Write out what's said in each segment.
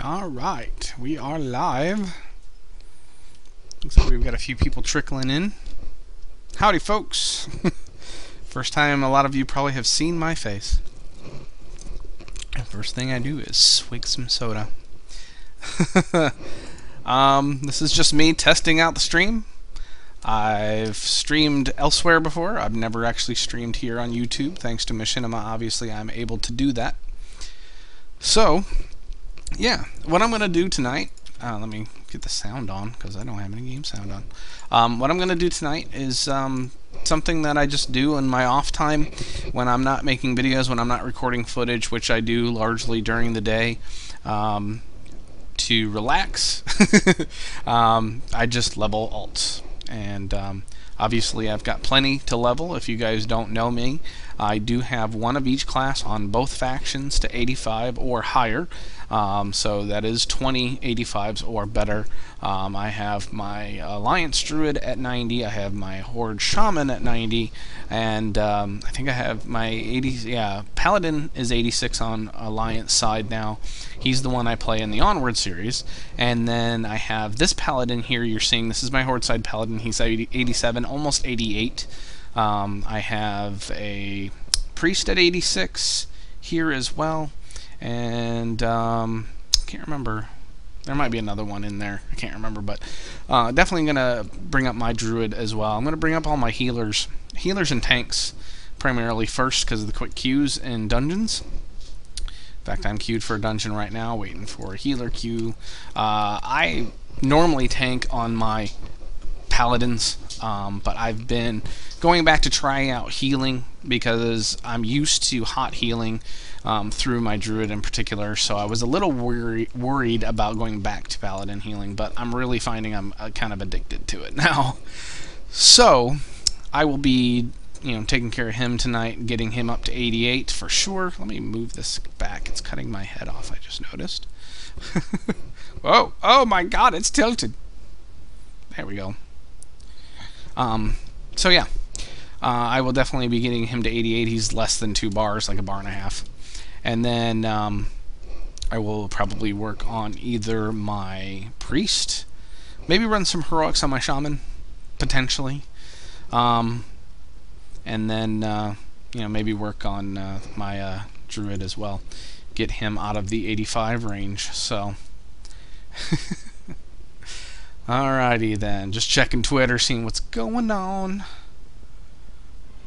Alright, we are live. Looks like we've got a few people trickling in. Howdy, folks. First time a lot of you probably have seen my face. And first thing I do is swig some soda. This is just me testing out the stream. I've streamed elsewhere before. I've never actually streamed here on YouTube. Thanks to Machinima, obviously I'm able to do that. So, yeah, what I'm going to do tonight, let me get the sound on because I don't have any game sound on. What I'm going to do tonight is something that I just do in my off time when I'm not making videos, when I'm not recording footage, which I do largely during the day to relax. I just level alts. And obviously I've got plenty to level. If you guys don't know me, I do have one of each class on both factions to 85 or higher. So that is 20 85s or better. I have my Alliance Druid at 90, I have my Horde Shaman at 90, and I think I have my 80, yeah, Paladin is 86 on Alliance side now. He's the one I play in the Onward series. And then I have this Paladin here you're seeing. This is my Horde side Paladin. He's 87, almost 88. I have a Priest at 86 here as well. And I can't remember. There might be another one in there. I can't remember, but definitely gonna bring up my Druid as well. I'm gonna bring up all my healers and tanks primarily first because of the quick queues in dungeons. In fact, I'm queued for a dungeon right now, waiting for a healer queue. I normally tank on my Paladins, but I've been going back to trying out healing because I'm used to hot healing through my Druid in particular, so I was a little worried about going back to Paladin healing, but I'm really finding I'm kind of addicted to it now. So I will be, taking care of him tonight, getting him up to 88 for sure. Let me move this back. It's cutting my head off, I just noticed. Whoa, oh my god, it's tilted. There we go. So yeah, I will definitely be getting him to 88. He's less than 2 bars, like a bar and a half. And then I will probably work on either my Priest, maybe run some heroics on my Shaman, potentially. And then, maybe work on my Druid as well. Get him out of the 85 range, so... Alrighty then, just checking Twitter, seeing what's going on.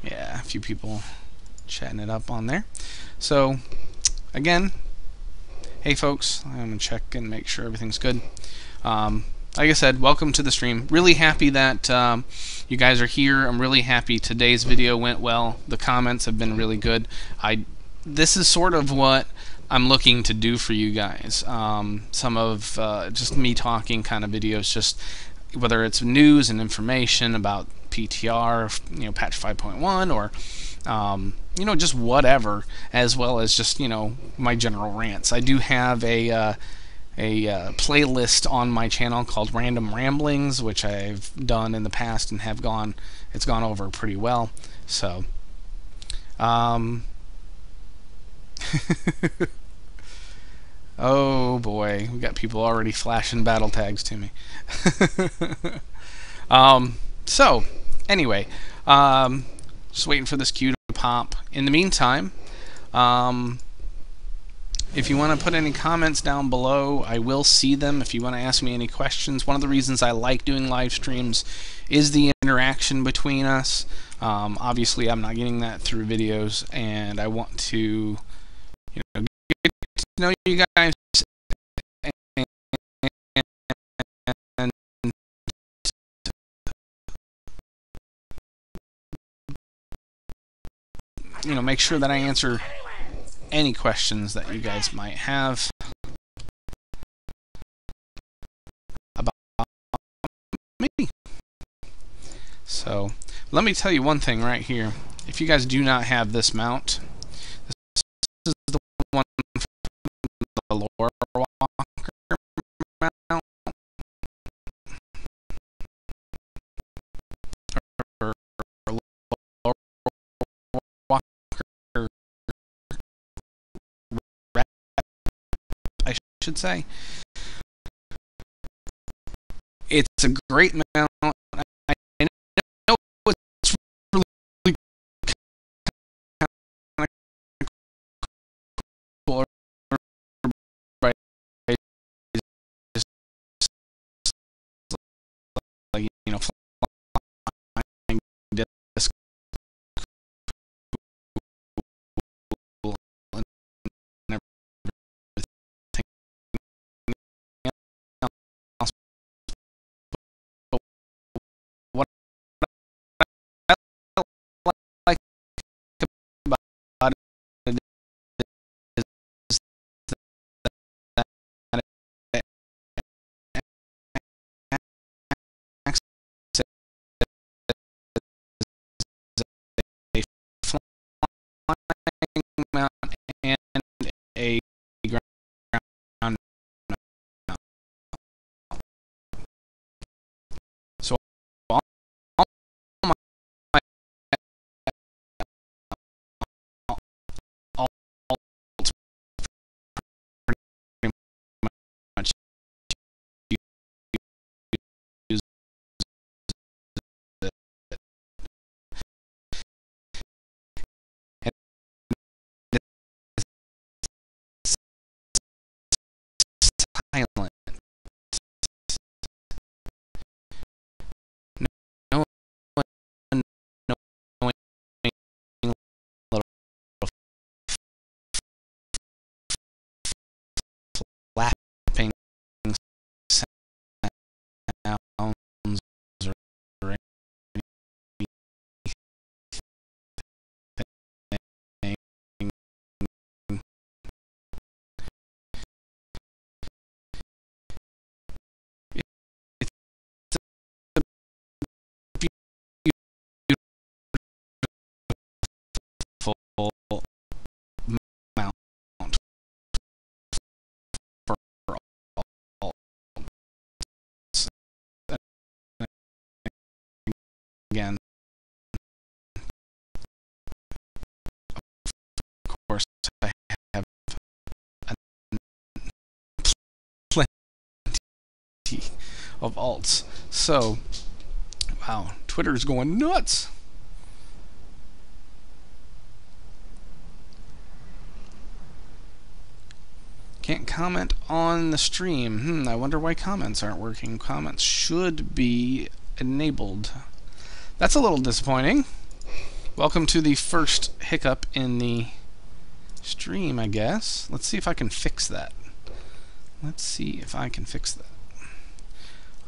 Yeah, a few people chatting it up on there. So, again, hey folks, I'm going to check and make sure everything's good. Like I said, welcome to the stream. Really happy that you guys are here. I'm really happy today's video went well. The comments have been really good. This is sort of what I'm looking to do for you guys. Some of just me talking kind of videos, just whether it's news and information about PTR, patch 5.1, or just whatever, as well as just my general rants. I do have a playlist on my channel called Random Ramblings, which I've done in the past and it's gone over pretty well. So, oh boy, we got people already flashing battle tags to me. So, anyway, just waiting for this queue to pop. In the meantime, if you want to put any comments down below, I will see them. If you want to ask me any questions, one of the reasons I like doing live streams is the interaction between us. Obviously, I'm not getting that through videos, and I want to get to know you guys and make sure that I answer any questions that you guys might have about me. So let me tell you one thing right here. If you guys do not have this mount, this is the one from the Lore Walker mount. Or should say. It's a great mount. I know it's really kind of cool. Right? Just like, you know, flying disc and everything else. But what I like about it is that it acts as a flying mount and a ground mount. So all my all pretty much use it. And it's silent. No annoying little flapping sounds or anything. It's a beautiful mount for all. Again, of course, I have plenty of alts. So, wow, Twitter's going nuts. Can't comment on the stream. I wonder why comments aren't working. Comments should be enabled. That's a little disappointing. Welcome to the first hiccup in the stream, I guess. Let's see if I can fix that. Let's see if I can fix that.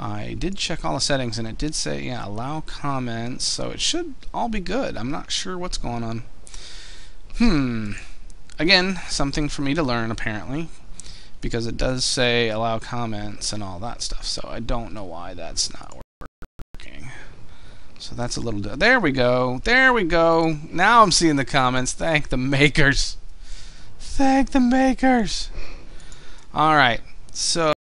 I did check all the settings and it did say, yeah, allow comments, so it should all be good. I'm not sure what's going on. Again, something for me to learn apparently, because it does say allow comments and all that stuff, so I don't know why that's not working. So that's a little... There we go. There we go. Now I'm seeing the comments. Thank the makers. Thank the makers. Alright. So...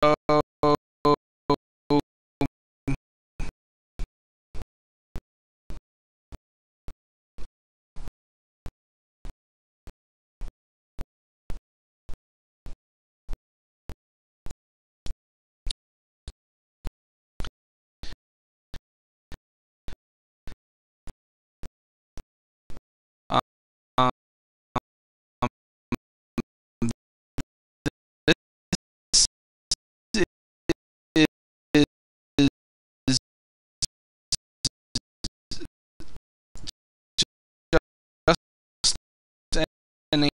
an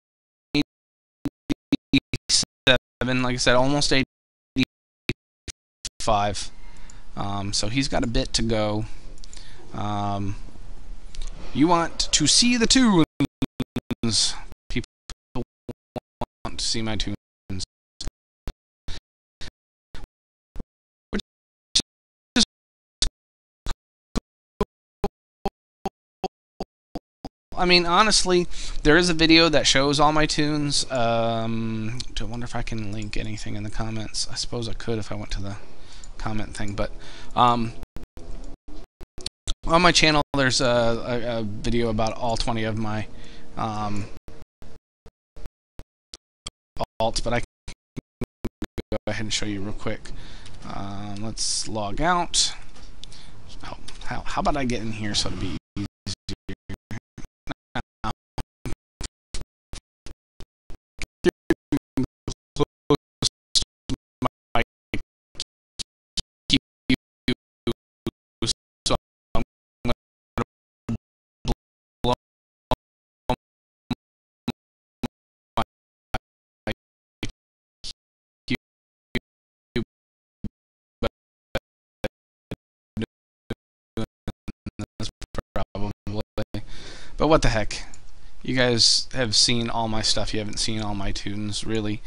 87, like I said, almost 85. So he's got a bit to go. You want to see the tunes. People want to see my tunes. Which is I mean, honestly, there is a video that shows all my tunes. I wonder if I can link anything in the comments. I suppose I could if I went to the comment thing, but on my channel there's a video about all 20 of my alts, but I can ahead and show you real quick. Let's log out. Oh, how about I get in here so it'll be easier? But what the heck? You guys have seen all my stuff. You haven't seen all my tunes, really.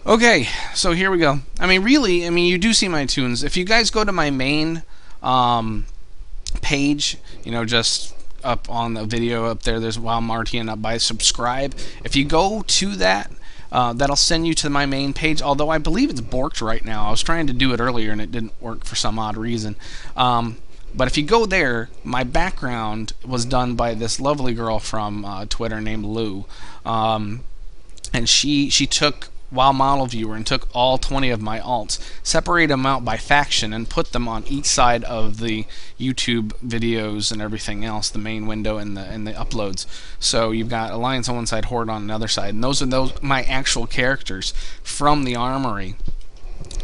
Okay, so here we go. I mean, really, you do see my tunes. If you guys go to my main page, just up on the video up there, there's WoWMartiean up by subscribe. If you go to that, that'll send you to my main page, although I believe it's borked right now. I was trying to do it earlier and it didn't work for some odd reason. But if you go there, my background was done by this lovely girl from Twitter named Lou. And she took WoW Model Viewer and took all 20 of my alts, separated them out by faction, and put them on each side of the YouTube videos and everything else, the main window and the uploads. So you've got Alliance on one side, Horde on another side, and those are my actual characters from the armory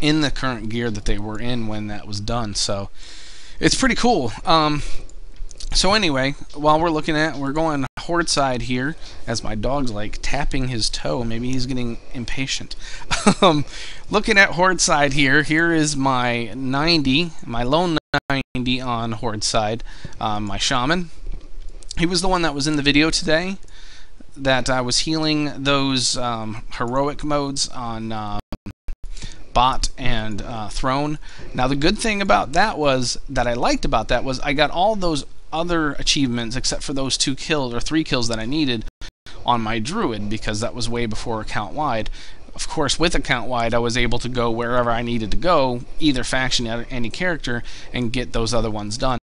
in the current gear that they were in when that was done. So it's pretty cool. So anyway, while we're going Horde side here, as my dog's like tapping his toe. Maybe he's getting impatient. Looking at Horde side here is my 90, my lone 90 on Horde side, my shaman. He was the one that was in the video today that I was healing those heroic modes on bot and throne. Now the good thing about that was, that I liked about that was, I got all those other achievements except for those 2 kills or 3 kills that I needed on my druid, because that was way before account wide. Of course, with account wide, I was able to go wherever I needed to go, either faction, any character, and get those other ones done.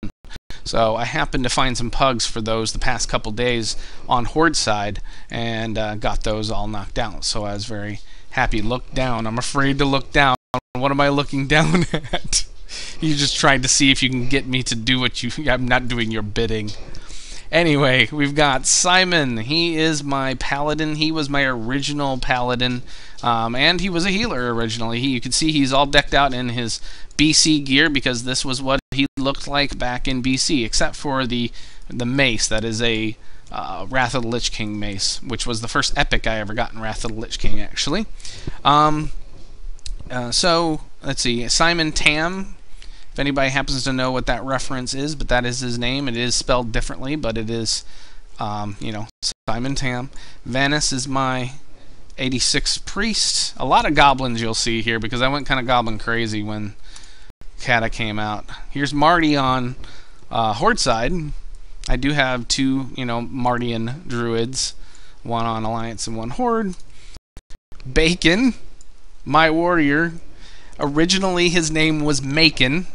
So I happened to find some pugs for those the past couple days on Horde side, and got those all knocked out. So I was very happy. Look down. I'm afraid to look down. What am I looking down at? You just tried to see if you can get me to do what you... I'm not doing your bidding. Anyway, we've got Simon. He is my paladin. He was my original paladin, and he was a healer originally. You can see he's all decked out in his BC gear, because this was what he looked like back in BC, except for the mace. That is a Wrath of the Lich King mace, which was the first epic I ever got in Wrath of the Lich King, actually. So, let's see. Simon Tam. If anybody happens to know what that reference is, but that is his name. It is spelled differently, but it is, Simon Tam. Vanis is my 86 priest. A lot of goblins you'll see here, because I went kind of goblin crazy when Kata came out. Here's Marty on Horde side. I do have 2, Martian druids, one on Alliance and one Horde. Bacon, my warrior. Originally, his name was Macon.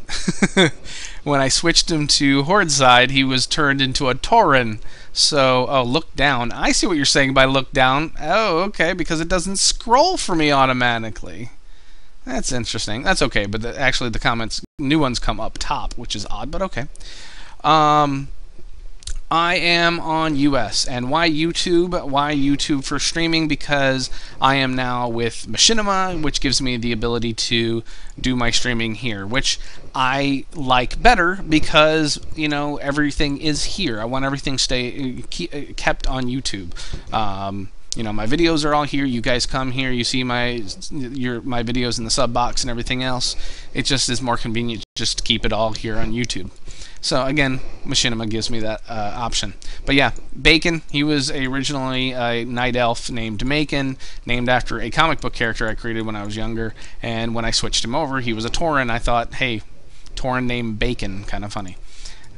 When I switched him to Horde side, he was turned into a Tauren. So, oh, look down. I see what you're saying by look down. Oh, okay, because it doesn't scroll for me automatically. That's interesting. That's okay, but actually the comments, new ones come up top, which is odd, but okay. I am on US, and why YouTube? Why YouTube for streaming? Because I am now with Machinima, which gives me the ability to do my streaming here, which I like better because, everything is here. I want everything kept on YouTube. My videos are all here. You guys come here. You see my videos in the sub box and everything else. It just is more convenient just to keep it all here on YouTube. So again, Machinima gives me that option. But yeah, Bacon, he was originally a night elf named Macon, named after a comic book character I created when I was younger. And when I switched him over, he was a Tauren. I thought, hey, Tauren named Bacon, kind of funny.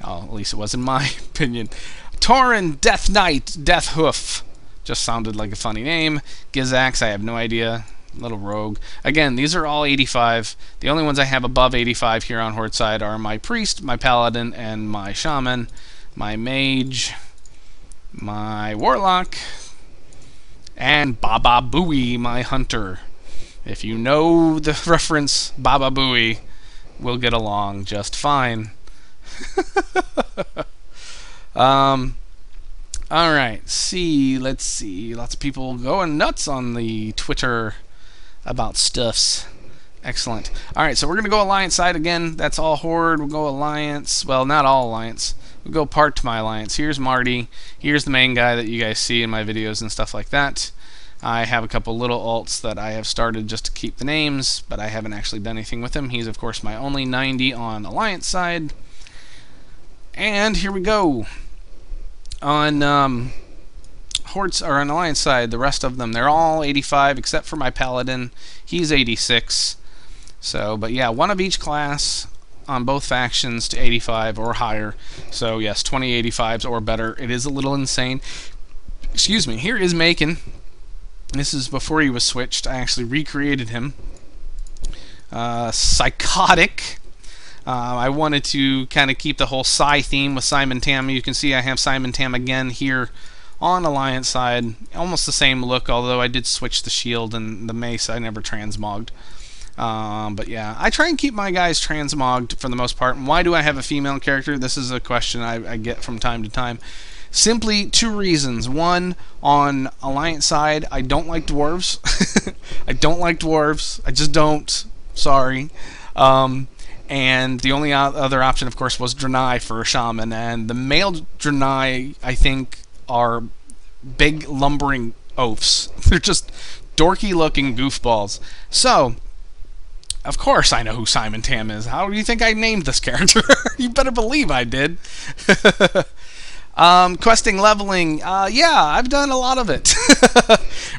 At least it was in my opinion. Tauren, Death Knight, Death Hoof. Just sounded like a funny name. Gizax, I have no idea. Little rogue. Again, these are all 85. The only ones I have above 85 here on Horde side are my priest, my paladin, and my shaman, my mage, my warlock, and Baba Booey, my hunter. If you know the reference, Baba Booey, we'll get along just fine. Alright, let's see. Lots of people going nuts on the Twitter about stuffs. Excellent. Alright, so we're going to go Alliance side again. That's all Horde. We'll go Alliance. Well, not all Alliance. We'll go part to my Alliance. Here's Marty. Here's the main guy that you guys see in my videos and stuff like that. I have a couple little alts that I have started just to keep the names, but I haven't actually done anything with him. He's, of course, my only 90 on Alliance side. And here we go. On Hordes or on Alliance side, the rest of them, they're all 85 except for my Paladin. He's 86. So, but yeah, one of each class on both factions to 85 or higher. So yes, 20 85s or better. It is a little insane. Excuse me. Here is Macon. This is before he was switched. I actually recreated him. Psychotic. I wanted to kind of keep the whole Psy theme with Simon Tam. You can see I have Simon Tam again here on Alliance side. Almost the same look, although I did switch the shield and the mace. I never transmogged. But yeah, I try and keep my guys transmogged for the most part. And why do I have a female character? This is a question I get from time to time. Simply two reasons. One, on Alliance side, I don't like dwarves. I don't like dwarves. I just don't. Sorry. And the only other option, of course, was Draenei for a shaman. And the male Draenei, I think, are big, lumbering oafs. They're just dorky-looking goofballs. So, of course I know who Simon Tam is. How do you think I named this character? You better believe I did. Questing, leveling, yeah, I've done a lot of it.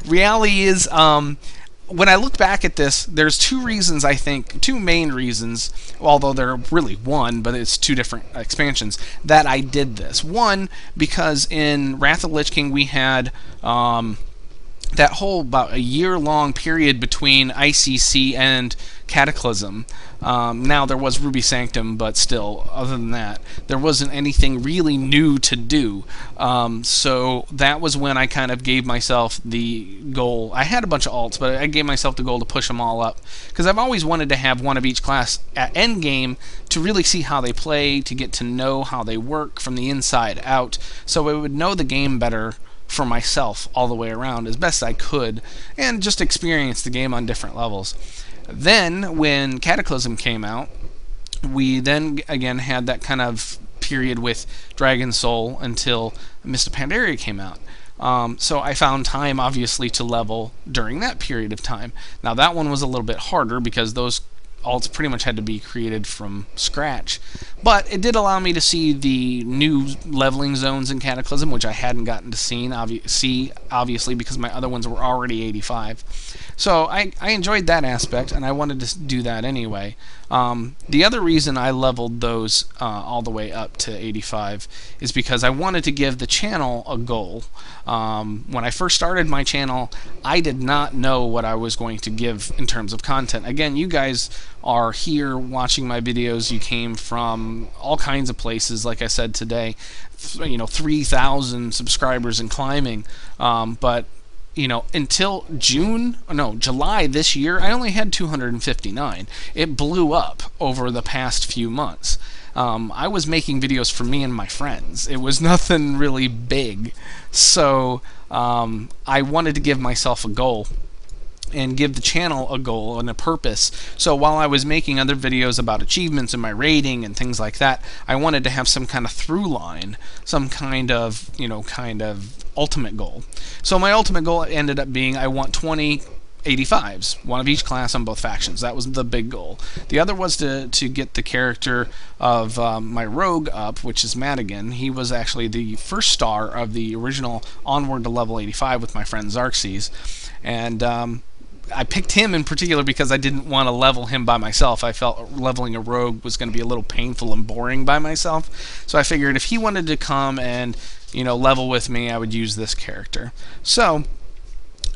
Reality is, when I look back at this, there's two reasons, I think, two main reasons, although they're really one, but it's two different expansions, that I did this. One, because in Wrath of the Lich King we had that whole about a year-long period between ICC and Cataclysm. Now, there was Ruby Sanctum, but still, other than that, there wasn't anything really new to do. So that was when I kind of gave myself the goal. I had a bunch of alts, but I gave myself the goal to push them all up. Because I've always wanted to have one of each class at endgame to really see how they play, to get to know how they work from the inside out, so I would know the game better for myself all the way around as best I could, and just experience the game on different levels. Then, when Cataclysm came out, we then again had that kind of period with Dragon Soul until Mist of Pandaria came out. So I found time, obviously, to level during that period of time. Now, that one was a little bit harder because those alts pretty much had to be created from scratch. But it did allow me to see the new leveling zones in Cataclysm, which I hadn't gotten to see, obviously, because my other ones were already 85. So I enjoyed that aspect, and I wanted to do that anyway. The other reason I leveled those all the way up to 85 is because I wanted to give the channel a goal. When I first started my channel, I did not know what I was going to give in terms of content. Again, you guys are here watching my videos. You came from all kinds of places, like I said today, 3,000 subscribers and climbing. But until July this year, I only had 259. It blew up over the past few months. I was making videos for me and my friends. It was nothing really big. So I wanted to give myself a goal and give the channel a goal and a purpose. So while I was making other videos about achievements and my rating and things like that, I wanted to have some kind of through line, some kind of ultimate goal. So my ultimate goal ended up being I want 20 85s, one of each class on both factions. That was the big goal. The other was to get the character of my rogue up, which is Madigan. He was actually the first star of the original Onward to Level 85 with my friend Xarxes. And I picked him in particular because I didn't want to level him by myself. I felt leveling a rogue was going to be a little painful and boring by myself. So I figured if he wanted to come and level with me, I would use this character. So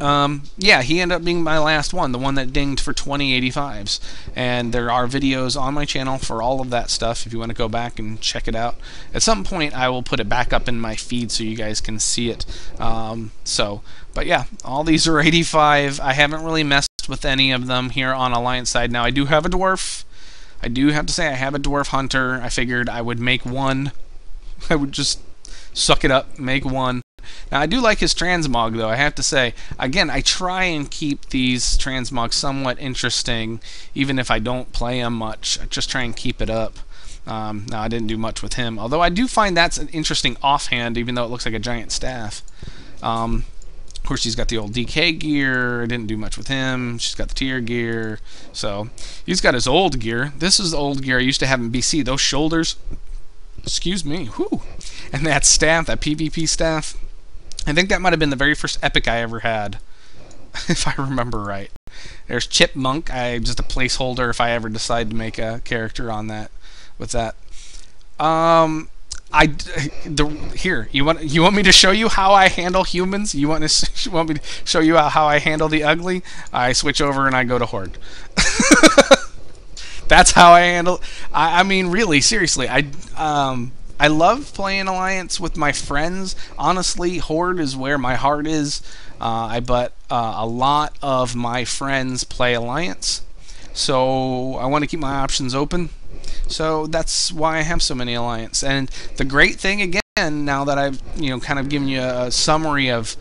yeah, he ended up being my last one, the one that dinged for 2085s. And there are videos on my channel for all of that stuff if you want to go back and check it out. At some point I will put it back up in my feed so you guys can see it. But yeah, all these are 85. I haven't really messed with any of them here on Alliance side. Now, I do have a dwarf. I do have to say I have a dwarf hunter. I figured I would make one. I would just suck it up, make one. Now, I do like his transmog, though, I have to say. Again, I try and keep these transmogs somewhat interesting, even if I don't play them much. I just try and keep it up. Now, I didn't do much with him, although I do find that's an interesting offhand, even though it looks like a giant staff. Of course, she's got the old DK gear. I didn't do much with him. She's got the tier gear. So, he's got his old gear. This is the old gear I used to have in BC. Those shoulders, excuse me, whew. And that staff, that PvP staff, I think that might have been the very first epic I ever had, if I remember right. There's Chipmunk. Just a placeholder if I ever decide to make a character on that, with that. Here, you want me to show you how I handle humans? You want me to show you how I handle the ugly? I switch over and I go to Horde. That's how I handle. I mean, really, seriously, I love playing Alliance with my friends. Honestly, Horde is where my heart is. But a lot of my friends play Alliance, so I want to keep my options open. So that's why I have so many Alliance. And the great thing, again, now that I've kind of given you a summary of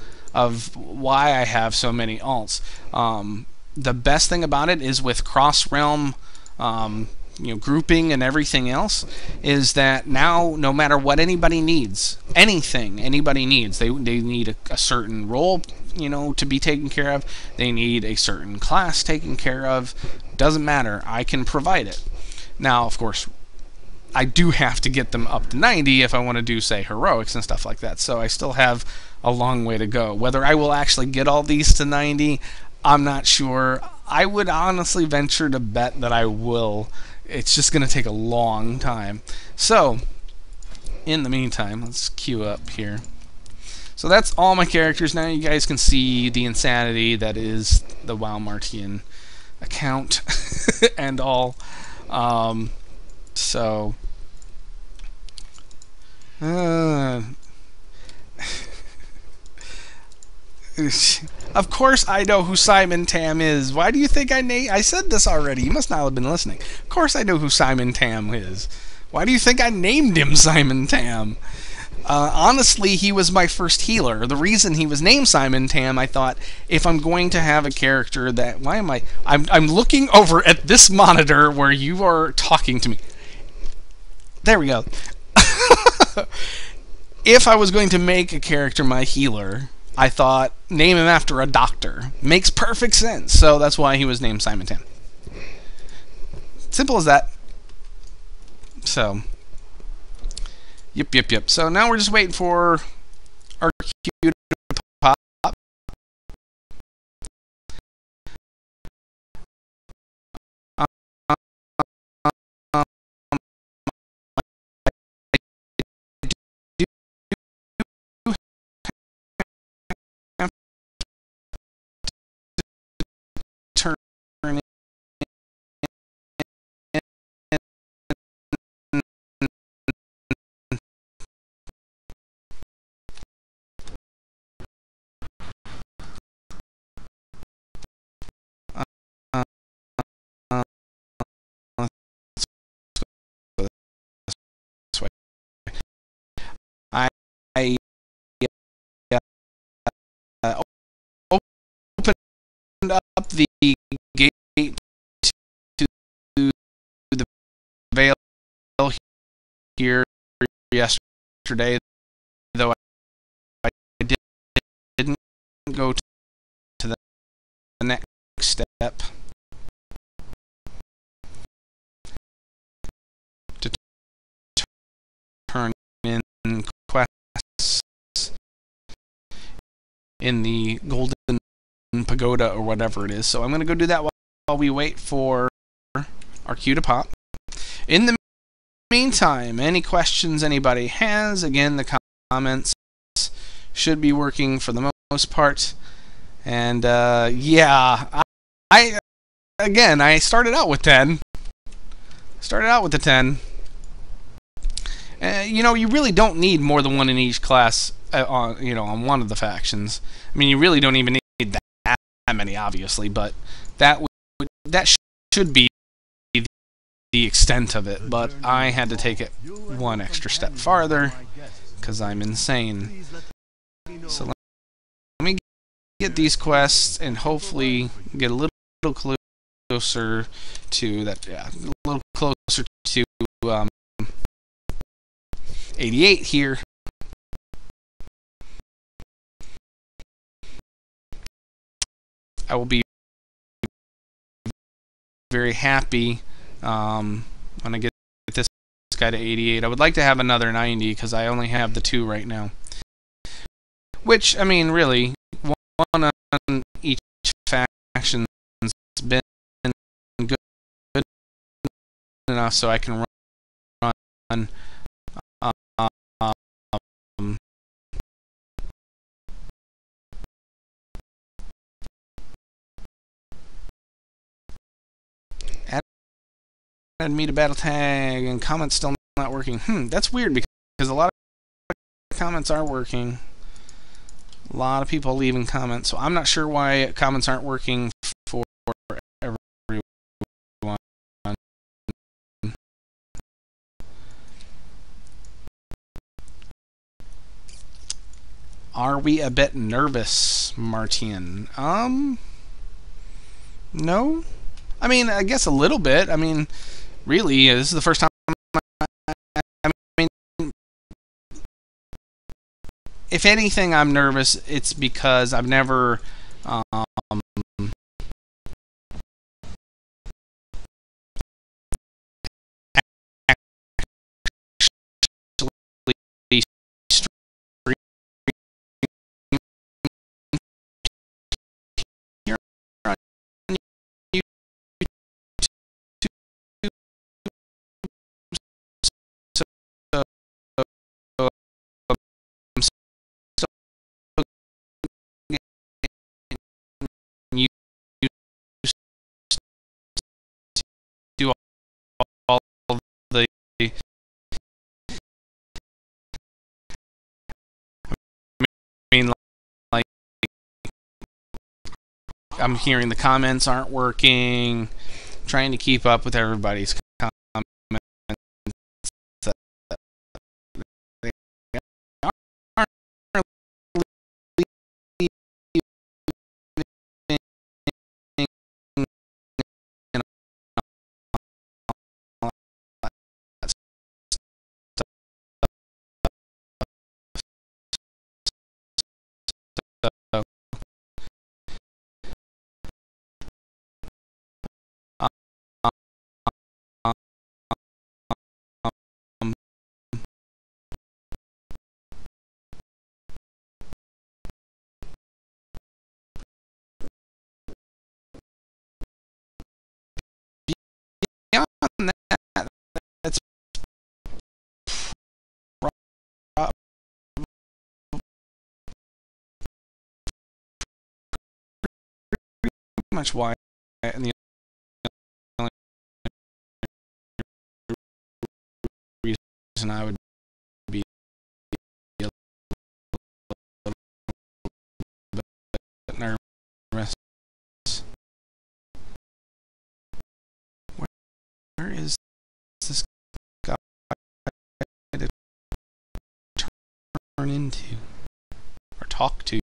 why I have so many alts, the best thing about it is with cross-realm grouping and everything else, is that now no matter what anybody needs, anything anybody needs, they need a certain role to be taken care of, they need a certain class taken care of, doesn't matter, I can provide it. Now, of course, I do have to get them up to 90 if I want to do, say, heroics and stuff like that, so I still have a long way to go. Whether I will actually get all these to 90, I'm not sure. I would honestly venture to bet that I will. It's just going to take a long time. So, in the meantime, let's queue up here. So that's all my characters. Now you guys can see the insanity that is the WoWMartiean account and all. So... Of course I know who Simon Tam is. Why do you think I said this already? You must not have been listening. Of course I know who Simon Tam is. Why do you think I named him Simon Tam? Honestly, he was my first healer. The reason he was named Simon Tam, I thought, if I'm going to have a character that... Why am I... I'm looking over at this monitor where you are talking to me. There we go. If I was going to make a character my healer, I thought, name him after a doctor. Makes perfect sense. So that's why he was named Simon Tam. Simple as that. So... Yep. So now we're just waiting for our queue to pop. I opened up the gate to the veil here yesterday, though I didn't go to the next step to turn in quests in the Golden Pagoda or whatever it is. So I'm going to go do that while we wait for our queue to pop. In the meantime, any questions anybody has, again, the comments should be working for the most part. And yeah, I started out with 10. Started out with the 10. You really don't need more than one in each class on one of the factions. I mean, you really don't even need that many, obviously, but that should be the extent of it. But I had to take it one extra step farther because I'm insane. So let me get these quests and hopefully get a little closer to that. Yeah, a little closer to 88 here. I will be very happy when I get this guy to 88. I would like to have another 90 because I only have the 2 right now. Which, I mean, really, one on each faction's been good enough so I can run add me to battle tag and comments still not working. That's weird because a lot of comments are working. A lot of people leaving comments, so I'm not sure why comments aren't working for everyone. Are we a bit nervous, Martien? No. I mean, I guess a little bit. I mean, really, this is the first time. I mean, if anything, I'm nervous. It's because I've never do all the I mean, like, I'm hearing the comments aren't working. Trying to keep up with everybody's comments. Beyond that, that's pretty much why. And the only reason I would be a little bit nervous. Where is this guy to turn into or talk to?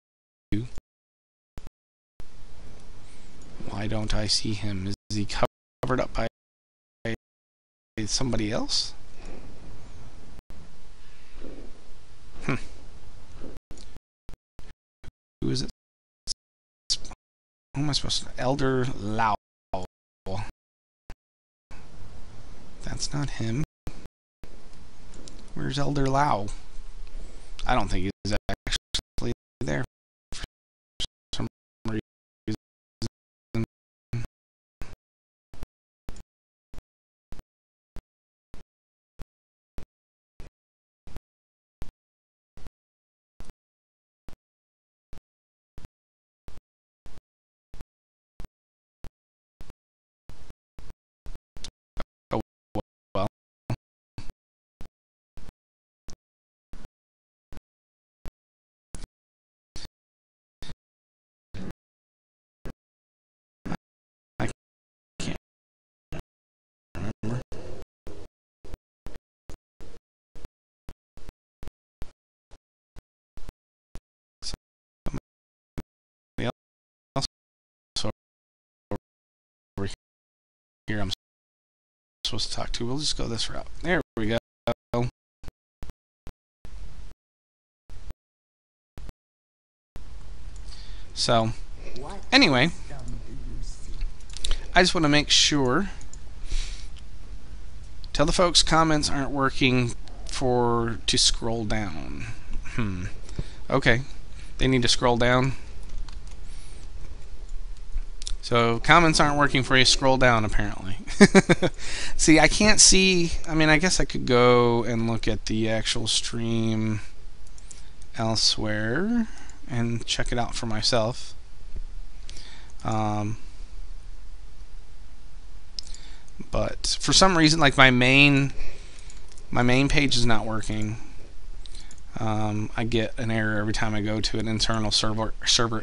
Why don't I see him? Is he covered up by somebody else? Who is it? Who am I supposed to? Elder Lau. That's not him. Where's Elder Lau? I don't think he's actually there for some reason. Oh, well. supposed to talk to. We'll just go this route. There we go. So, anyway, I just want to make sure. Tell the folks comments aren't working to scroll down. Okay. They need to scroll down. So comments aren't working for you. Scroll down, apparently. See, I can't see. I mean, I guess I could go and look at the actual stream elsewhere and check it out for myself. But for some reason, like my main page is not working. I get an error every time I go to an internal server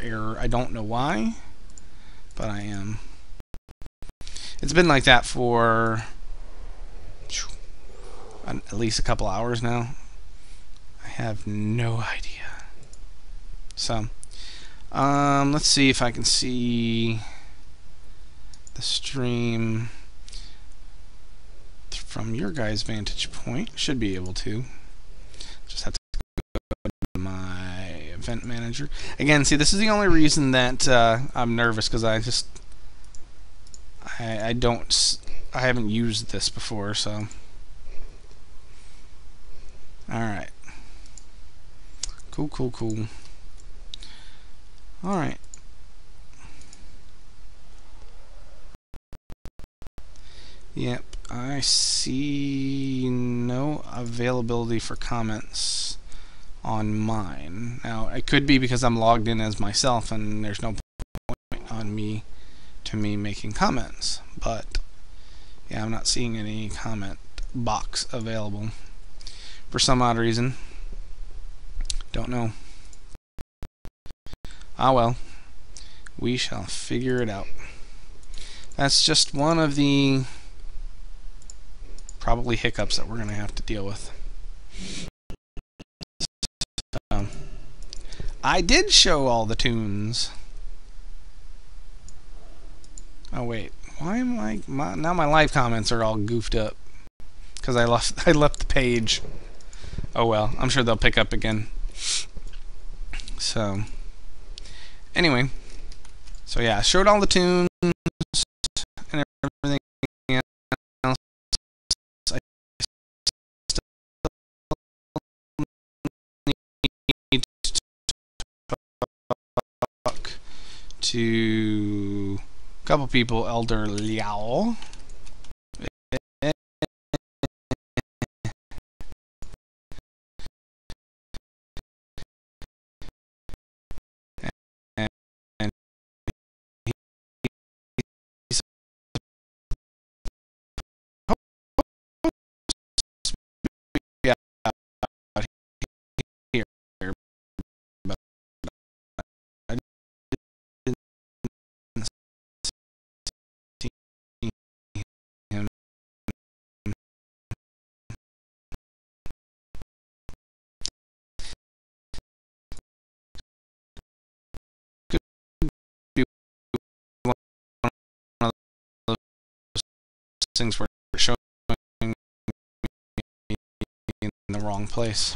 error. I don't know why, but I am. It's been like that for at least a couple hours now. I have no idea. So, let's see if I can see the stream from your guys' vantage point. Should be able to. Just have to go to my event manager. Again, see, this is the only reason that I'm nervous, because I haven't used this before, so. Alright. Cool. Alright. Yep, I see no availability for comments on mine. Now, it could be because I'm logged in as myself and there's no point on me making comments, but yeah, I'm not seeing any comment box available for some odd reason. Don't know. Ah well, we shall figure it out. That's just one of the probably hiccups that we're going to have to deal with. I did show all the tunes. Oh wait, why am now my live comments are all goofed up because I left the page. Oh well, I'm sure they'll pick up again. So anyway, so yeah, I showed all the tunes and everything else. I still need to talk to a couple people, Elder Liao. Things were showing me in the wrong place.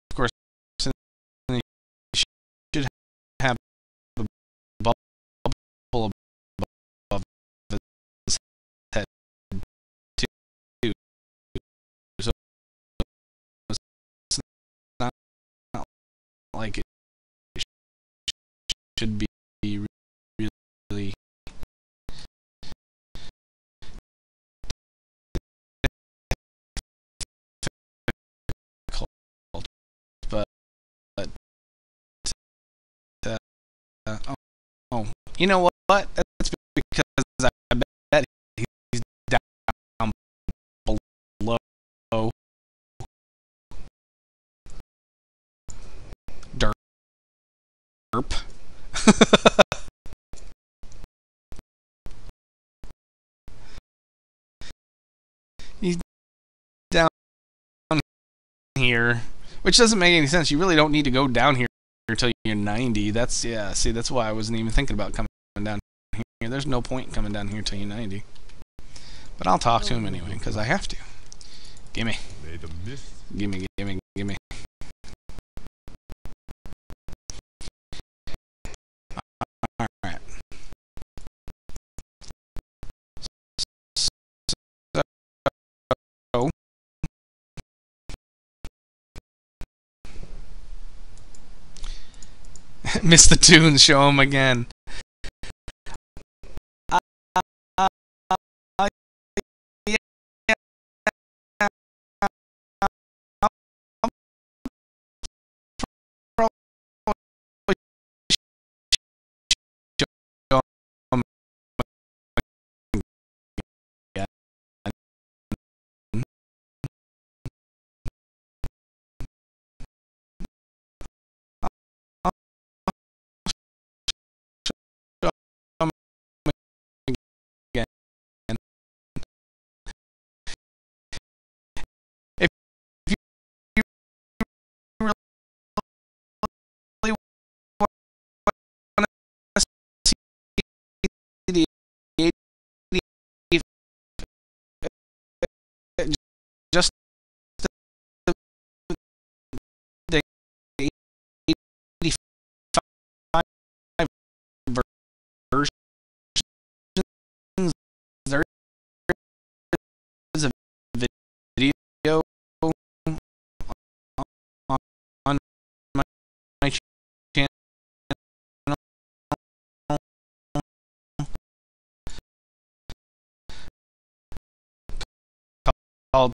Of course, you should have a bubble above his head too. So it's not like it should be really You know what? That's because I bet he's down below derp. He's down here, which doesn't make any sense. You really don't need to go down here until you're 90. That's yeah. See, that's why I wasn't even thinking about coming down here. There's no point in coming down here until you're 90. But I'll talk to him anyway because I have to. Gimme. Gimme. Gimme. Gimme. All right. So. Miss the tunes, show him again. Just the 85 versions. There is a video on my channel called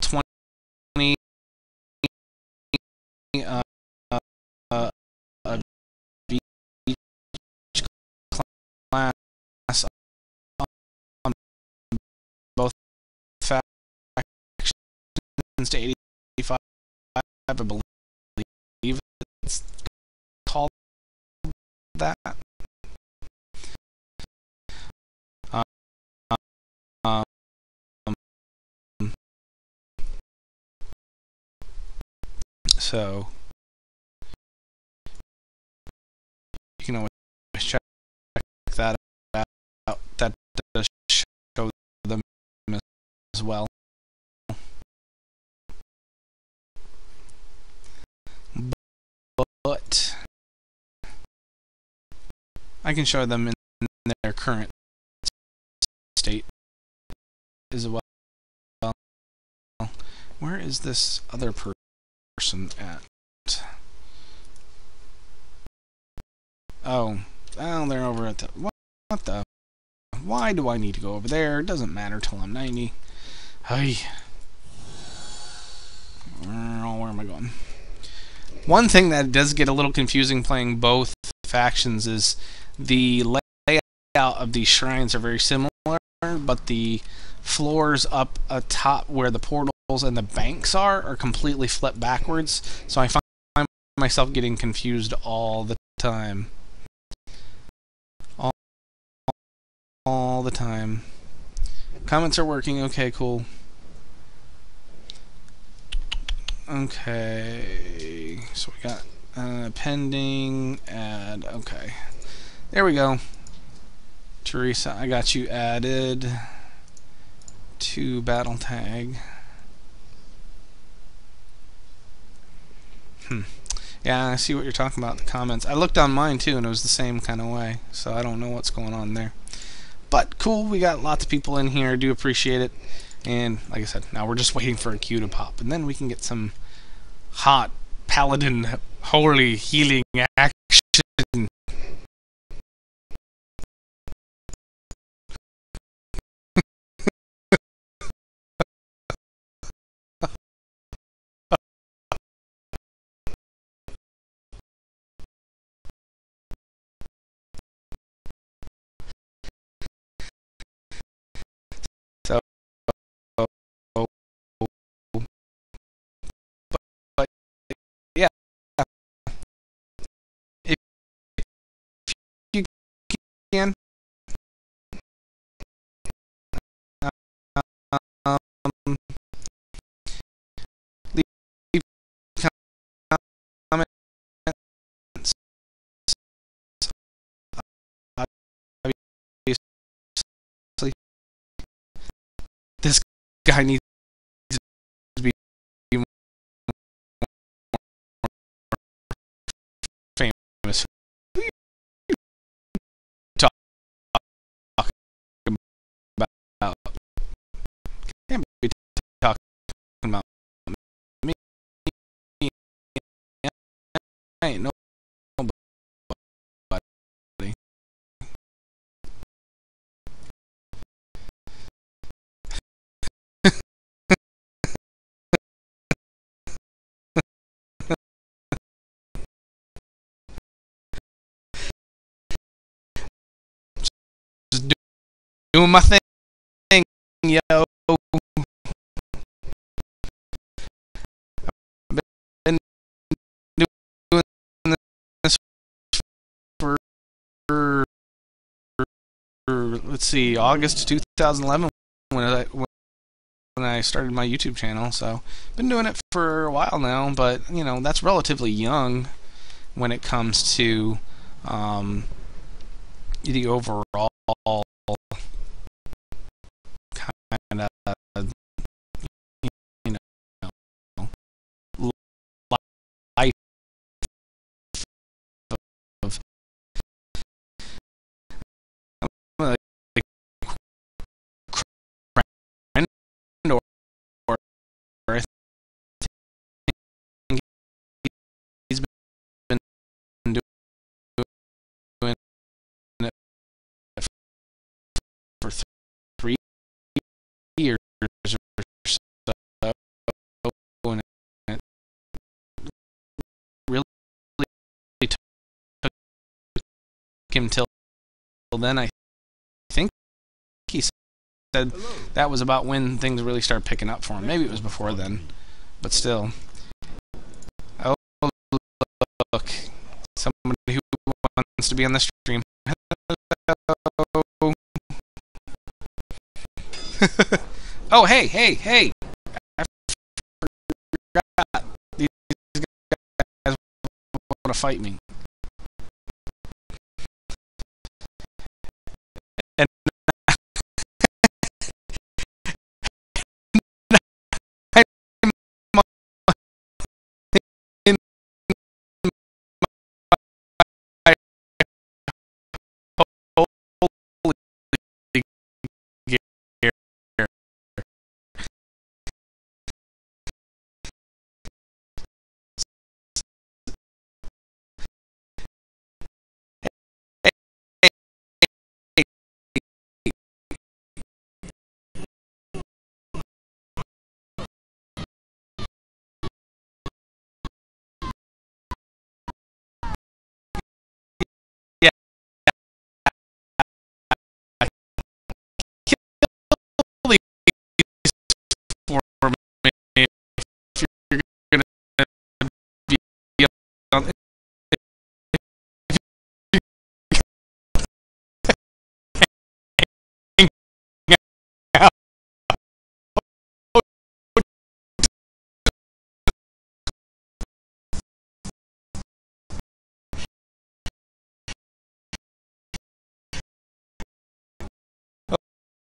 20 beach class on both factions to 85. I believe it's called that. Um, so you can always check that out. That does show them as well. But I can show them in their current state as well. Where is this other person at? Oh, they're over at the... What the... Why do I need to go over there? It doesn't matter till I'm 90. Hey. Where am I going? One thing that does get a little confusing playing both factions is the layout of these shrines are very similar, but the floors up atop where the portals and the banks are completely flipped backwards. So I find myself getting confused all the time. All the time. Comments are working. Okay, cool. Okay, so we got pending add. Okay, there we go. Teresa, I got you added to battle tag. Yeah, I see what you're talking about, the comments. I looked on mine too, and it was the same kind of way, so I don't know what's going on there. But cool, we got lots of people in here. I do appreciate it. And like I said, now we're just waiting for a queue to pop, and then we can get some hot paladin holy healing action. Doing my thing, yo. Been doing this for, let's see, August 2011 when I started my YouTube channel. So been doing it for a while now, but you know, that's relatively young when it comes to the overall kind of, you know, life of like friend, or I think he's been doing it for 3 years or so, and it really took him till then. I think he said that was about when things really started picking up for him. Maybe it was before then, but still. Oh, look, somebody who wants to be on the stream. Hello. Oh, hey, hey, hey! I forgot. These guys want to fight me. And in my holy gear. Yeah, kill these for me if you're gonna be on.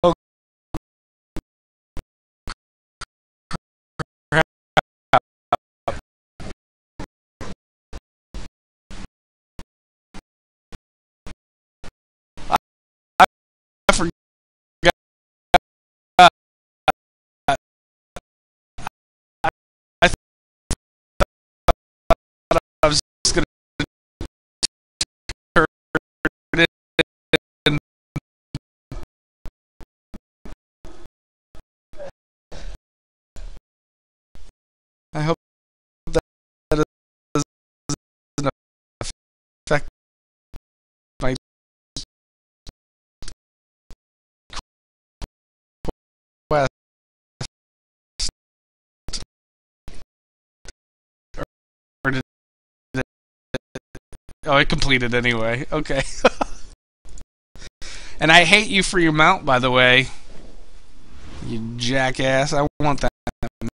Oh, crap. I forgot. I thought I was just gonna turn it in. I hope that doesn't affect my quest. Or did it, oh, I completed anyway. Okay. And I hate you for your mount, by the way. You jackass. I want that mount.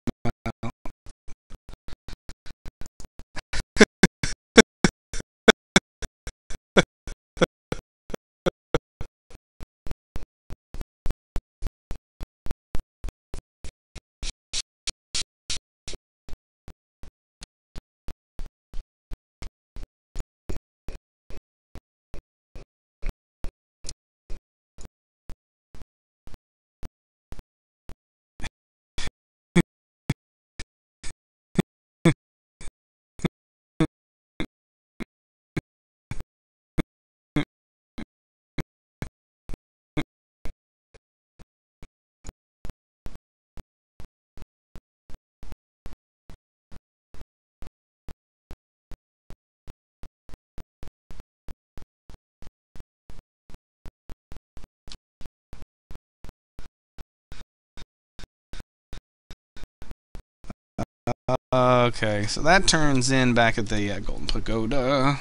Okay, so that turns in back at the Golden Pagoda.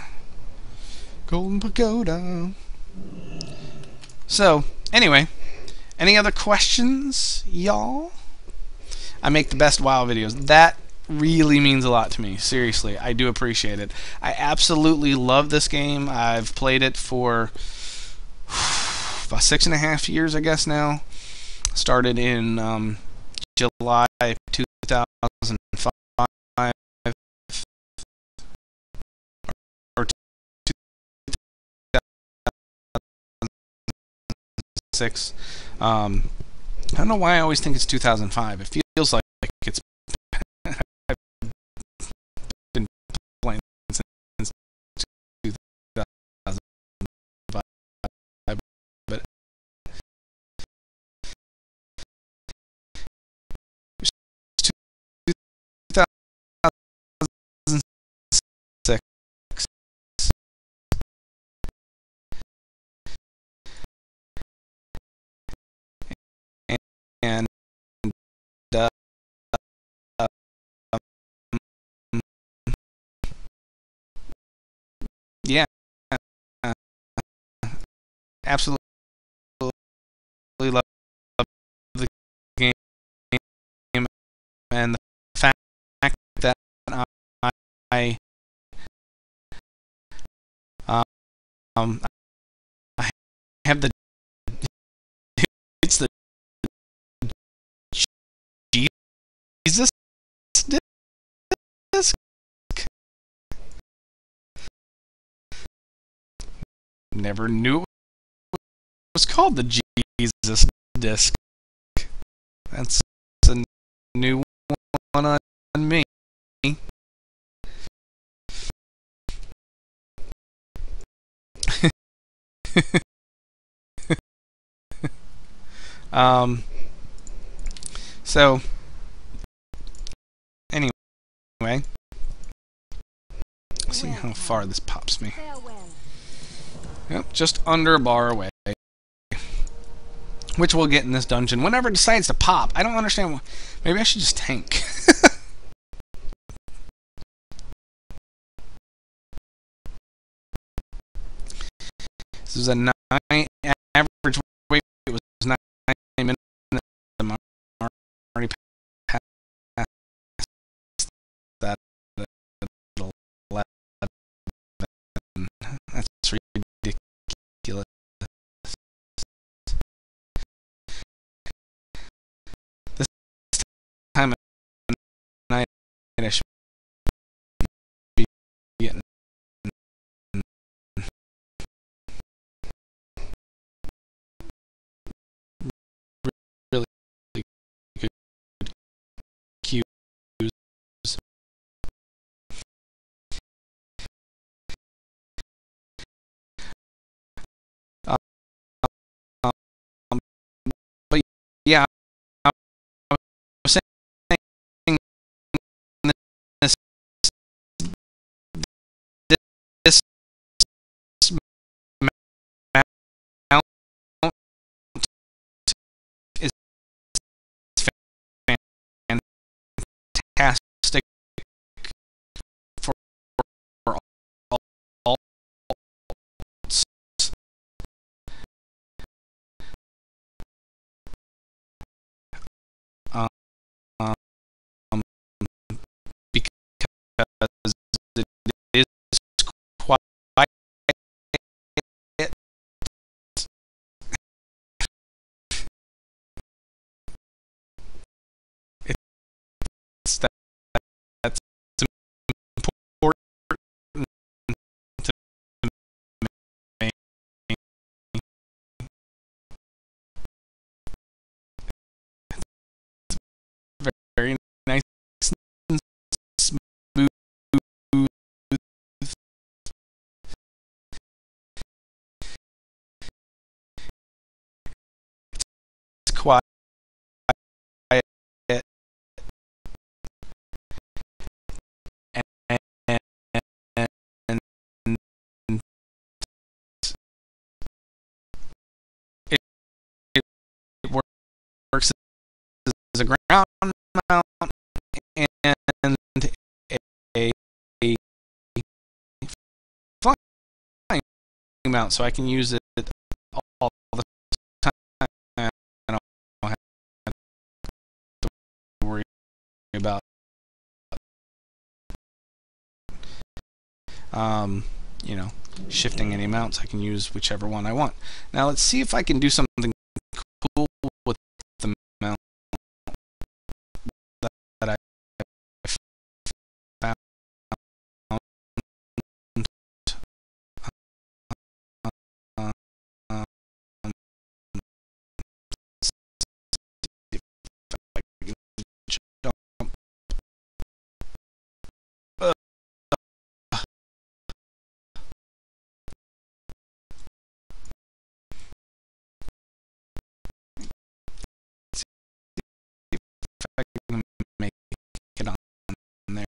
Golden Pagoda. So, anyway, any other questions, y'all? I make the best WoW videos. That really means a lot to me. Seriously, I do appreciate it. I absolutely love this game. I've played it for about 6.5 years, I guess now. Started in July 2005 or 2006. I don't know why I always think it's 2005. It feels like it's been playing since 2005, but it's 2006. And uh, yeah, absolutely love the game and the fact that I um I have the it's the Jesus disc. Never knew it was called the Jesus disc. That's a new one on me. um. So anyway, let's see how far this pops me. Yep, just under a bar away. Which we'll get in this dungeon whenever it decides to pop. I don't understand why. Maybe I should just tank. This is a 9 average weight. It was 9 minutes. I'm already past that at 11. That's ridiculous. This time of night I should be getting really good cues. But yeah, I was saying this this mount is fantastic for all um, because it is quite it's that's important to me. It's very nice and smooth. It's quiet and it, it works as a ground mount mount, so I can use it all the time. I don't have to worry about you know, shifting any mounts. I can use whichever one I want. Now let's see if I can do something cool with the mount that I found. Make it on there.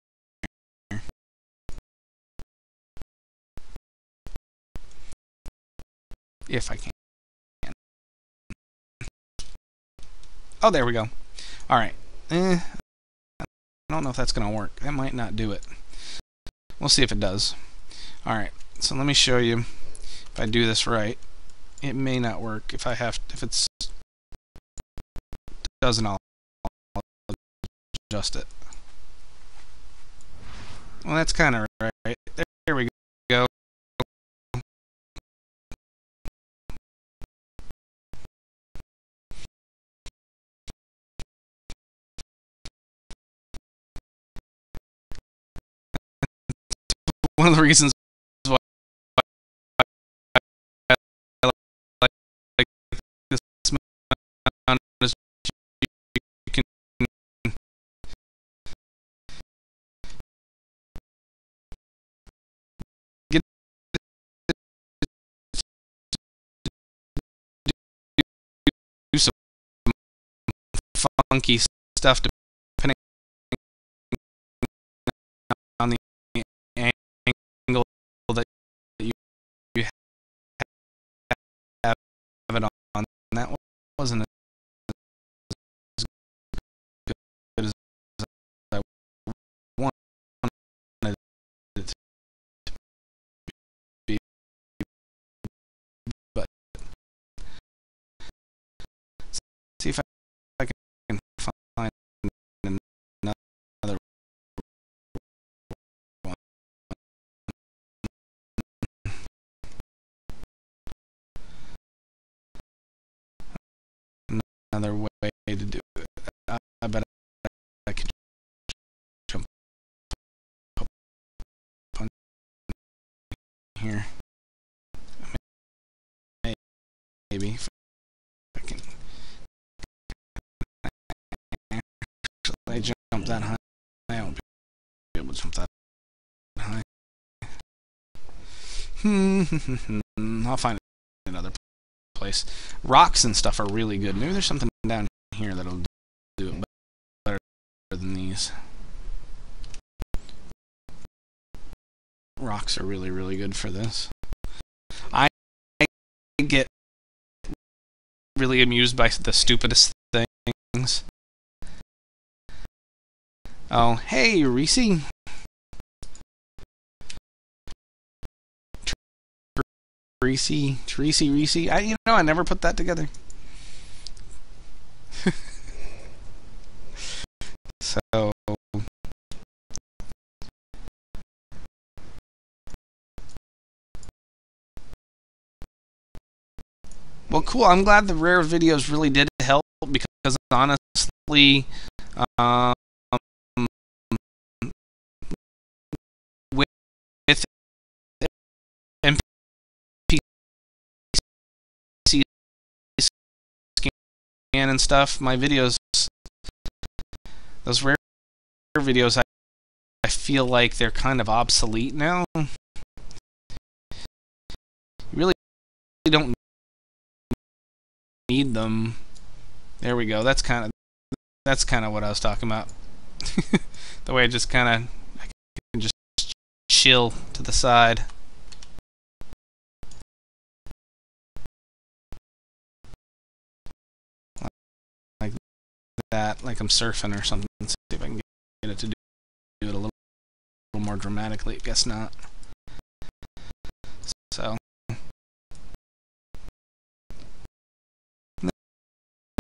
If I can. Oh, there we go. Alright. I don't know if that's going to work. That might not do it. We'll see if it does. Alright, so let me show you. If I do this right, it may not work. If it doesn't, I'll adjust it. Well, that's kind of right. There we go. One of the reasons why I like this mount is you can get do some funky stuff depending on the angle that you have it on. And that wasn't as good as I wanted it to be, but see if I can find another one. Another way to do it. I bet I could jump up on here. Maybe if I can actually jump that high. I won't be able to jump that high. I'll find another place. Rocks and stuff are really good. Maybe there's something down here that'll do it better than these. Rocks are really, really good for this. I get really amused by the stupidest things. Oh, hey, Reese. Reese. I never put that together. So well, cool. I'm glad the rare videos really did help, because honestly, with NPC scan and stuff, my videos, those rare videos, I feel like they're kind of obsolete now. You really don't need them. There we go. That's kind of what I was talking about. The way I can just chill to the side. Like that, like I'm surfing or something. Let's see if I can get it to do it a little more dramatically. I guess not. So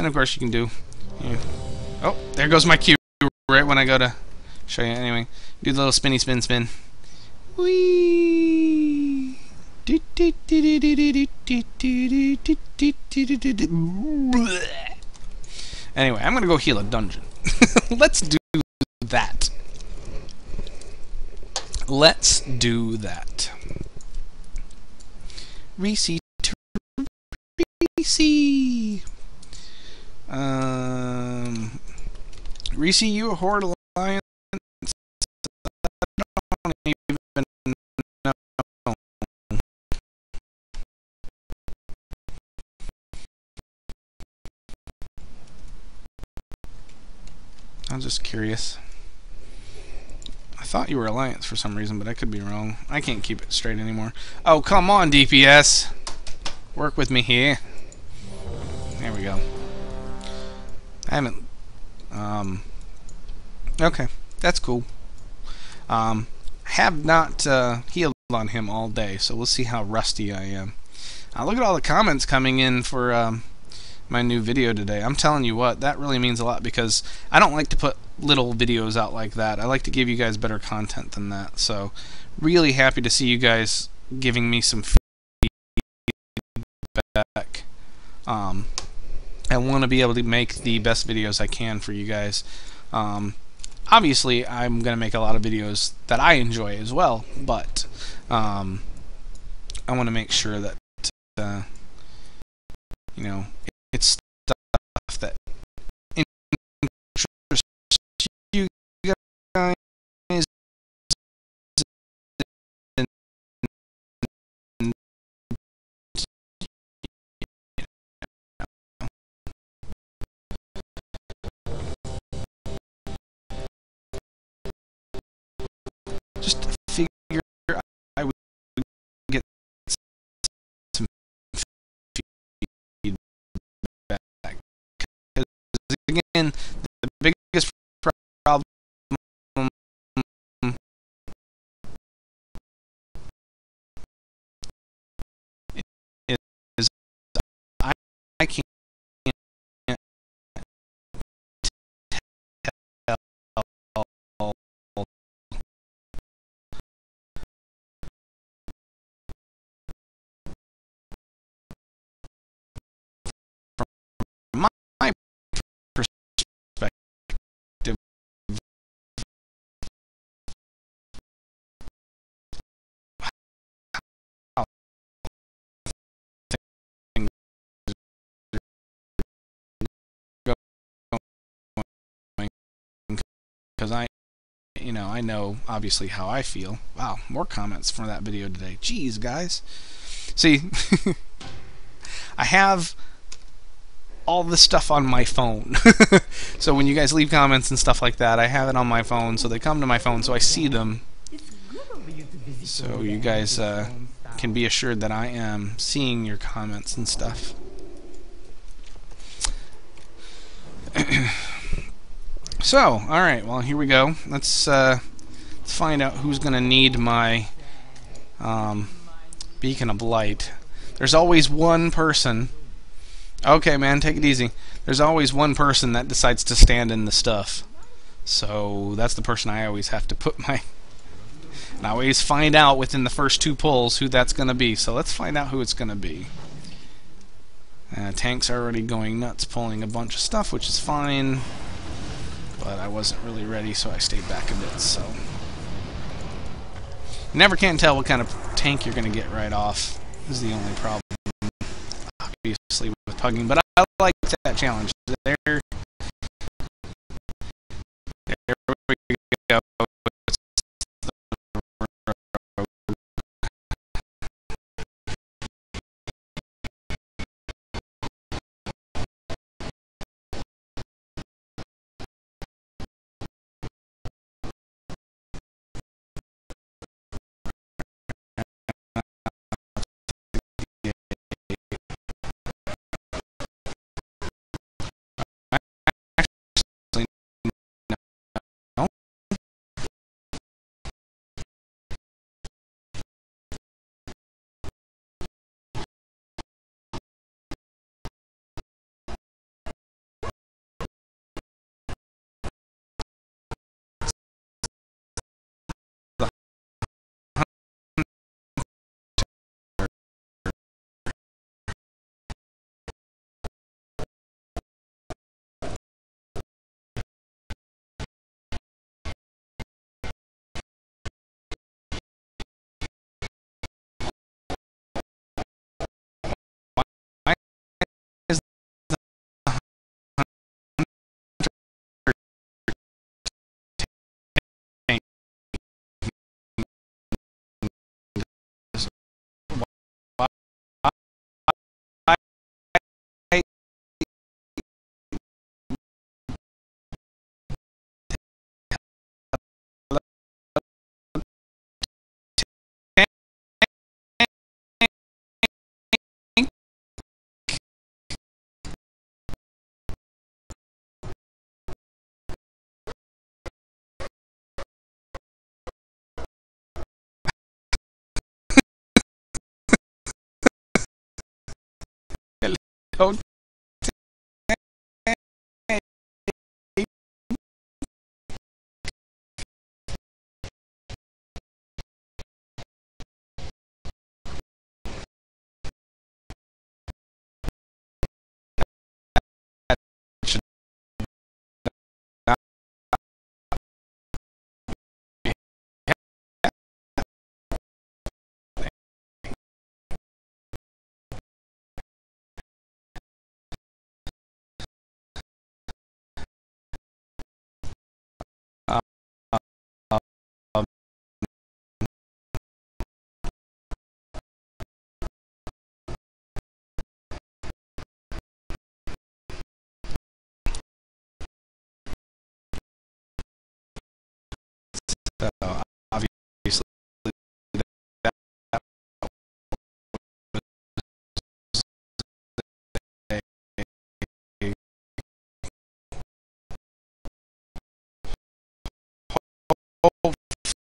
of course you can do... Oh, there goes my cue right when I go to show you. Anyway, do the little spinny spin spin. Whee! Anyway, I'm gonna go heal a dungeon. Let's do that. Let's do that. Reese to Reese. Reese, you a Horde Alliance? I don't even know. I'm just curious. I thought you were Alliance for some reason, but I could be wrong. I can't keep it straight anymore. Oh, come on, DPS. Work with me here. There we go. I haven't... Okay, that's cool. Have not healed on him all day, so we'll see how rusty I am. Look at all the comments coming in for my new video today. I'm telling you what, that really means a lot, because I don't like to put little videos out like that. I like to give you guys better content than that. So, really happy to see you guys giving me some feedback. I want to be able to make the best videos I can for you guys. Obviously, I'm going to make a lot of videos that I enjoy as well, but I want to make sure that you know, it's stuff that interests you guys. Just figure I would get some feedback. Because again, the biggest problem is I can't tell from my perspective how things are going, because I know obviously how I feel. Wow, more comments from that video today. Jeez, guys. See, I have all this stuff on my phone. So when you guys leave comments and stuff like that, I have it on my phone, so they come to my phone, so I see them. So you guys can be assured that I am seeing your comments and stuff. So, alright, well, here we go. Let's find out who's going to need my beacon of light. There's always one person. Okay, man, take it easy. There's always one person that decides to stand in the stuff. So, that's the person I always have to put my... And I always find out within the first 2 pulls who that's going to be. So, let's find out who it's going to be. Tank's already going nuts pulling a bunch of stuff, which is fine. But I wasn't really ready, so I stayed back a bit, so... You never can tell what kind of tank you're going to get right off. This is the only problem, obviously, with pugging. But I like that challenge. There we go.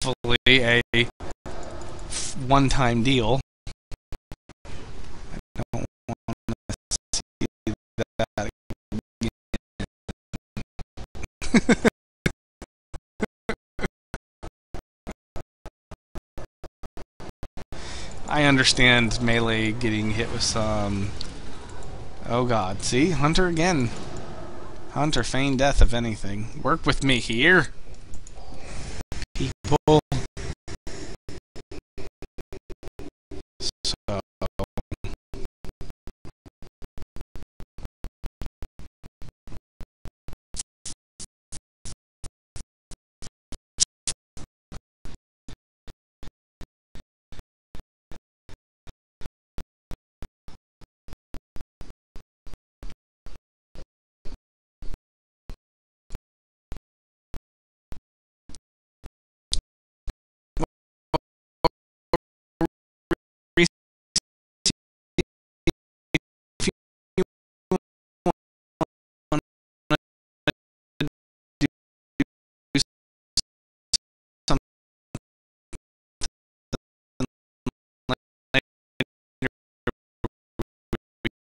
a one-time deal. I don't want to see that again. I understand melee getting hit with some... Oh god, see? Hunter again. Hunter, feign death if anything. Work with me here. People. So...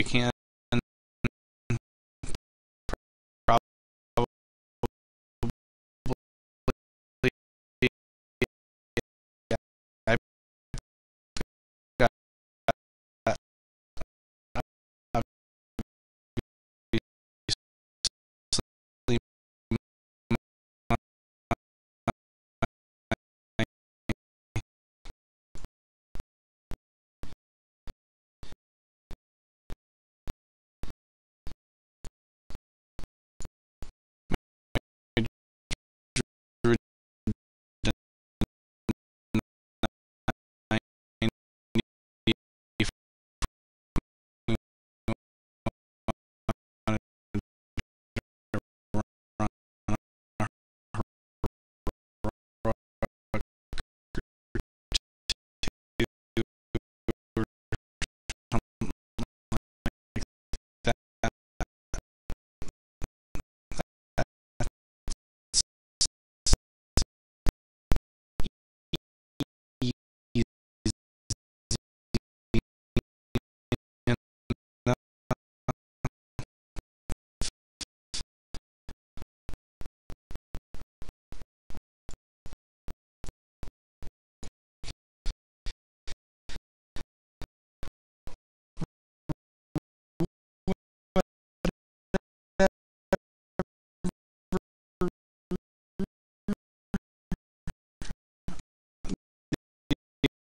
can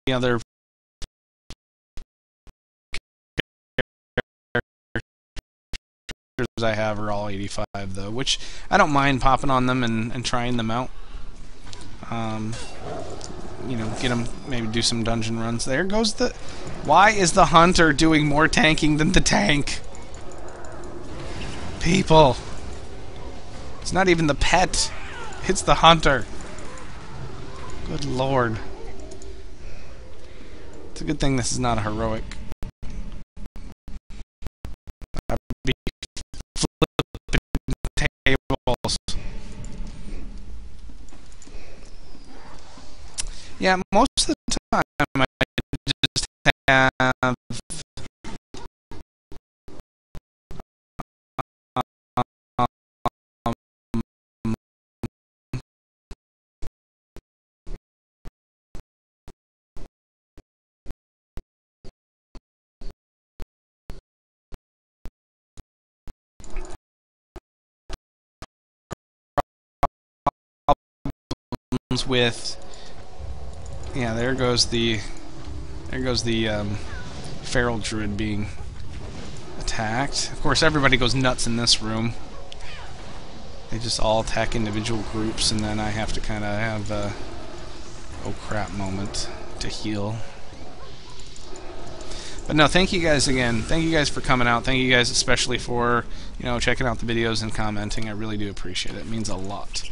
the other characters I have are all 85 though, which I don't mind popping on them and trying them out. You know, get them, maybe do some dungeon runs. There goes the... Why is the hunter doing more tanking than the tank? People. It's not even the pet. It's the hunter. Good lord. It's a good thing this is not a heroic. I'd be flipping tables. Yeah, most of the time I just have with, yeah, there goes the feral druid being attacked. Of course, everybody goes nuts in this room. They just all attack individual groups, and then I have to kind of have a oh crap moment to heal. But no, thank you guys again. Thank you guys for coming out. Thank you guys especially for, you know, checking out the videos and commenting. I really do appreciate it. It means a lot.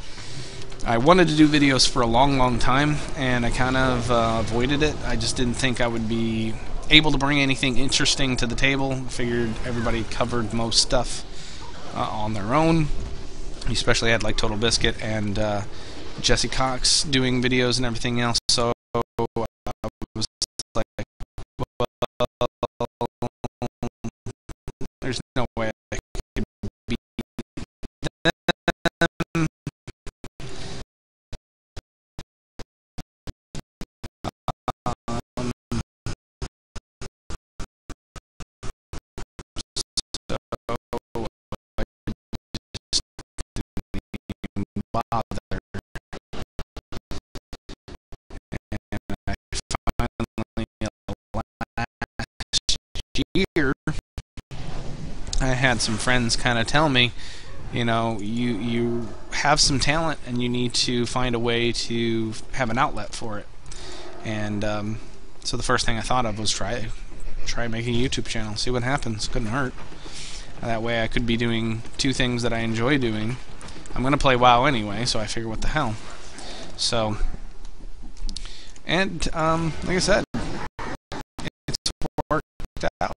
I wanted to do videos for a long time, and I kind of avoided it. I just didn't think I would be able to bring anything interesting to the table. I figured everybody covered most stuff on their own. You especially had like Total Biscuit and Jesse Cox doing videos and everything else. So I was like, well, there's no way I could beat them. Bother. Year, I had some friends kind of tell me, you know, you have some talent and you need to find a way to have an outlet for it. And so the first thing I thought of was try making a YouTube channel, see what happens. Couldn't hurt. That way I could be doing two things that I enjoy doing. I'm gonna play WoW anyway, so I figure what the hell. So, and like I said, it's worked out.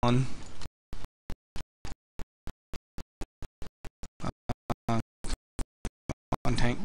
On tank.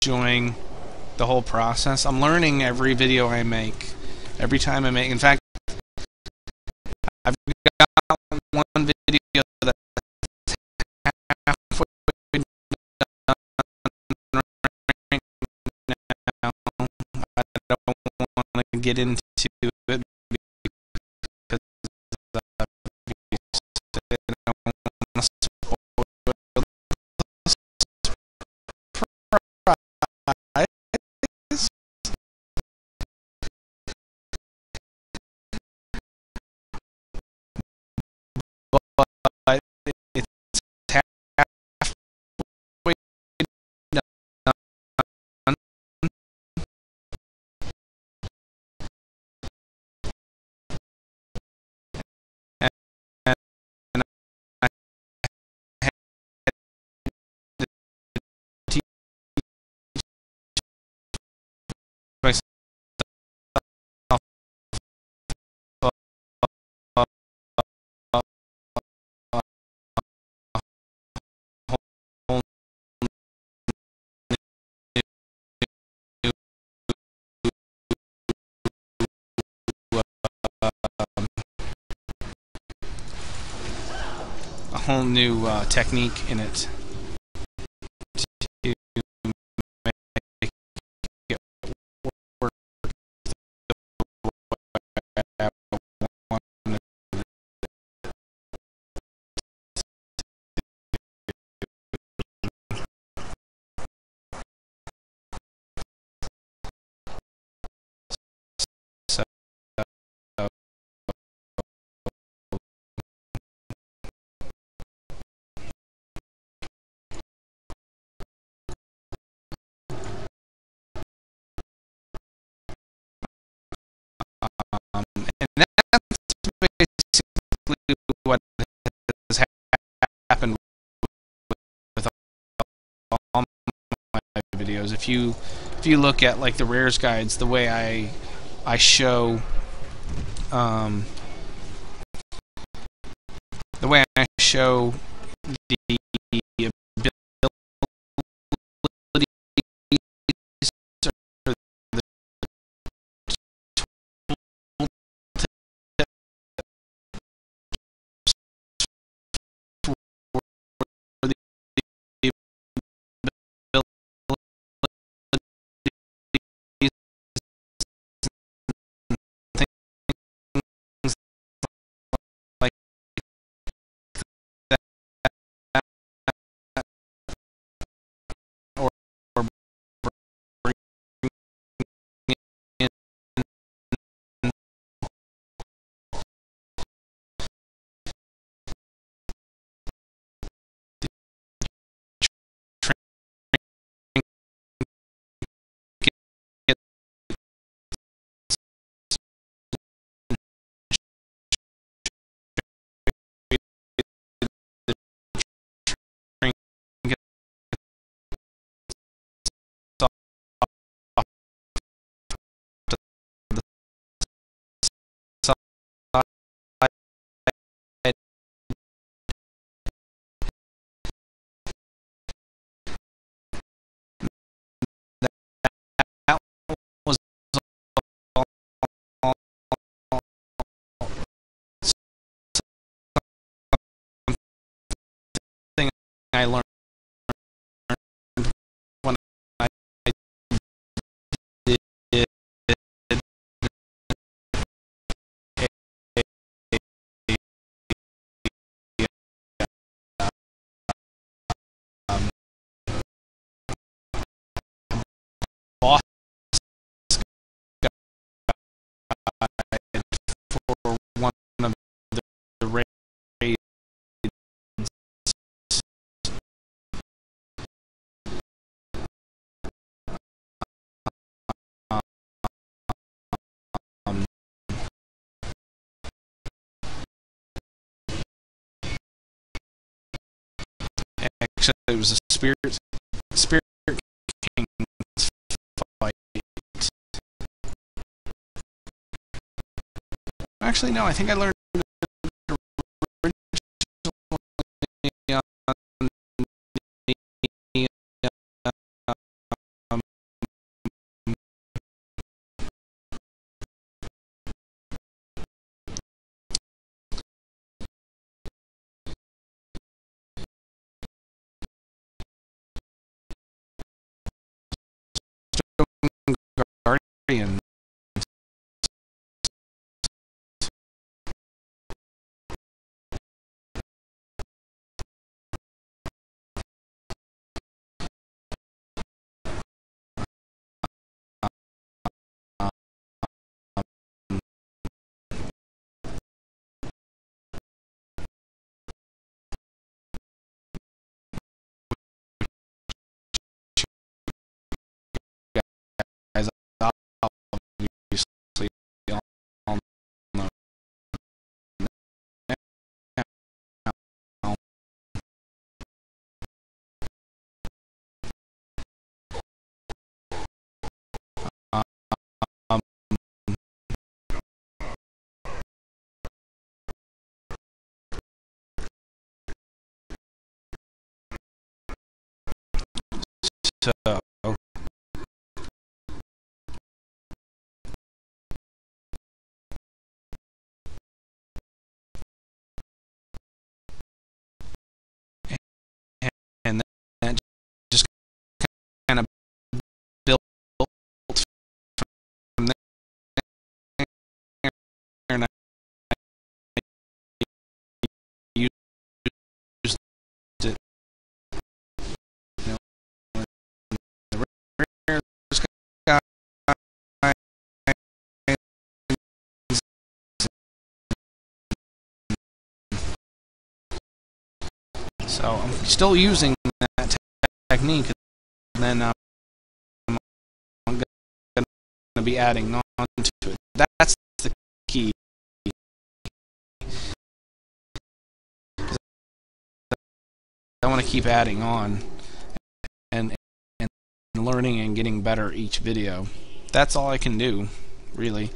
Enjoying the whole process. I'm learning every video I make. Every time I make. In fact, I've got one video that's halfway done right now. I don't want to get into it because I don't want to spoil the surprise. But it's halfway done. And I had to teach myself a whole new technique in it to make it work the way I want it. happened with all my videos. If you look at like the rares guides, the way I show the way I show the abilities or the for the things like that, or bring in that was all something I learned when I did um, boss guide for one of the raids. Um, Actually, it was a spirit king's fight. Actually, no. I think I learned it originally on the um, Guardian. Guys, obviously all know now. Um, so, and that just kind of built from there, and I used it, you know, the rares guides. So I'm still using that technique, and then I'm going to be adding on to it. That's the key. I want to keep adding on and learning and getting better each video. That's all I can do, really.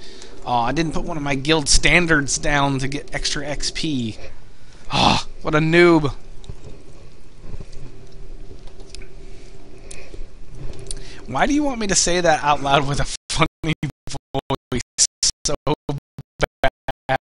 Oh, I didn't put one of my guild standards down to get extra XP. Oh, what a noob. Why do you want me to say that out loud with a funny voice so bad?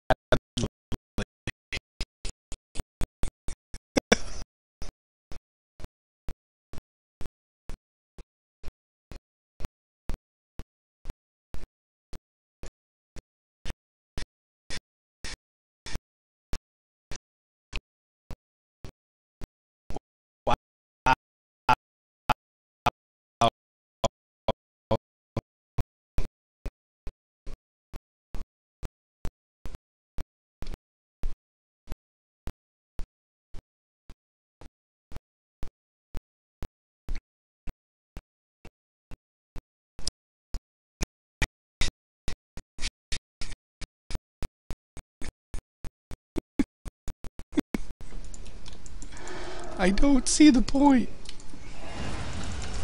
I don't see the point.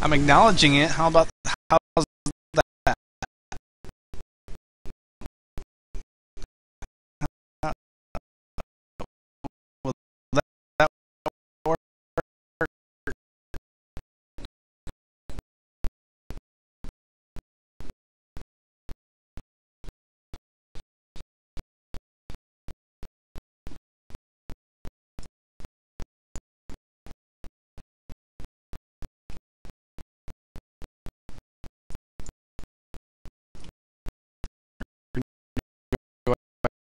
I'm acknowledging it. How's that? Will that work?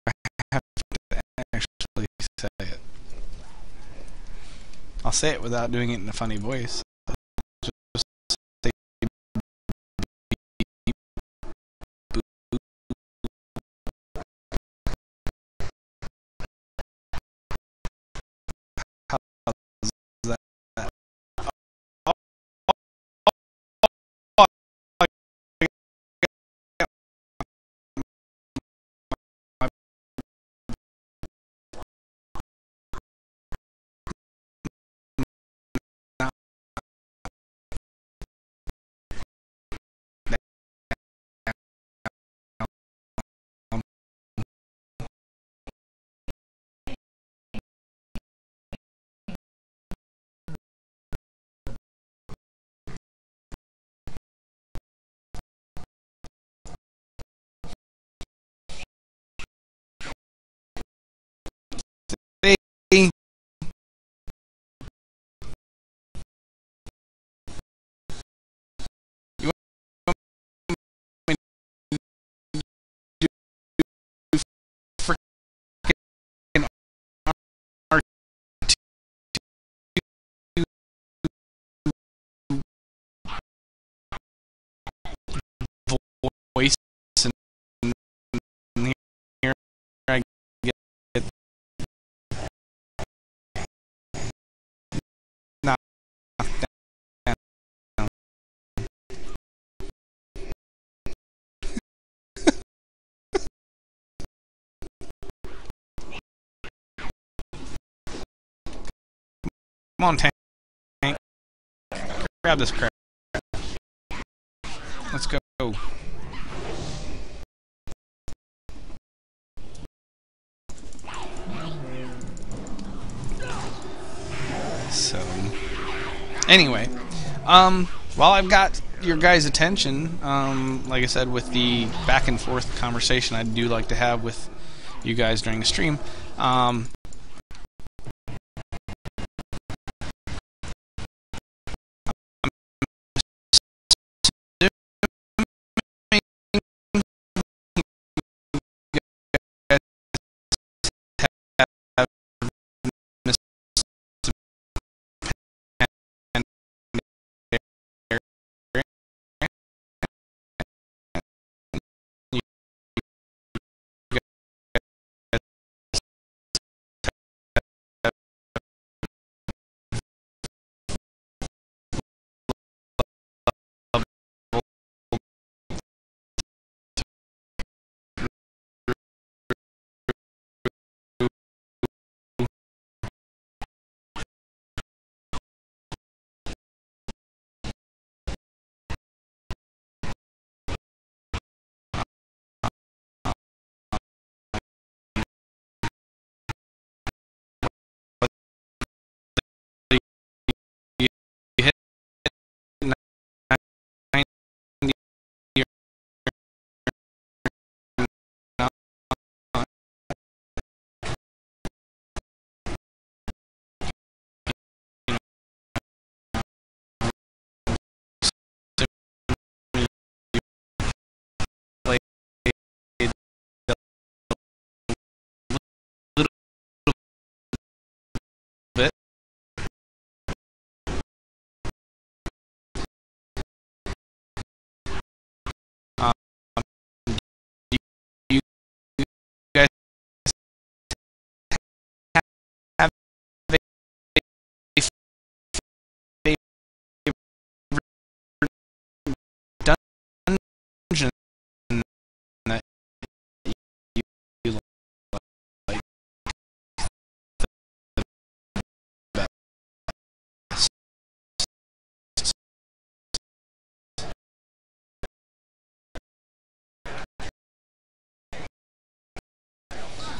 I have to actually say it. I'll say it without doing it in a funny voice. Just say how's that? Voice and here I get knocked down. Come on, tank. Grab this crap. Let's go. So, anyway, while I've got your guys' attention, like I said, with the back and forth conversation I do like to have with you guys during the stream,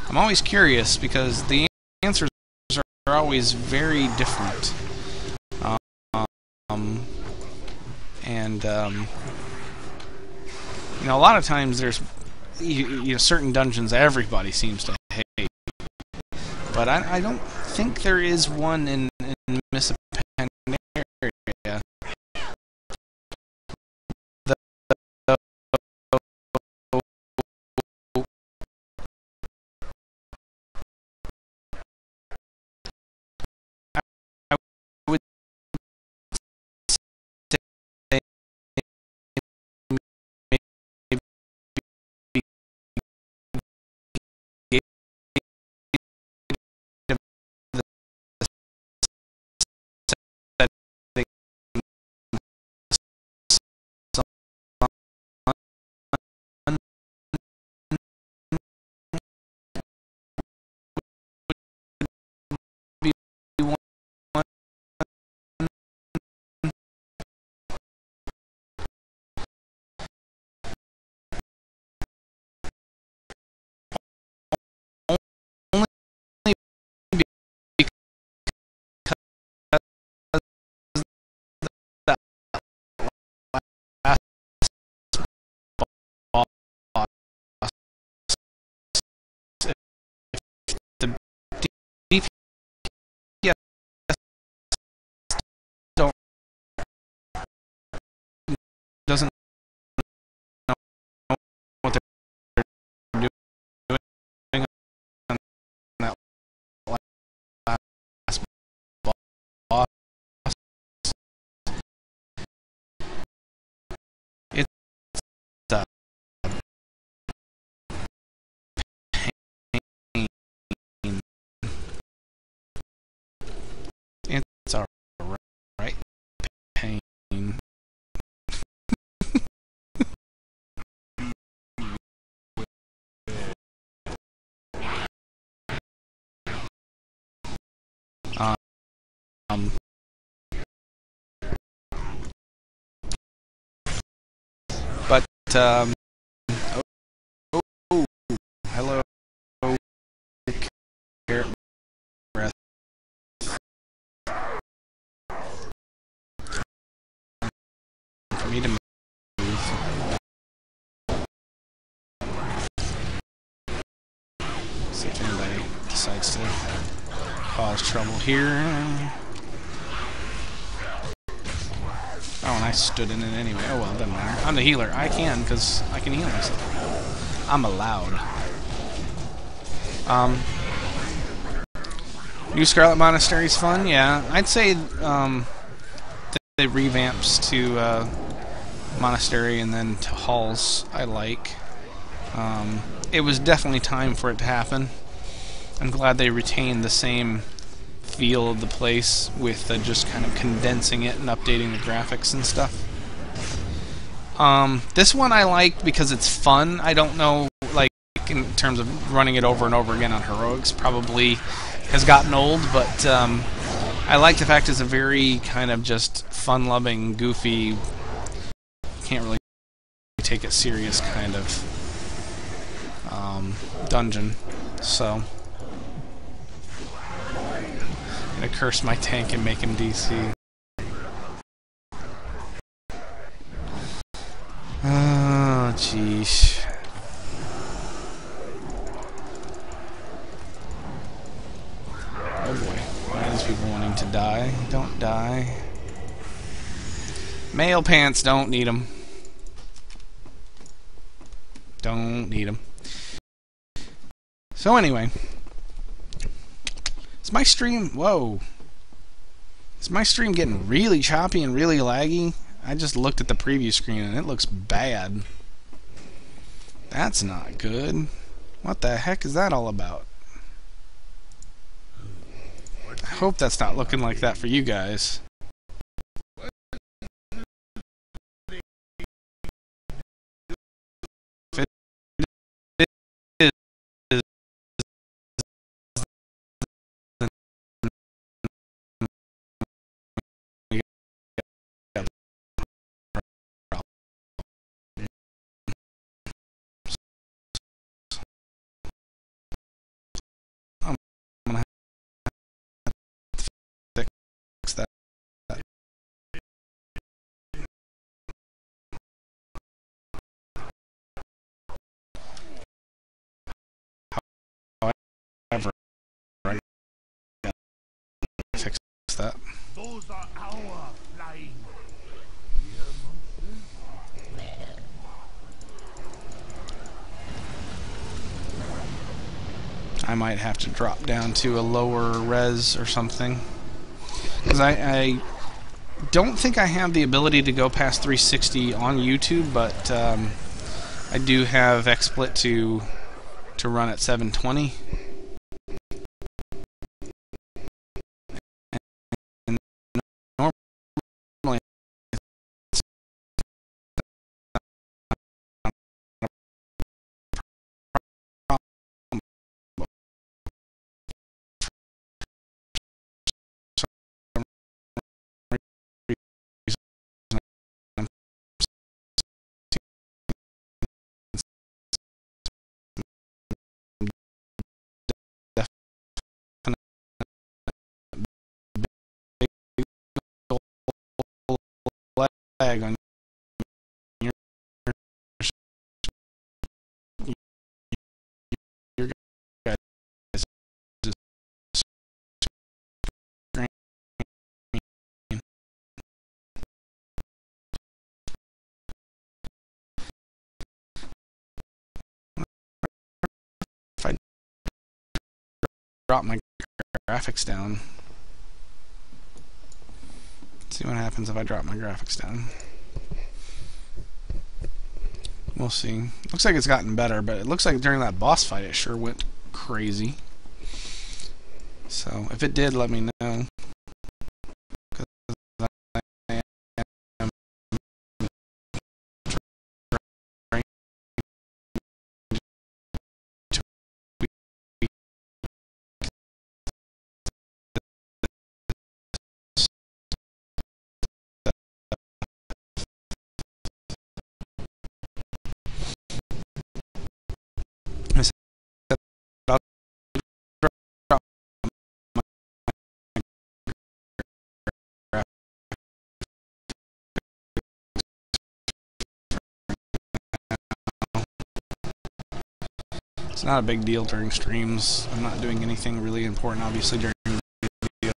I'm always curious because the answers are always very different. Um, and you know, a lot of times there's certain dungeons everybody seems to hate, but I don't think there is one in Miss Pandaria. I would say the DPS don't doesn't know what they're doing on that last boss. It's a pain. It's a right pain. Um, but oh, hello, carrot breath. For me to move. See if anybody decides to cause trouble here. Oh, and I stood in it anyway. Oh well, doesn't matter. I'm the healer. I can, because I can heal myself. I'm allowed. New Scarlet Monastery's fun, yeah. I'd say the revamps to Monastery and then to Halls I like. It was definitely time for it to happen. I'm glad they retained the same feel of the place with just kind of condensing it and updating the graphics and stuff. This one I liked because it's fun. I don't know, like, in terms of running it over and over again on Heroics, probably has gotten old, but I like the fact it's a very kind of just fun-loving, goofy, can't really take it serious kind of dungeon. So I'm gonna curse my tank and make him DC. Oh, jeez. Oh boy. Why are these people wanting to die? Don't die. Male pants, don't need them. Don't need them. So anyway. Is my stream... Whoa. Is my stream getting really choppy and really laggy? I just looked at the preview screen and it looks bad. That's not good. What the heck is that all about? I hope that's not looking like that for you guys. I might have to drop down to a lower res or something. Because I don't think I have the ability to go past 360 on YouTube, but I do have XSplit to run at 720. And normally lag on your guys' screen. If I drop my graphics down, let's see what happens if I drop my graphics down. We'll see. Looks like it's gotten better, but it looks like during that boss fight it sure went crazy. So if it did, let me know. It's not a big deal during streams. I'm not doing anything really important, obviously, during videos.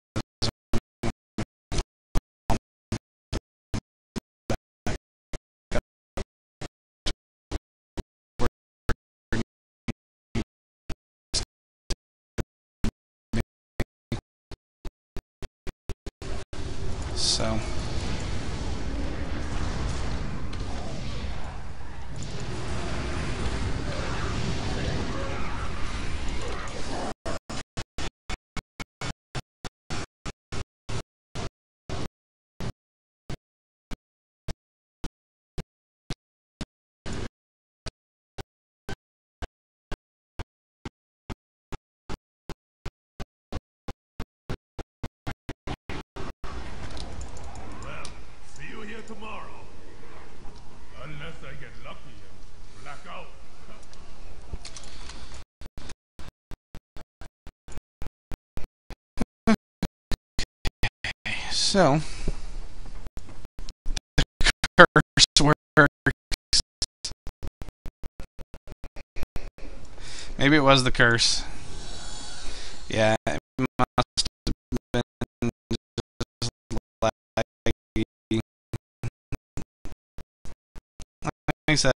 So tomorrow. Unless I get lucky and black out. So the curse works. Maybe it was the curse. Yeah, it must have been just like I said.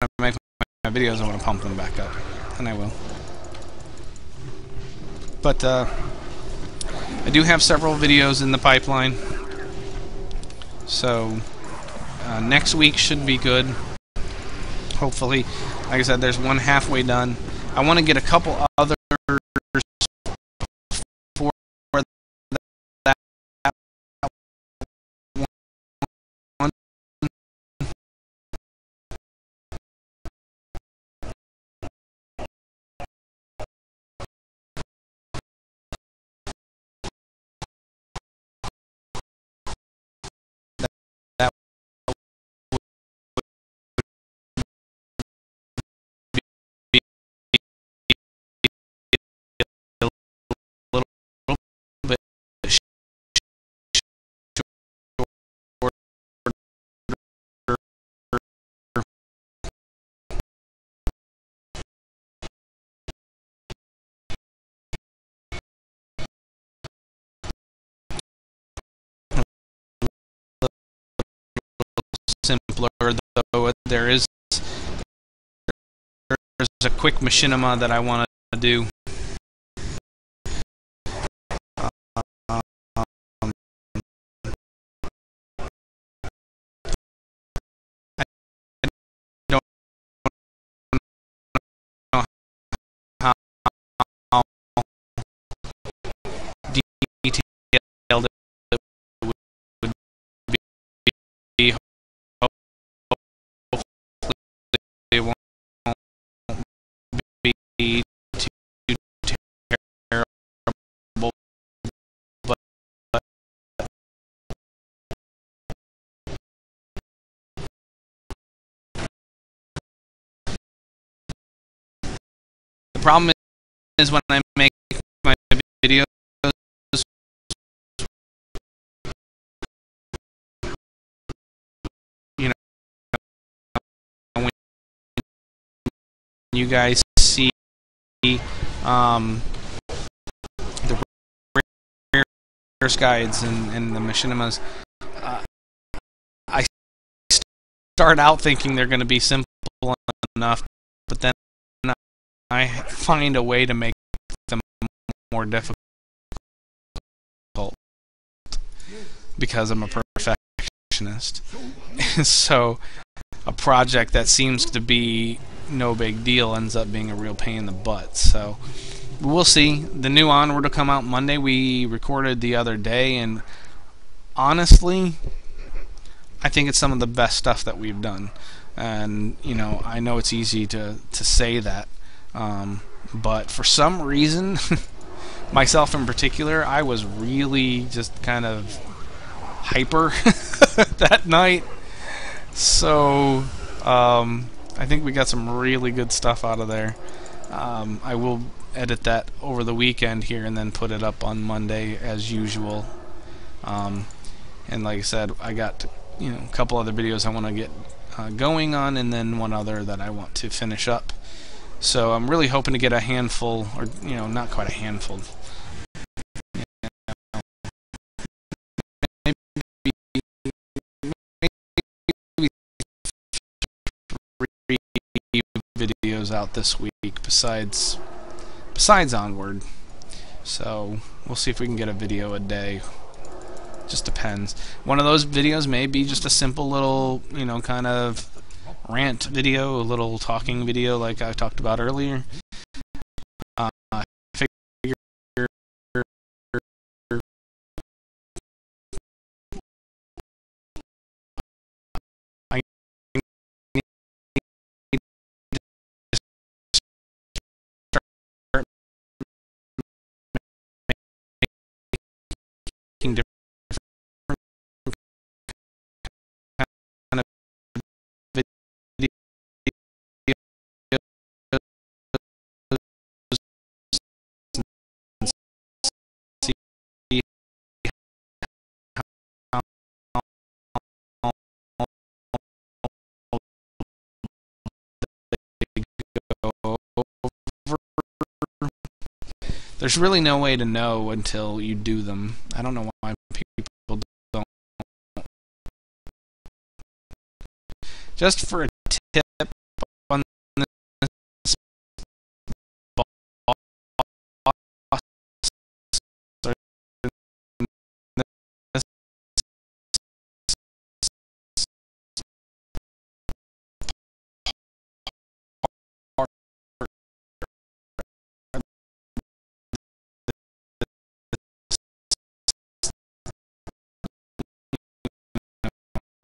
I make my videos, I'm going to pump them back up, and I will. But I do have several videos in the pipeline, so next week should be good. Hopefully, like I said, there's one halfway done. I want to get a couple others for that one. That a little bit simpler, though there's a quick machinima that I want to do. Detailed it would be. Hopefully it won't be too terrible, but the problem is when I make my videos, you know, when you guys see the reverse guides and the machinimas, I start out thinking they're going to be simple enough, but then I find a way to make them more difficult because I'm a perfectionist. So a project that seems to be no big deal ends up being a real pain in the butt. So we'll see. The new Onward will come out Monday. We recorded the other day, and honestly, I think it's some of the best stuff that we've done. And you know, I know it's easy to say that, but for some reason, myself in particular, I was really just kind of hyper that night. So I think we got some really good stuff out of there. I will edit that over the weekend here and then put it up on Monday as usual. And like I said, I got a couple other videos I want to get going on, and then one other that I want to finish up. So I'm really hoping to get a handful, or not quite a handful. Videos out this week besides Onward. So we'll see if we can get a video a day. Just depends. One of those videos may be just a simple little, kind of rant video, a little talking video like I talked about earlier. I figure I making different kind of videos. See how they go over. There's really no way to know until you do them. I don't know why people don't. Just for a tip,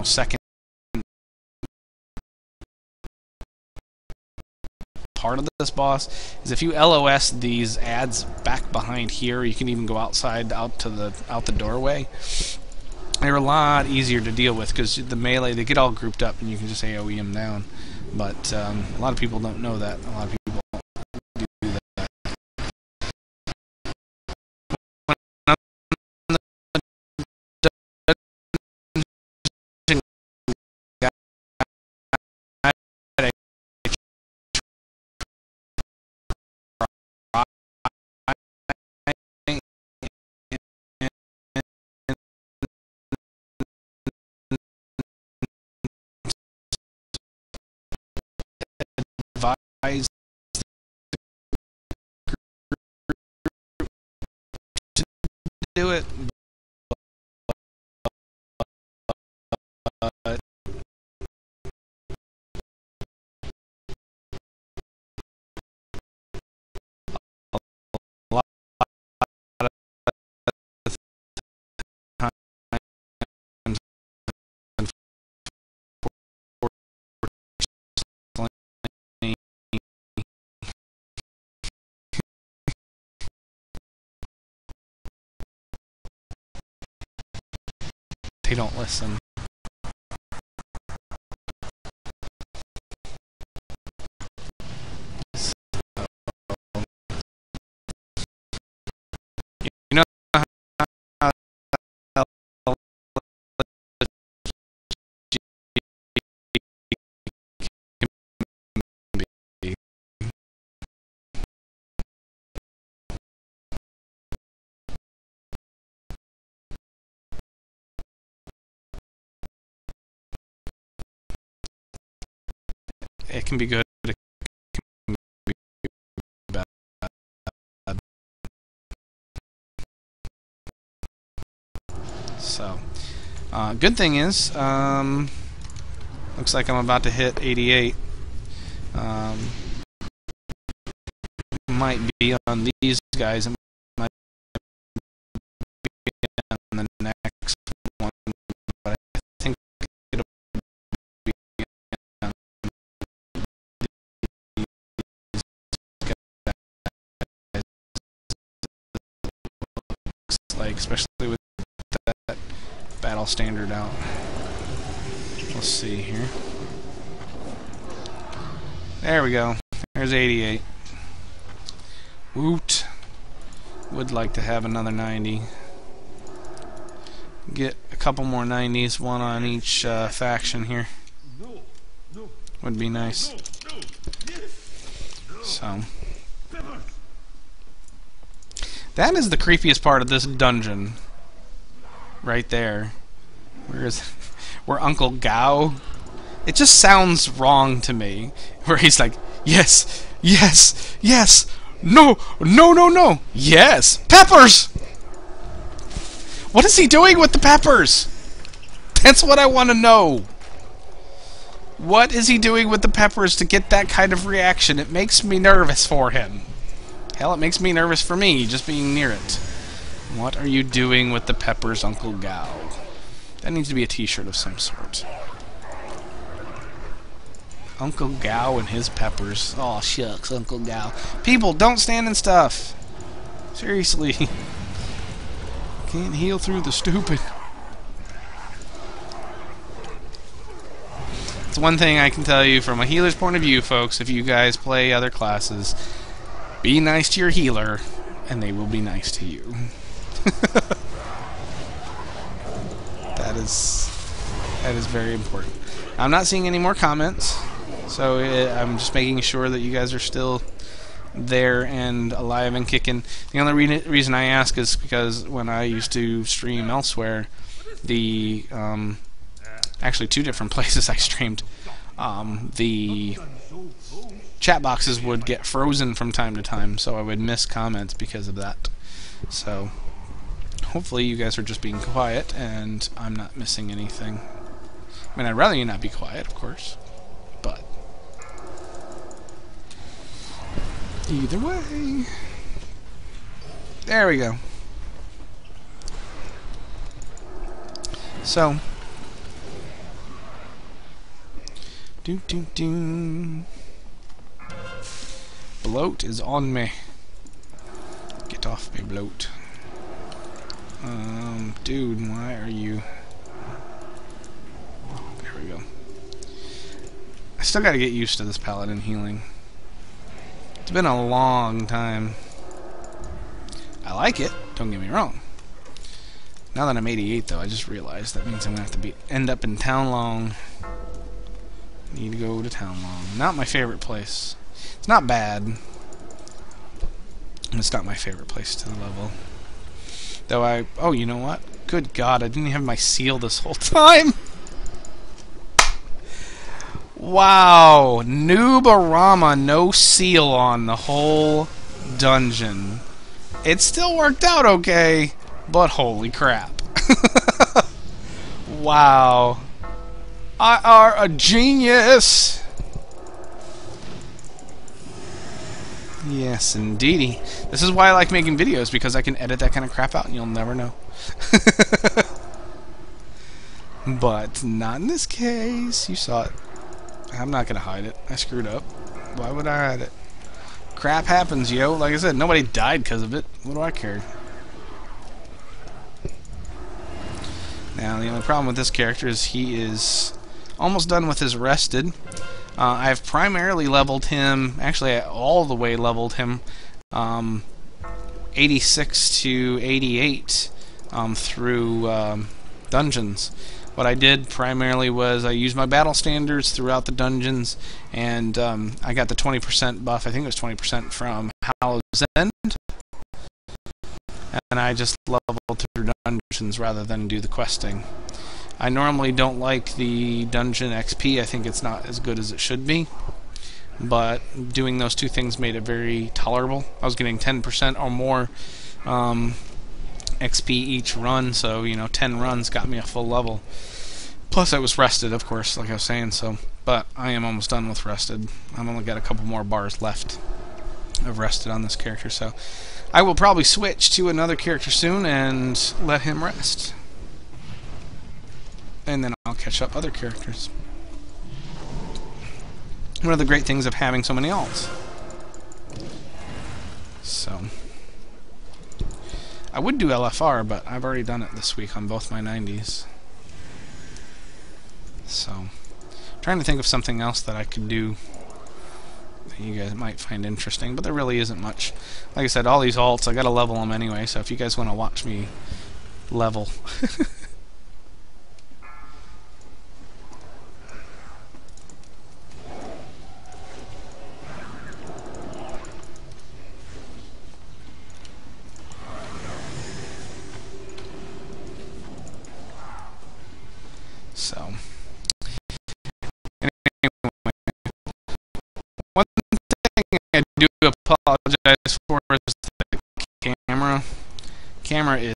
second part of this boss is if you LOS these ads back behind here, you can even go outside out the doorway. They're a lot easier to deal with because the melee, they get all grouped up and you can just AoE them down. But a lot of people don't know that. A lot of people don't do that. Advise to do it, but a lot of times, unfortunately, they don't listen. You know how it can be good, it can be bad. So, good thing is, looks like I'm about to hit 88. Might be on these guys, it might be on the next one, but I think it'll be on these guys. Looks like, especially with that battle standard out. Let's see here. There we go. There's 88. Woot. Would like to have another 90. Get a couple more 90s, one on each faction here. Would be nice. So. That is the creepiest part of this dungeon. Right there. Where Uncle Gao. It just sounds wrong to me. Where he's like, yes, yes, yes, no, no, no, no, yes, peppers! What is he doing with the peppers? That's what I want to know. What is he doing with the peppers to get that kind of reaction? It makes me nervous for him. Hell, it makes me nervous for me, just being near it. What are you doing with the peppers, Uncle Gao? That needs to be a t-shirt of some sort. Uncle Gao and his peppers. Aw, shucks, Uncle Gao. People, don't stand in stuff. Seriously. Can't heal through the stupid. It's one thing I can tell you from a healer's point of view, folks, if you guys play other classes, be nice to your healer, and they will be nice to you. That is very important. I'm not seeing any more comments, so I'm just making sure that you guys are still there and alive and kicking. The only reason I ask is because when I used to stream elsewhere, the actually 2 different places I streamed, the chat boxes would get frozen from time to time, so I would miss comments because of that. So hopefully you guys are just being quiet and I'm not missing anything. I mean, I'd rather you not be quiet, of course, but either way. There we go. Do do do. Bloat is on me. Get off me, bloat. Dude, why are you... There we go. I still gotta get used to this paladin healing. It's been a long time. I like it, don't get me wrong. Now that I'm 88 though, I just realized that means I'm gonna have to end up in Town Long. Need to go to Town Long. Not my favorite place. It's not bad. It's not my favorite place to level. Though oh, you know what? Good God, I didn't have my seal this whole time. Wow, Noobarama, no seal on the whole dungeon. It still worked out okay, but holy crap. Wow. I are a genius. Yes, indeedy. This is why I like making videos, because I can edit that kind of crap out and you'll never know. But not in this case. You saw it. I'm not gonna hide it. I screwed up. Why would I hide it? Crap happens, yo. Like I said, nobody died because of it. What do I care? Now, the only problem with this character is he is almost done with his rested. I've primarily leveled him, actually I all the way leveled him 86 to 88 through dungeons. What I did primarily was I used my battle standards throughout the dungeons, and I got the 20% buff. I think it was 20% from Hallow's End, and I just leveled through dungeons rather than do the questing. I normally don't like the dungeon XP. I think it's not as good as it should be, but doing those two things made it very tolerable. I was getting 10% or more XP each run, so 10 runs got me a full level. Plus I was rested, of course, like I was saying, so but I am almost done with rested. I've only got a couple more bars left of rested on this character, so I will probably switch to another character soon and let him rest. And then I'll catch up other characters. One of the great things of having so many alts. So I would do LFR, but I've already done it this week on both my 90s. So trying to think of something else that I could do that you guys might find interesting, but there really isn't much. Like I said, all these alts, I gotta level them anyway, so if you guys want to watch me level. So, anyway, one thing I do apologize for is the camera. Camera is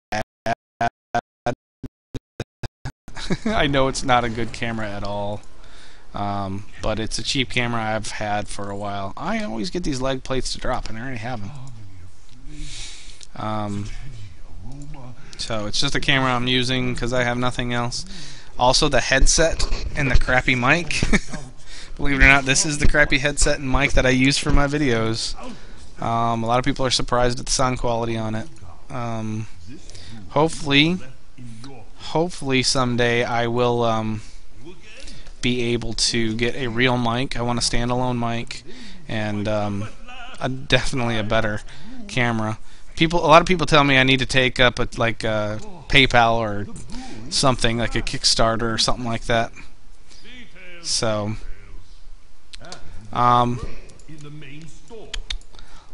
bad. I know it's not a good camera at all, but it's a cheap camera I've had for a while. I always get these leg plates to drop, and I already have them. So it's just a camera I'm using because I have nothing else. Also the headset and the crappy mic. Believe it or not, this is the crappy headset and mic that I use for my videos. A lot of people are surprised at the sound quality on it. Hopefully someday I will be able to get a real mic. I want a standalone mic and definitely a better camera. A lot of people tell me I need to take up a PayPal or something, like a Kickstarter or something like that. So, a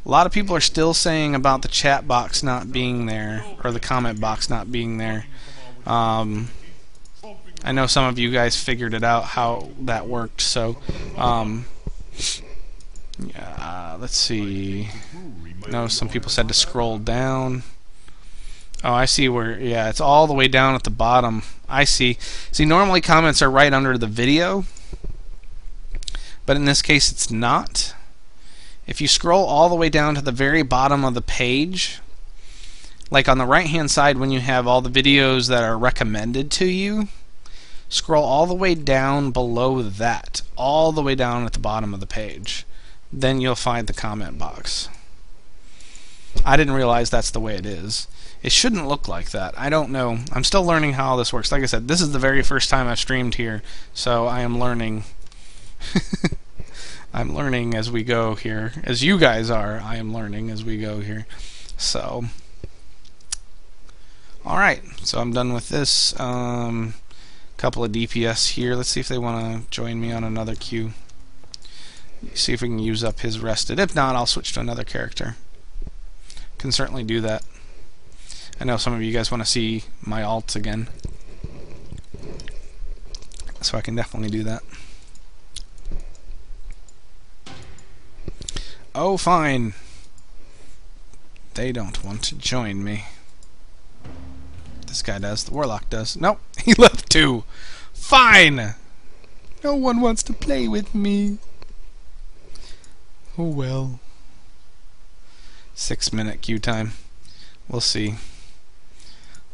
lot of people are still saying about the chat box not being there, or the comment box not being there. I know some of you guys figured it out how that worked, so yeah, let's see. No, some people said to scroll down. Oh, I see where, yeah, it's all the way down at the bottom. I see. See, normally comments are right under the video, but in this case it's not. If you scroll all the way down to the very bottom of the page, like on the right hand side when you have all the videos that are recommended to you, scroll all the way down below that, all the way down at the bottom of the page. Then you'll find the comment box. I didn't realize that's the way it is. It shouldn't look like that. I don't know. I'm still learning how this works. Like I said, this is the very first time I've streamed here, so I am learning. I'm learning as we go here. As you guys are, I am learning as we go here. So, alright. So I'm done with this. Couple of DPS here. Let's see if they want to join me on another queue. See if we can use up his rested. If not, I'll switch to another character. Can certainly do that. I know some of you guys want to see my alts again, so I can definitely do that. Oh, fine. They don't want to join me. This guy does. The Warlock does. Nope, he left too. Fine! No one wants to play with me. Oh well. 6-minute queue time. We'll see.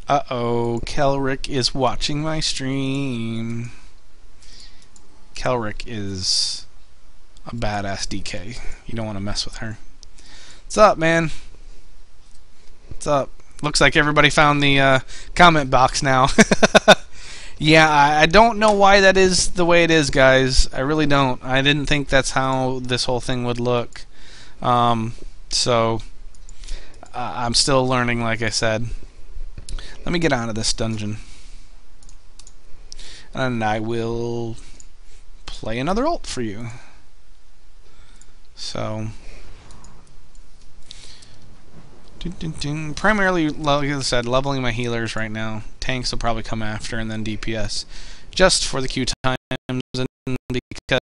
Uh-oh, Kelrick is watching my stream. Kelrick is a badass DK. You don't want to mess with her. What's up, man? What's up? Looks like everybody found the comment box now. Yeah, I don't know why that is the way it is, guys. I really don't. I didn't think that's how this whole thing would look. So, I'm still learning, like I said. Let me get out of this dungeon. And I will play another ult for you. So, primarily, like I said, leveling my healers right now. Tanks will probably come after, and then DPS. Just for the queue times, and because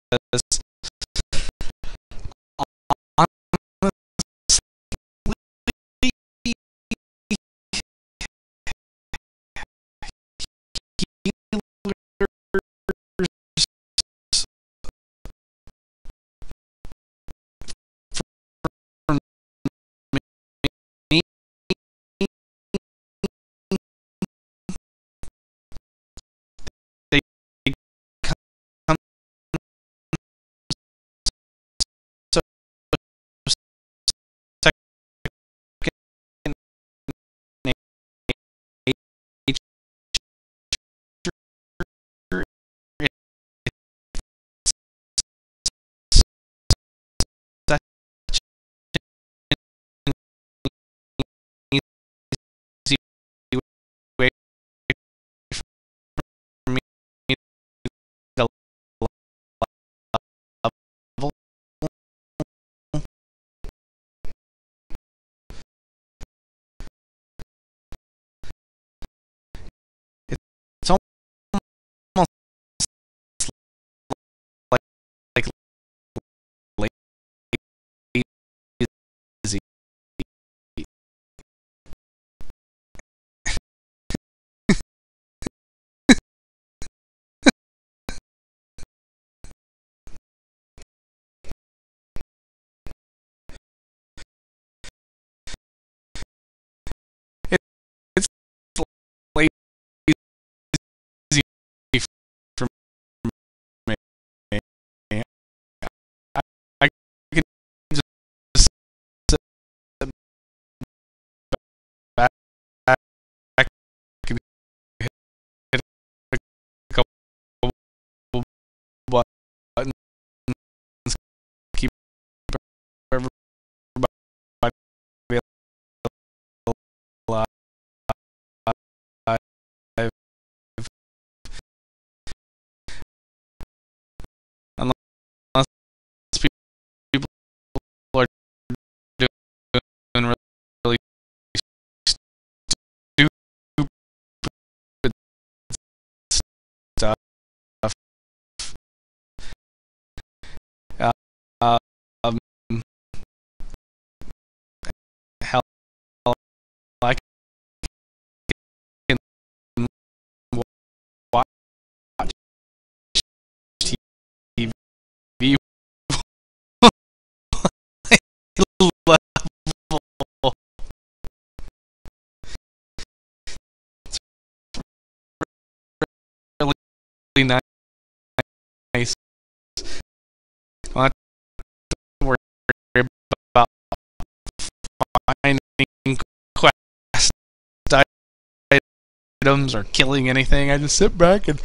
items or killing anything. I just sit back and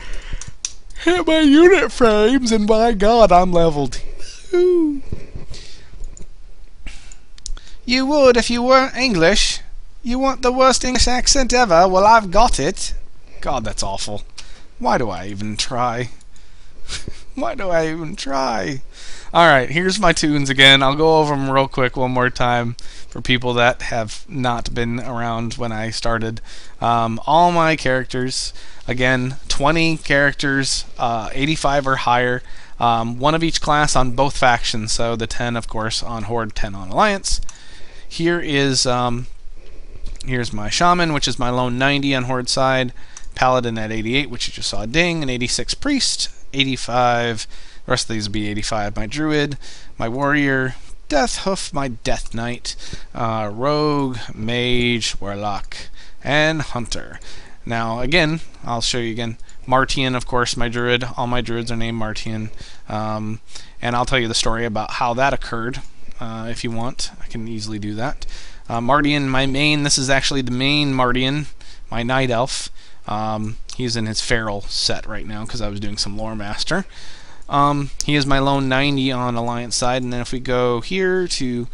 hit my unit frames, and my god, I'm leveled. Woo. You would if you weren't English. You want the worst English accent ever? Well, I've got it. God, that's awful. Why do I even try? Why do I even try? Alright, here's my tunes again. I'll go over them real quick one more time for people that have not been around when I started. All my characters, again, 20 characters, 85 or higher. One of each class on both factions, so the 10, of course, on Horde, 10 on Alliance. Here is, here's my Shaman, which is my lone 90 on Horde side. Paladin at 88, which you just saw ding, and 86 Priest, 85, the rest of these will be 85, my Druid, my Warrior, Death Hoof, my Death Knight, Rogue, Mage, Warlock, and Hunter. Now, again, I'll show you again, Martian, of course, my Druid, all my Druids are named Martian, and I'll tell you the story about how that occurred, if you want. I can easily do that. Martian, my main, this is actually the main Martian, my Night Elf. He's in his Feral set right now because I was doing some Lore Master. He is my lone 90 on Alliance side, and then if we go here to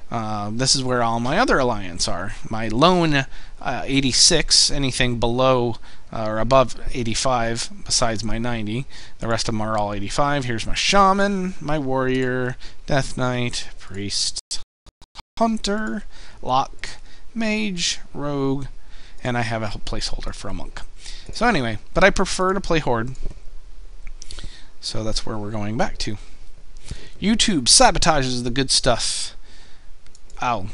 this is where all my other Alliance are. My lone 86, anything below or above 85 besides my 90. The rest of them are all 85. Here's my Shaman, my Warrior, Death Knight, Priest, Hunter, Lock, Mage, Rogue, and I have a placeholder for a Monk. So anyway, but I prefer to play Horde. So that's where we're going back to. YouTube sabotages the good stuff. Ow.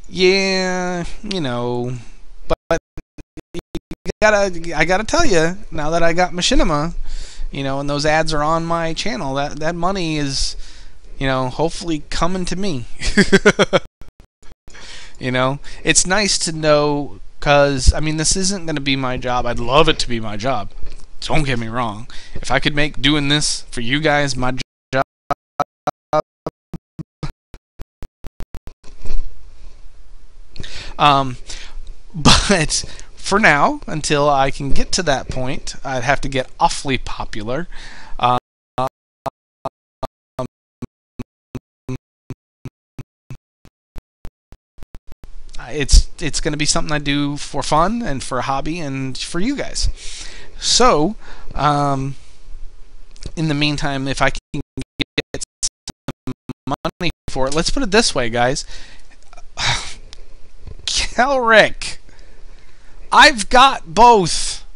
Yeah, you know, but I gotta tell you, now that I got Machinima, you know, and those ads are on my channel, that money is, you know, hopefully coming to me. You know, it's nice to know, because, I mean, this isn't going to be my job. I'd love it to be my job. Don't get me wrong. If I could make doing this for you guys my job, but for now, until I can get to that point, I'd have to get awfully popular. It's going to be something I do for fun and for a hobby and for you guys. So, in the meantime, if I can get some money for it, let's put it this way, guys. Kelrick, I've got both.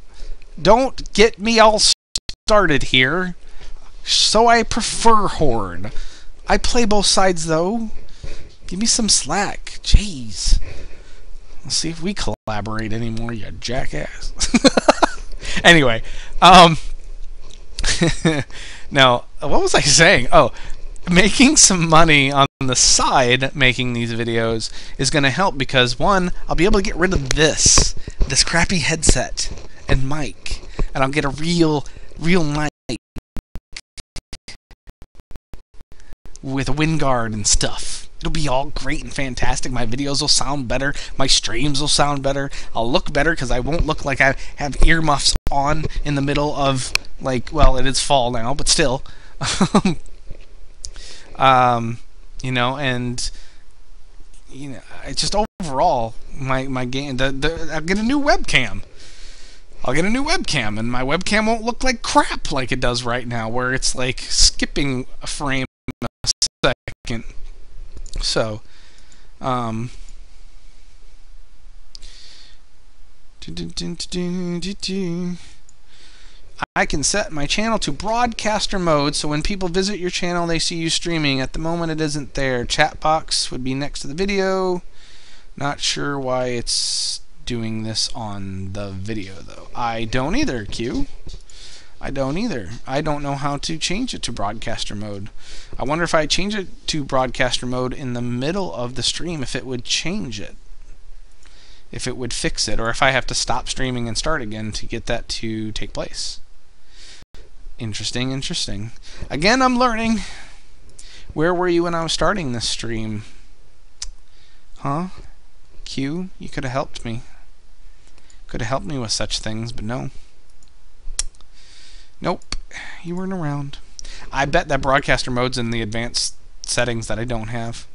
Don't get me all started here. So I prefer Horde. I play both sides, though. Give me some slack. Jeez. Let's see if we collaborate anymore, you jackass. Anyway, now, what was I saying? Oh, making some money on the side, making these videos, is going to help because, one, I'll be able to get rid of this crappy headset and mic, and I'll get a real mic with a wind guard and stuff. It'll be all great and fantastic. My videos will sound better. My streams will sound better. I'll look better because I won't look like I have earmuffs on in the middle of, like, well, it is fall now, but still. You know, and, you know, it's just overall, my game, I'll get a new webcam. I'll get a new webcam, and my webcam won't look like crap like it does right now, where it's like skipping a frame a second. So, I can set my channel to broadcaster mode, so when people visit your channel, they see you streaming. At the moment, it isn't there. Chat box would be next to the video. Not sure why it's doing this on the video, though. I don't either, Q. I don't either. I don't know how to change it to broadcaster mode. I wonder if I change it to broadcaster mode in the middle of the stream, if it would change it. If it would fix it, or if I have to stop streaming and start again to get that to take place. Interesting, interesting. Again, I'm learning. Where were you when I was starting this stream? Huh? Q, you could have helped me. Could have helped me with such things, but no. Nope. You weren't around. I bet that broadcaster mode's in the advanced settings that I don't have.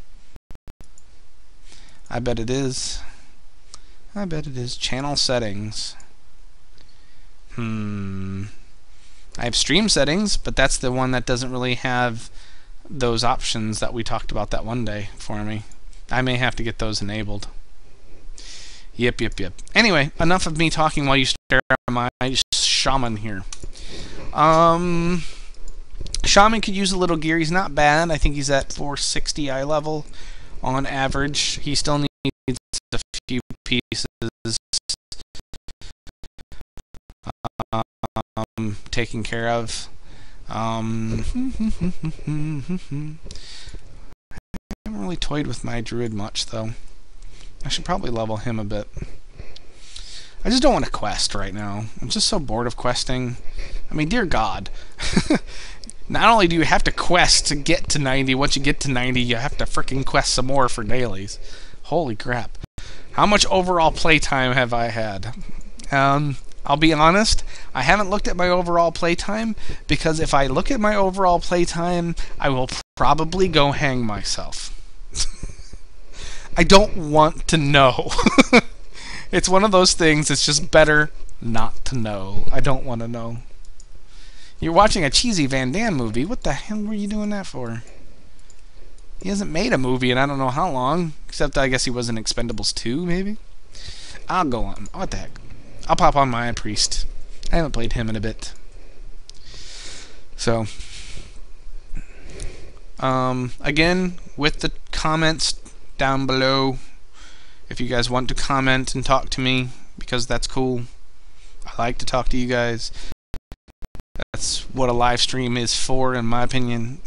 I bet it is. I bet it is. Channel settings. I have stream settings, but that's the one that doesn't really have those options that we talked about that one day for me. I may have to get those enabled. Yep. Anyway, enough of me talking while you stare at my shaman here. Shaman could use a little gear. He's not bad. I think he's at 460 eye level on average. He still needs a few pieces taken care of. I haven't really toyed with my druid much, though. I should probably level him a bit. I just don't want to quest right now. I'm just so bored of questing. I mean, dear God. Not only do you have to quest to get to 90, once you get to 90, you have to frickin' quest some more for dailies. Holy crap. How much overall playtime have I had? I'll be honest, I haven't looked at my overall playtime, because if I look at my overall playtime, I will probably go hang myself. I don't want to know. It's one of those things, it's just better not to know. I don't want to know. You're watching a cheesy Van Damme movie. What the hell were you doing that for? He hasn't made a movie in I don't know how long, except I guess he was in Expendables 2, maybe? I'll go on. What the heck? I'll pop on my priest. I haven't played him in a bit. So, again, with the comments down below, if you guys want to comment and talk to me, because that's cool. I like to talk to you guys. That's what a live stream is for, in my opinion.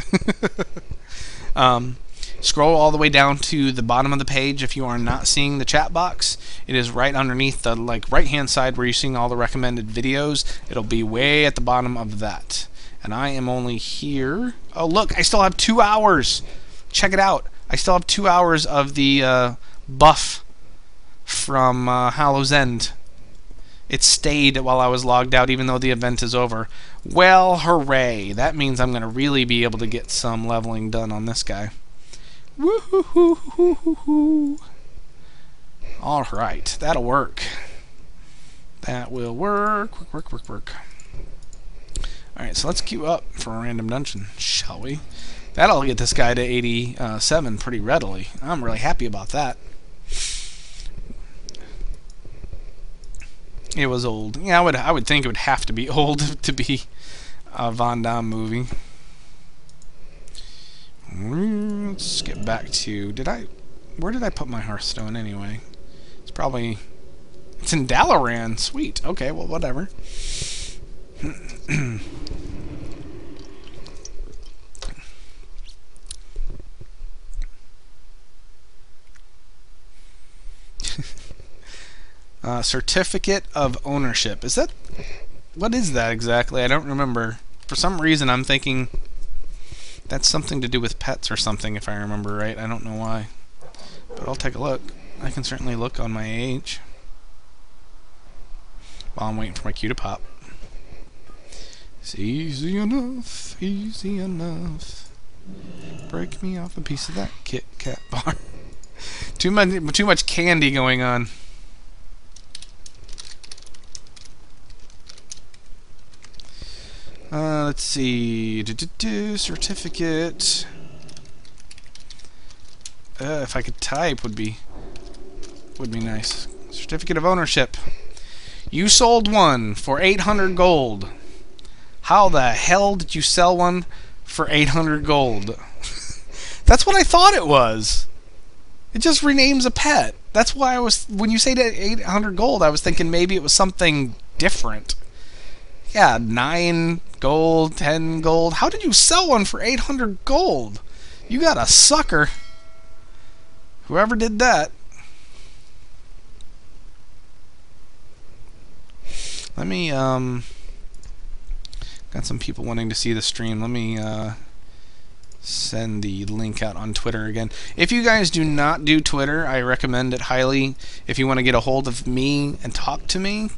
Scroll all the way down to the bottom of the page if you are not seeing the chat box. It is right underneath the right hand side where you're seeing all the recommended videos. It'll be way at the bottom of that. And I am only here. Oh look, I still have 2 hours. Check it out. I still have 2 hours of the buff from Hallow's End. It stayed while I was logged out even though the event is over. Well, hooray. That means I'm going to really be able to get some leveling done on this guy. Woo-hoo-hoo-hoo-hoo-hoo. Alright, that'll work. That will work. Work. Alright, so let's queue up for a random dungeon, shall we? That'll get this guy to 87 pretty readily. I'm really happy about that. It was old. Yeah, I would think it would have to be old to be a Van Damme movie. Let's get back to... Where did I put my Hearthstone anyway? It's probably... It's in Dalaran. Sweet. Okay, well, whatever. Certificate of ownership. Is that... What is that exactly? I don't remember. For some reason, I'm thinking... That's something to do with pets or something, if I remember right. I don't know why. But I'll take a look. I can certainly look on my age. While I'm waiting for my queue to pop. It's easy enough, easy enough. Break me off a piece of that Kit Kat bar. Too much candy going on. Let's see. Certificate. If I could type, would be nice. Certificate of ownership. You sold one for 800 gold. How the hell did you sell one for 800 gold? That's what I thought it was. It just renames a pet. That's why I was... When you say that 800 gold, I was thinking maybe it was something different. Yeah, 9 gold, 10 gold. How did you sell one for 800 gold? You got a sucker. Whoever did that. Let me, got some people wanting to see the stream. Let me, send the link out on Twitter again. If you guys do not do Twitter, I recommend it highly. If you want to get a hold of me and talk to me,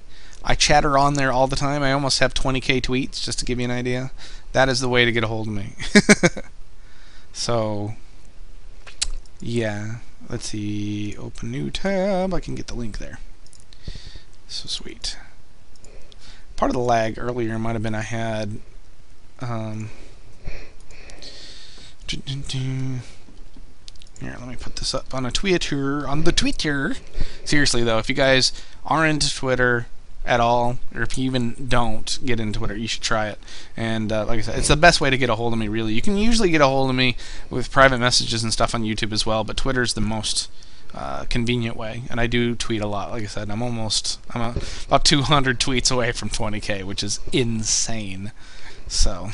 I chatter on there all the time. I almost have 20k tweets, just to give you an idea. That is the way to get a hold of me. So, yeah. Let's see. Open new tab. I can get the link there. So sweet. Part of the lag earlier might have been I had... Here, let me put this up on a Twitter. On the Twitter. Seriously though, if you guys are into Twitter at all, or if you even don't get into Twitter, you should try it. And like I said, it's the best way to get a hold of me. Really, you can usually get a hold of me with private messages and stuff on YouTube as well, but Twitter's the most convenient way. And I do tweet a lot. Like I said, I'm about 200 tweets away from 20k, which is insane. So.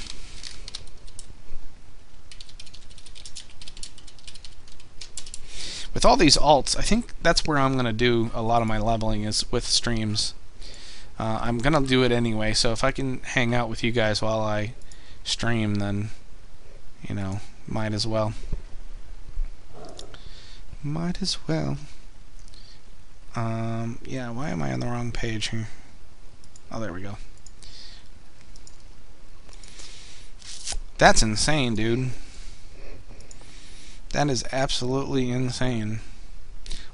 With all these alts, I think that's where I'm going to do a lot of my leveling, is with streams. I'm going to do it anyway, so if I can hang out with you guys while I stream, then, you know, might as well. Might as well. Yeah, why am I on the wrong page here? Oh, there we go. That's insane, dude. That is absolutely insane.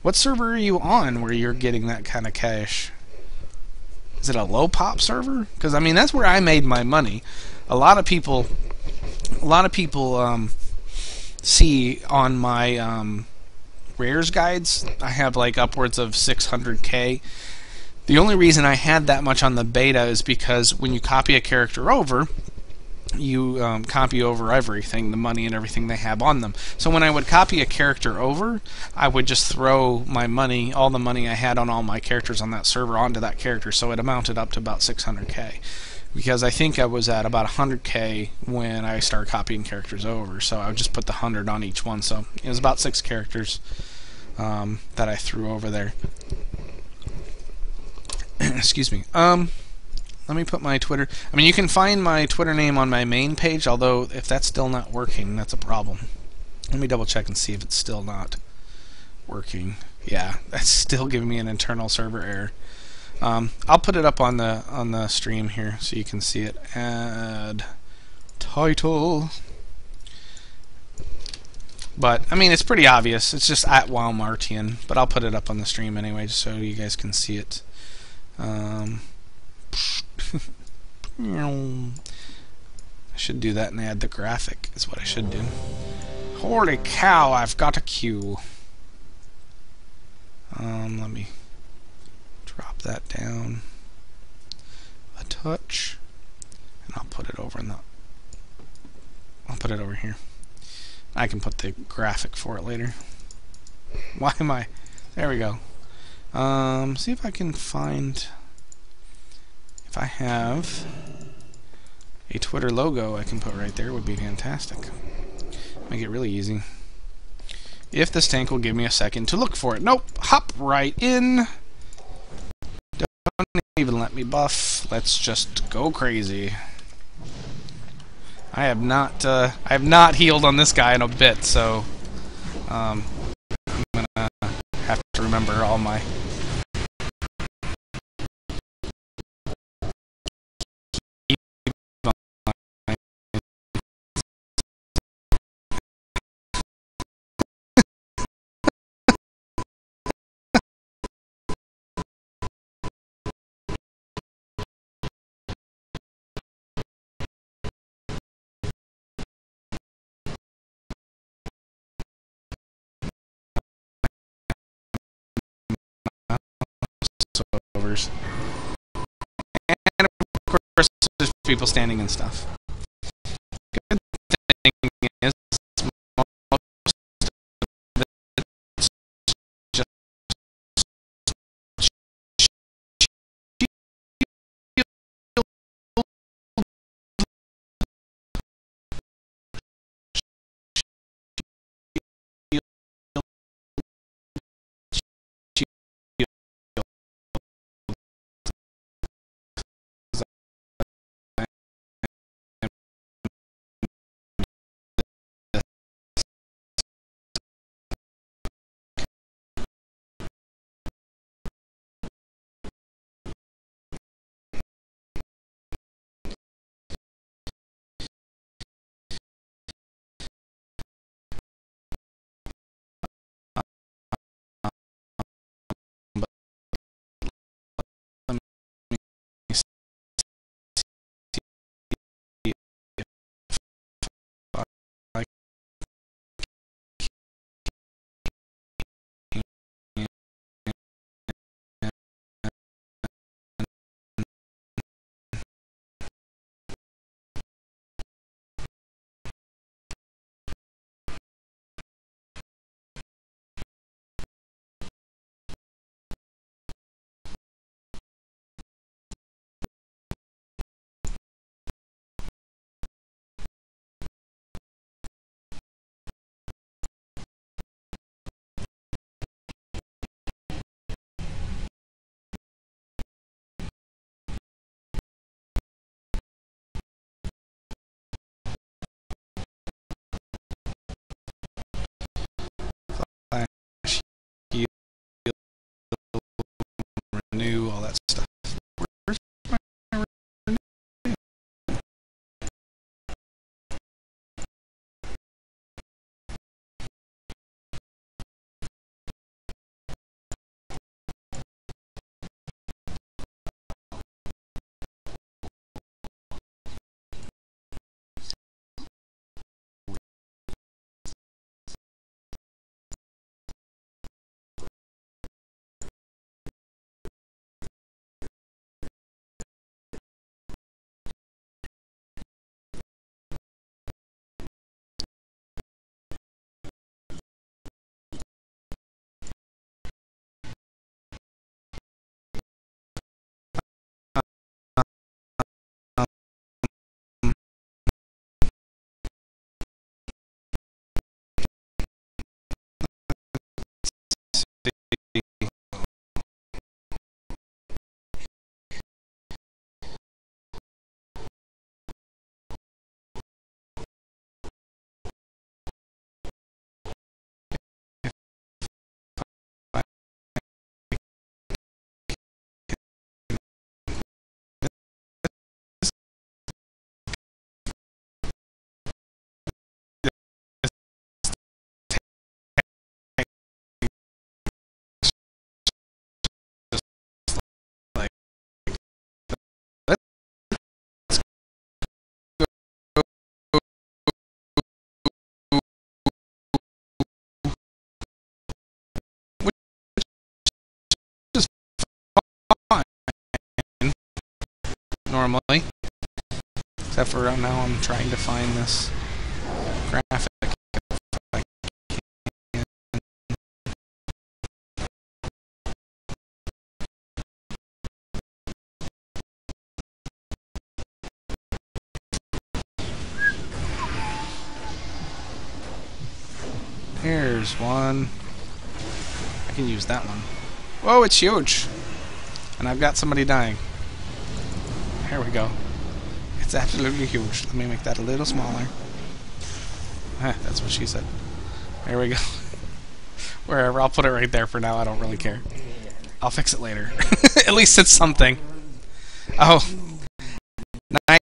What server are you on where you're getting that kind of cash? Is it a low pop server? Because I mean, that's where I made my money. A lot of people see on my rares guides, I have like upwards of 600k. The only reason I had that much on the beta is because when you copy a character over, you copy over everything, the money and everything they have on them. So when I would copy a character over, I would just throw my money, all the money I had on all my characters on that server, onto that character, so it amounted up to about 600k. Because I think I was at about 100k when I started copying characters over, so I would just put the 100 on each one. So it was about 6 characters that I threw over there. Excuse me. Let me put my Twitter... I mean, you can find my Twitter name on my main page, although if that's still not working, that's a problem. Let me double check and see if it's still not working. Yeah, that's still giving me an internal server error. I'll put it up on the stream here so you can see it. Add title. But, I mean, it's pretty obvious. It's just at WoWMartiean, but I'll put it up on the stream anyway just so you guys can see it. I should do that and add the graphic, is what I should do. Holy cow, I've got a queue. Let me drop that down a touch, and I'll put it over in the... I'll put it over here. I can put the graphic for it later. Why am I... There we go. See if I can find... If I have a Twitter logo I can put right there, would be fantastic. Make it really easy. If this tank will give me a second to look for it. Nope. Hop right in. Don't even let me buff. Let's just go crazy. I have not healed on this guy in a bit, so I'm gonna have to remember all my overs. And of course, there's people standing and stuff. Good thing is, most of it's just for now. I'm trying to find this graphic. Here's one. I can use that one. Whoa, it's huge! And I've got somebody dying. Here we go. It's absolutely huge. Let me make that a little smaller. That's what she said. There we go. Wherever, I'll put it right there for now. I don't really care. I'll fix it later. At least it's something. Oh. Night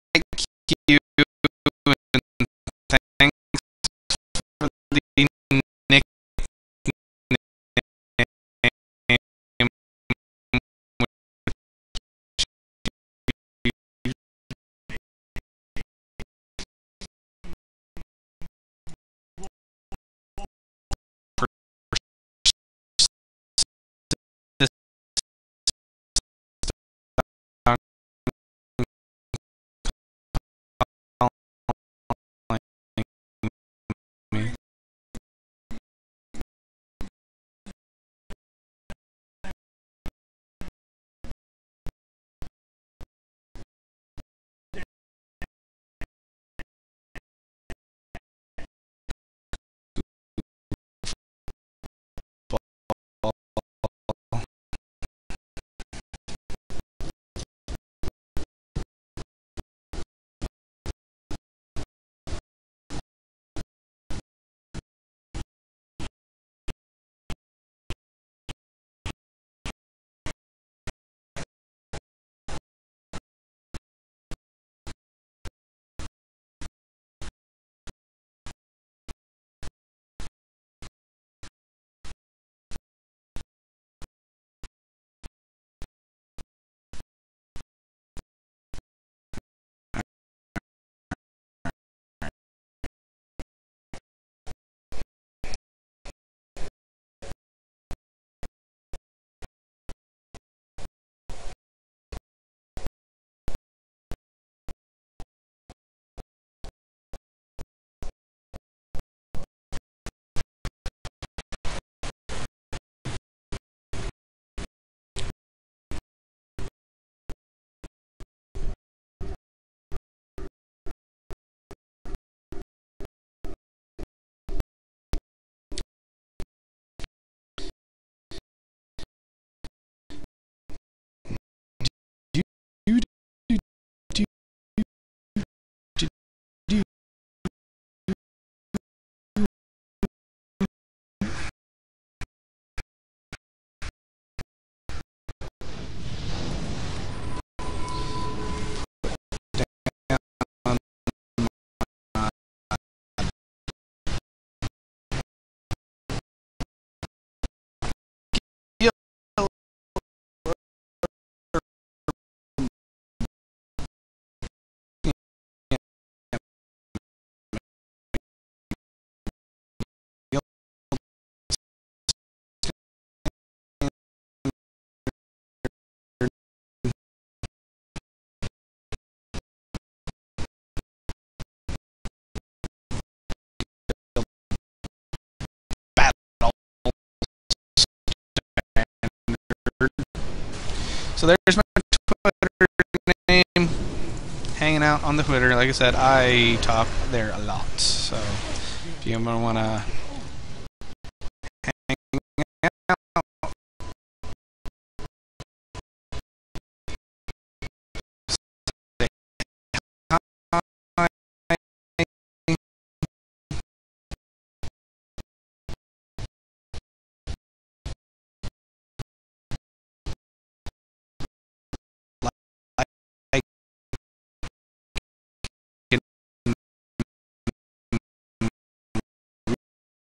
Q. Thanks for the nickname. So there's my Twitter name, hanging out on the Twitter. Like I said, I talk there a lot. So if you want to hang out, say hi. Like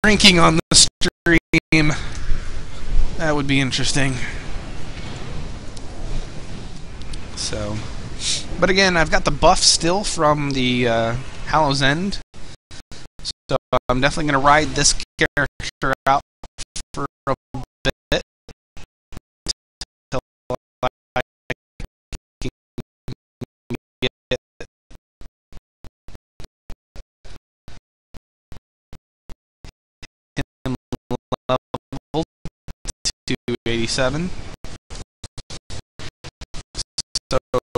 ranking on the stream. That would be interesting. So, but again, I've got the buff still from the Hallow's End, so I'm definitely going to ride this character out for a bit until I can get him level to 87. So I've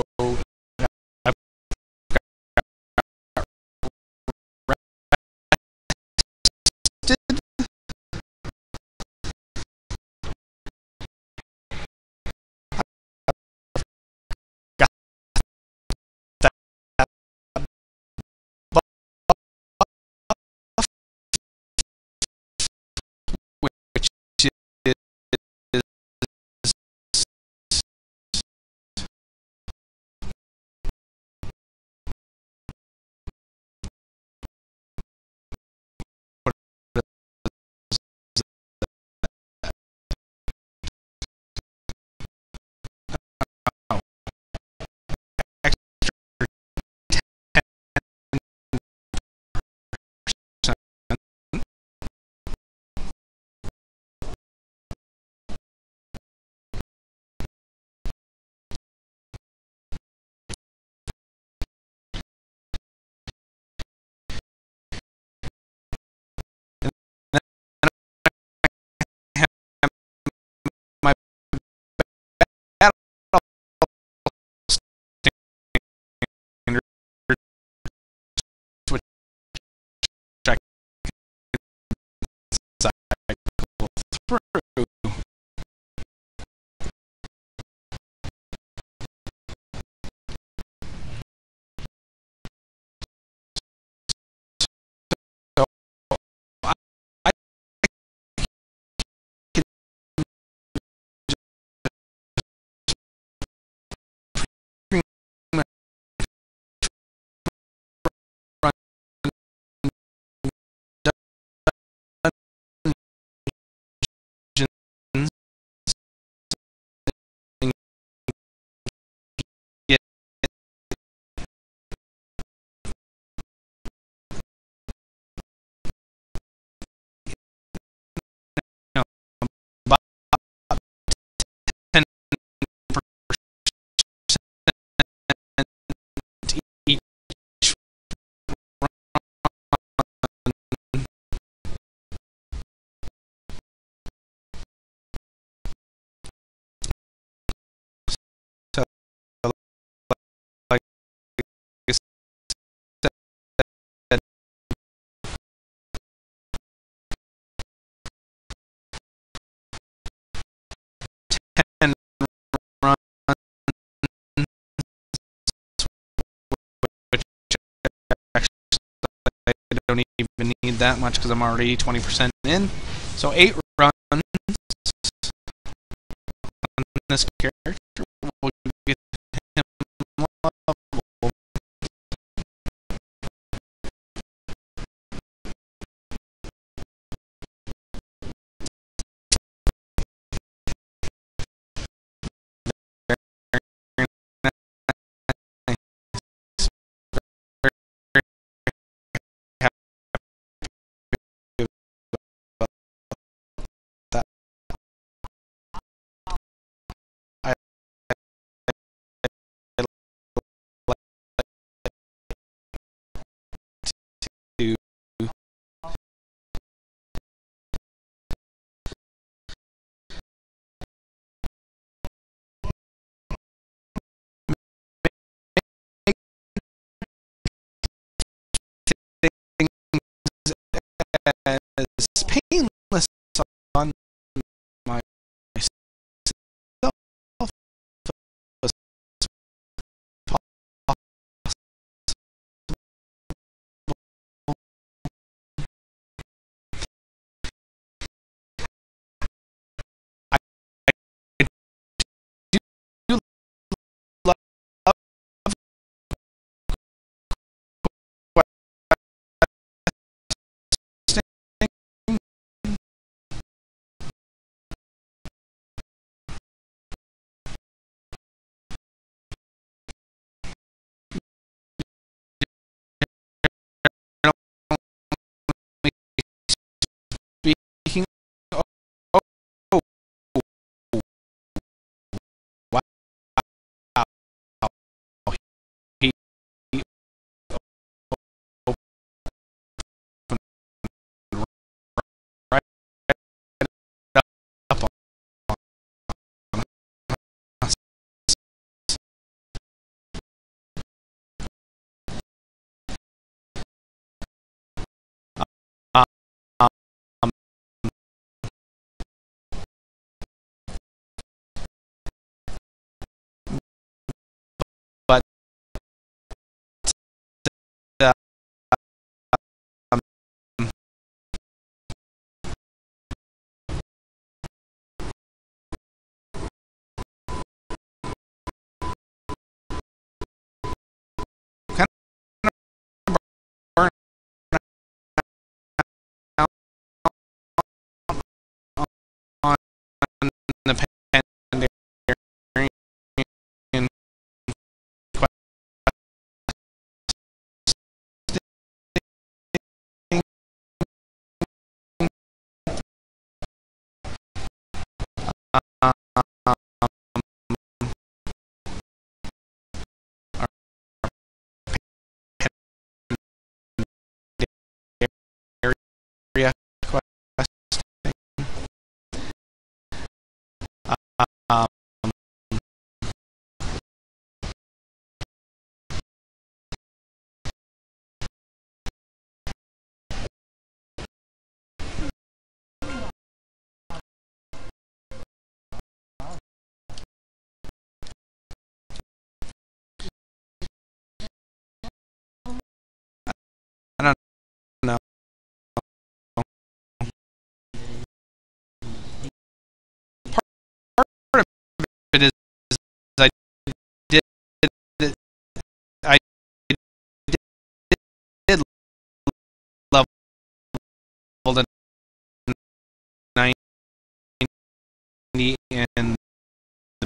rested. Got that buff, which is my battle standard, which I can cycle through. So I can pretty much run dungeons and get, you know, about 10% each run. So, like I said, 10 runs, which actually I don't even need that much because I'm already 20% in. So 8 runs on this character will get him level.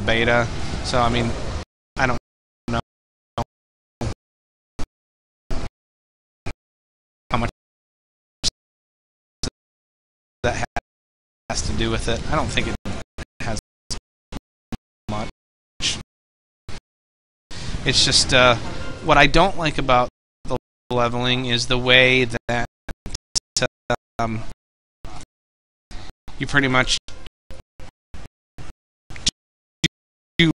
beta. So I mean, I don't know how much that has to do with it. I don't think it has much. It's just what I don't like about the leveling is the way that you pretty much do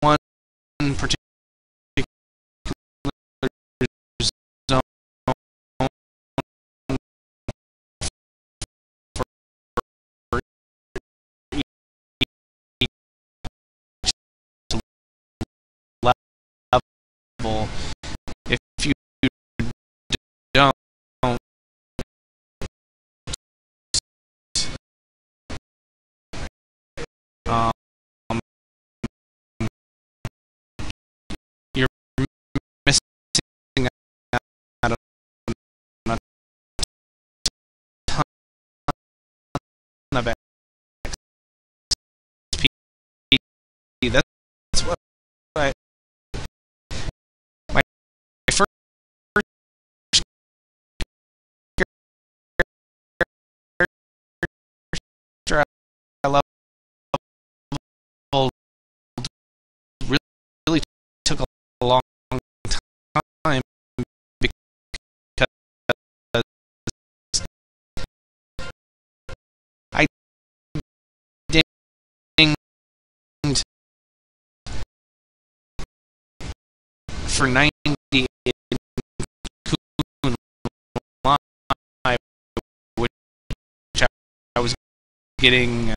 one particular zone for each level. If you don't, um, you're missing out on a ton of XP. That's what my first character I leveled really took a long time because I dinged for 90 in Coon Live, which I was getting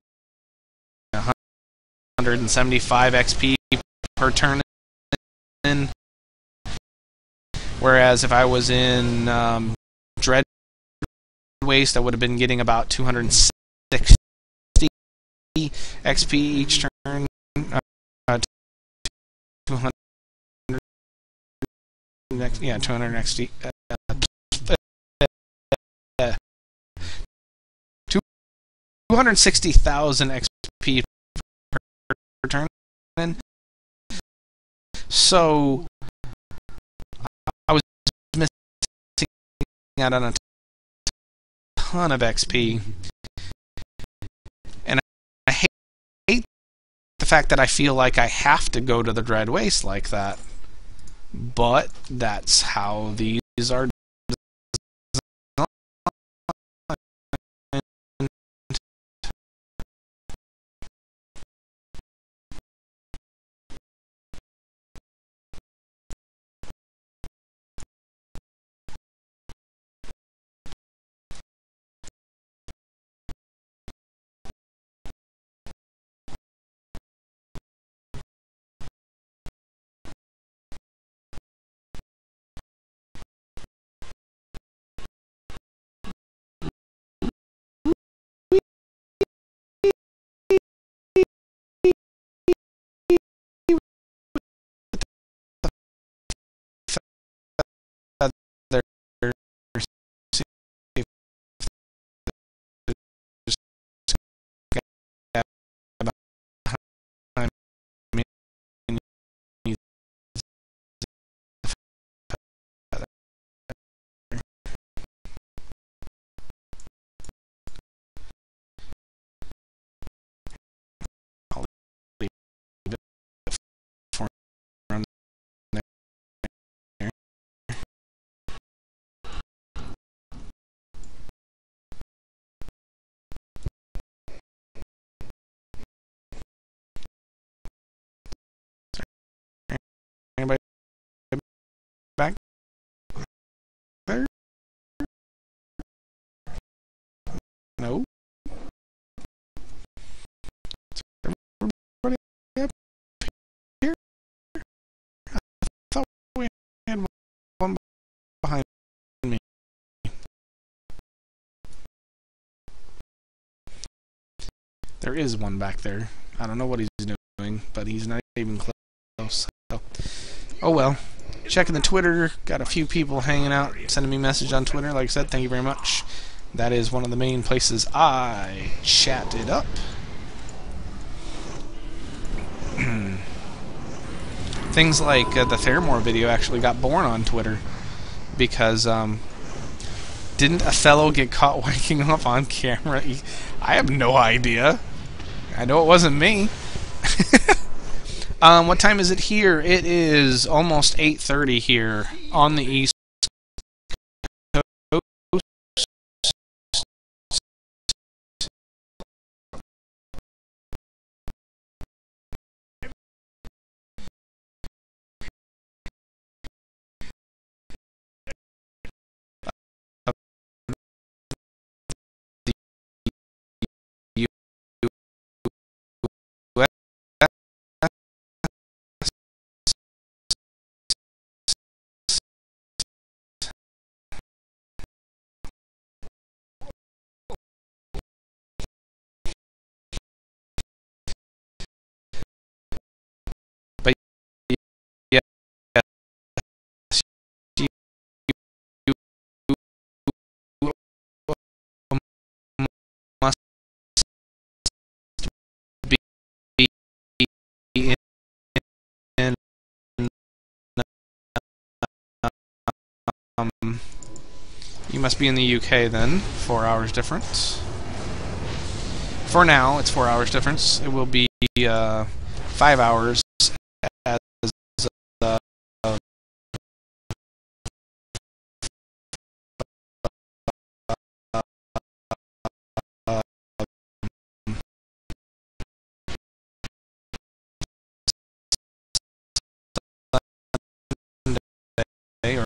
175 XP per turn in, whereas if I was in Dread Waste, I would have been getting about 260 XP each turn. 200, yeah, 200 XP. 260,000 XP per turn. So I was missing out on a ton of XP, and I hate the fact that I feel like I have to go to the Dread Waste like that, but that's how these are designed. Anybody back there? No. Everybody up here? I thought we had one behind me. There is one back there. I don't know what he's doing, but he's not even close. So. Oh well. Checking the Twitter. Got a few people hanging out, sending me a message on Twitter. Like I said, thank you very much. That is one of the main places I chatted up. Things like the Theramore video actually got born on Twitter because didn't Othello get caught wanking off on camera? I have no idea. I know it wasn't me. What time is it here? It is almost 8:30 here on the East Coast. But yeah, must be in you must be in the UK then. 4 hours difference. For now, it's 4 hours difference. It will be 5 hours as uh, Sunday or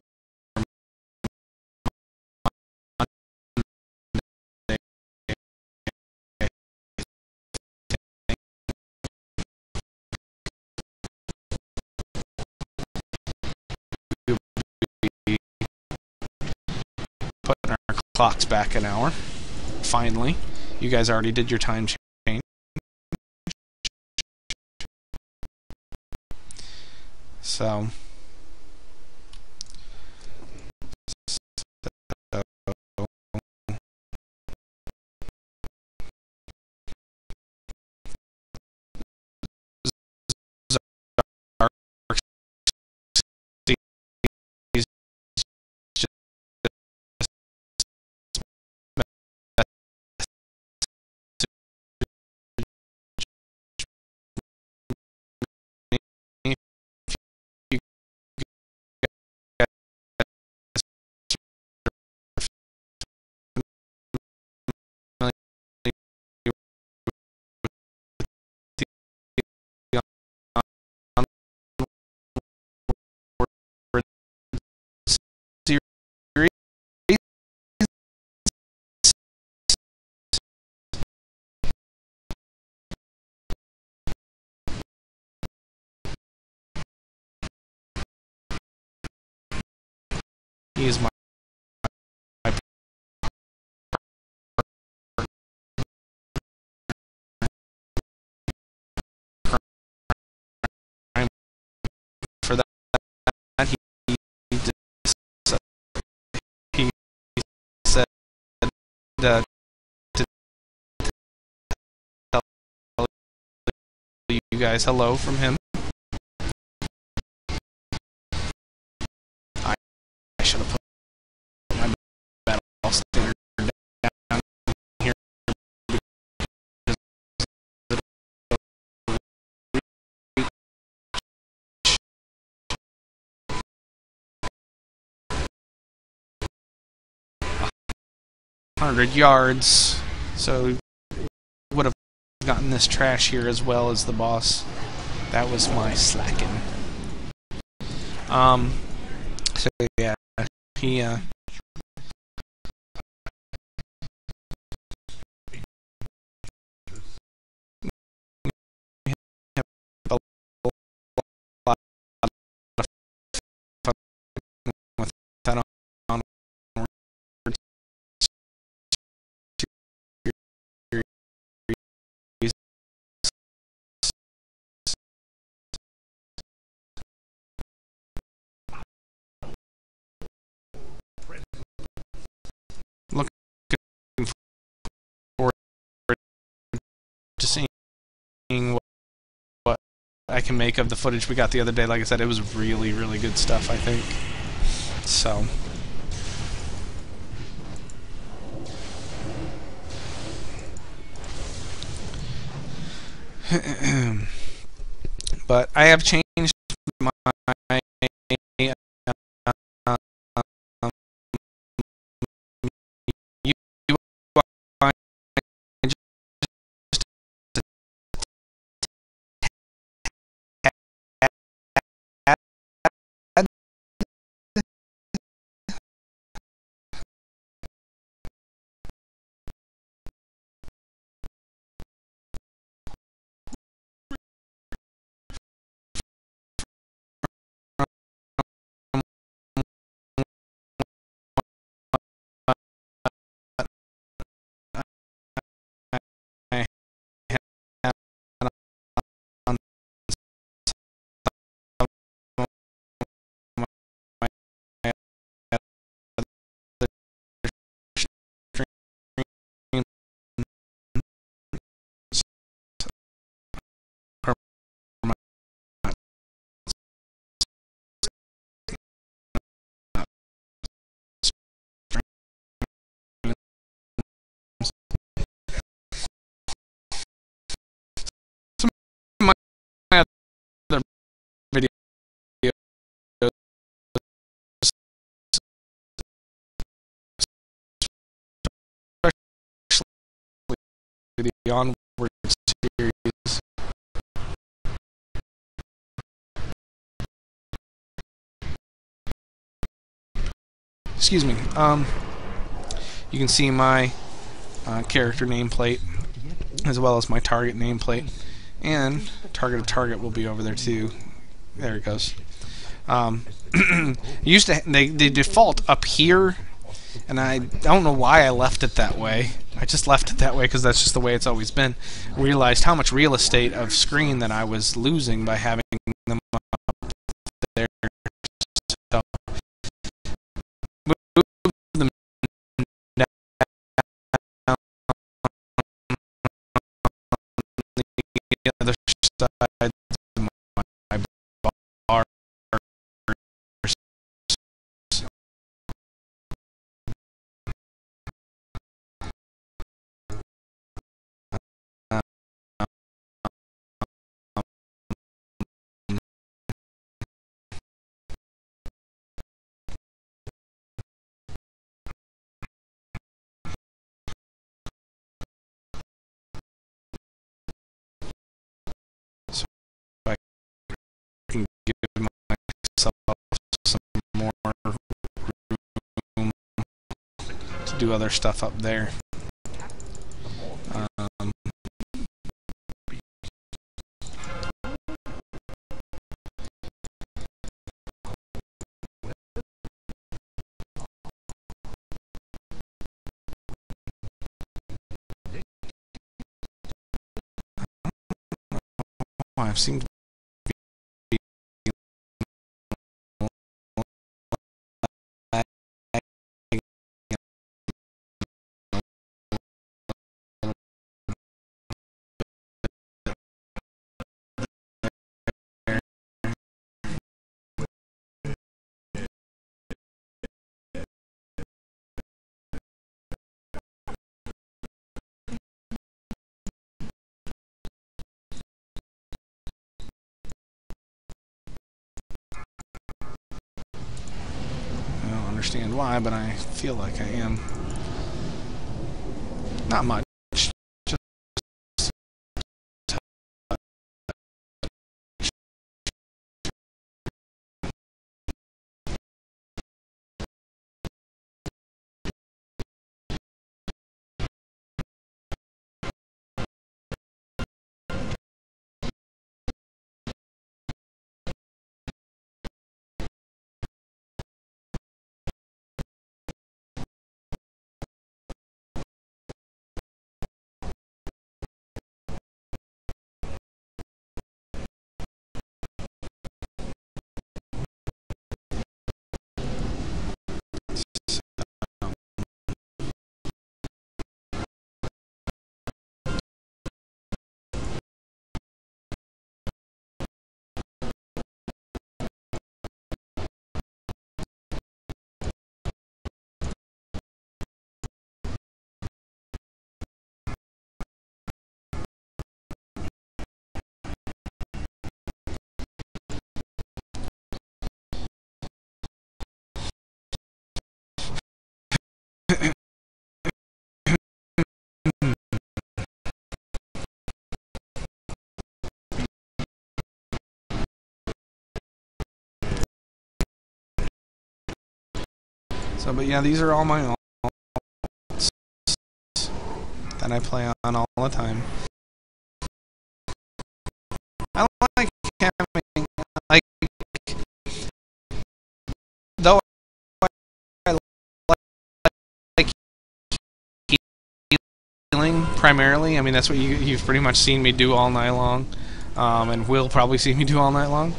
putting our clocks back an hour. Finally, you guys already did your time change. So he is my prime. For that, he said to tell you guys hello from him. I should have put my battle standard down here. 100 yards, so would have gotten this trash here as well as the boss. That was my slacking. So yeah, he what I can make of the footage we got the other day. Like I said, it was really, really good stuff, I think. So. But I have changed my other videos, especially the Onward series. Excuse me. You can see my character nameplate as well as my target nameplate, and target will be over there too. There it goes. Used to they default up here, and I don't know why I left it that way. I just left it that way because that's just the way it's always been. I realized how much real estate of screen that I was losing by having them up there. So move them down the other side of my bar. Can give myself some more room to do other stuff up there. I've seen I don't understand why, but I feel like I am. Not much. So, but yeah, these are all my alts that I play on all the time. I like having, like, though I like healing primarily. I mean, that's what you've pretty much seen me do all night long, and will probably see me do all night long.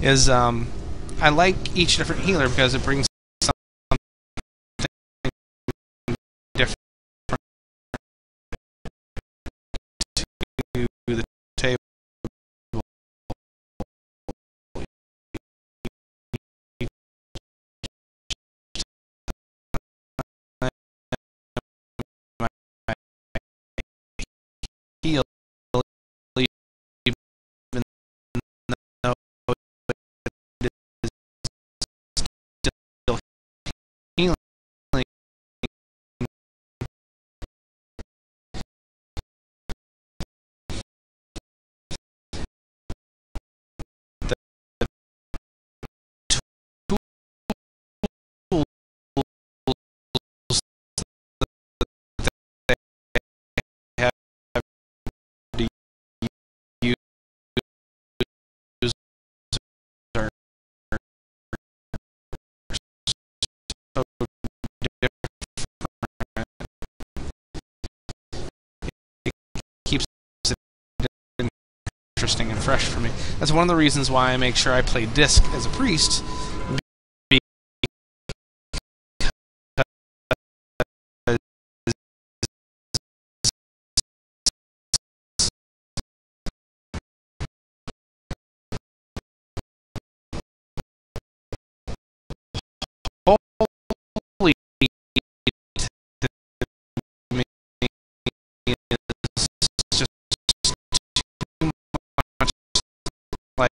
Is I like each different healer because it brings something different to the table. Heal, even though it is still healing. The tools that they have to use are so different. It keeps it interesting and fresh for me. That's one of the reasons why I make sure I play Disc as a priest. Holy to me is just too much like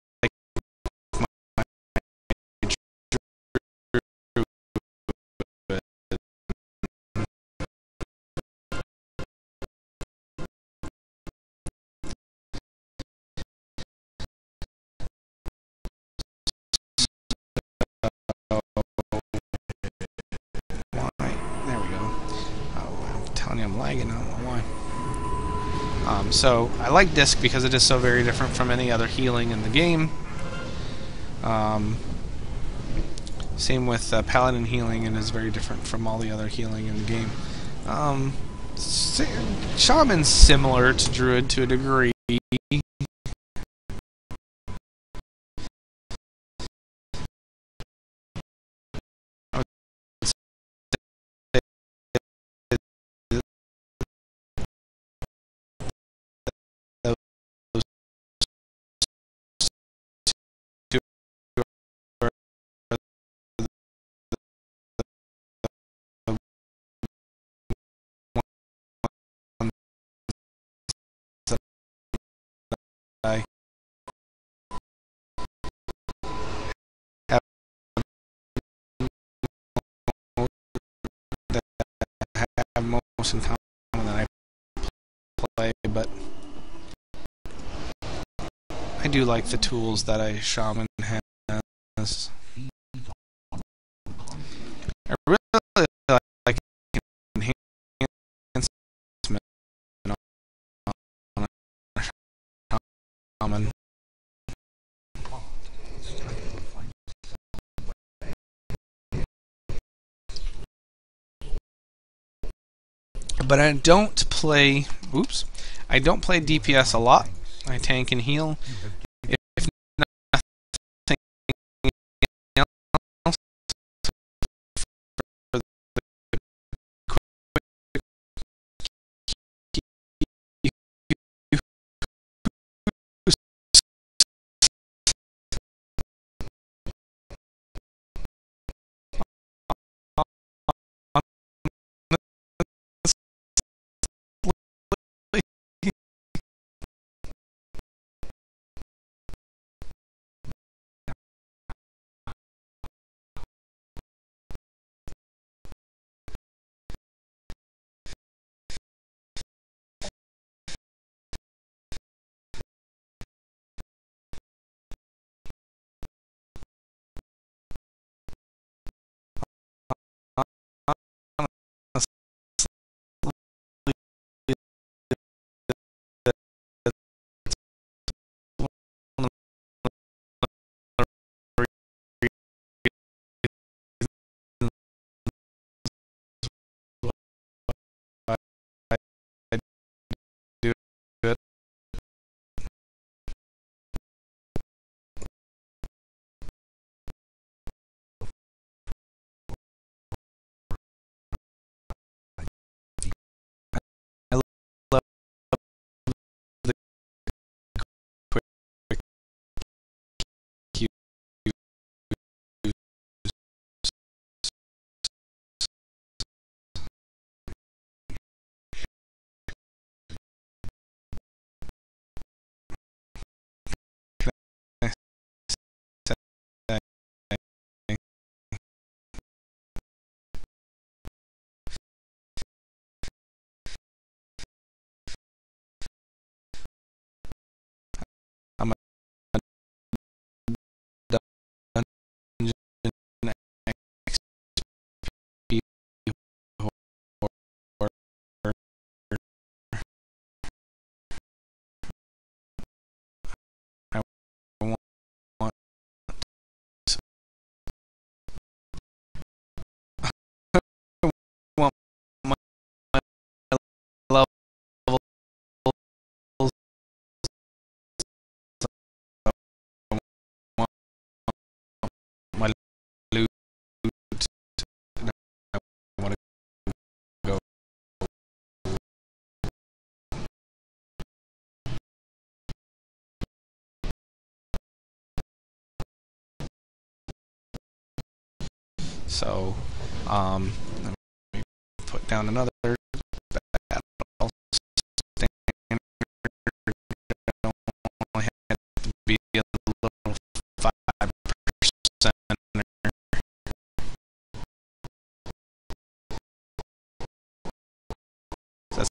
my there we go. Oh, I'm telling you, I'm lagging. I don't know why. So I like Disc because it is so very different from any other healing in the game. Same with Paladin healing, and is very different from all the other healing in the game. Shaman's similar to Druid to a degree. I have that have most in common that I play, but I do like the tools that a shaman has. I really like enhancement on a shaman. But I don't play. Oops. I don't play DPS a lot. I tank and heal. If nothing else, for So let me put down another battle standard. Only had to be a little 5%. That's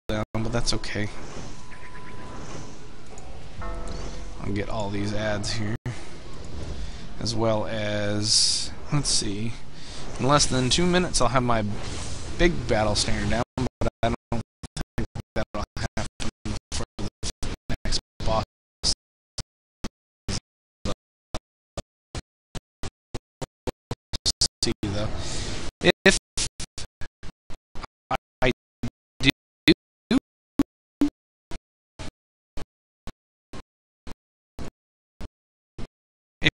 down, but that's okay. I'll get all these ads here, as well as, let's see, in less than 2 minutes I'll have my big battle standard down, but I don't think that'll happen for the next boss. See though, if I do, if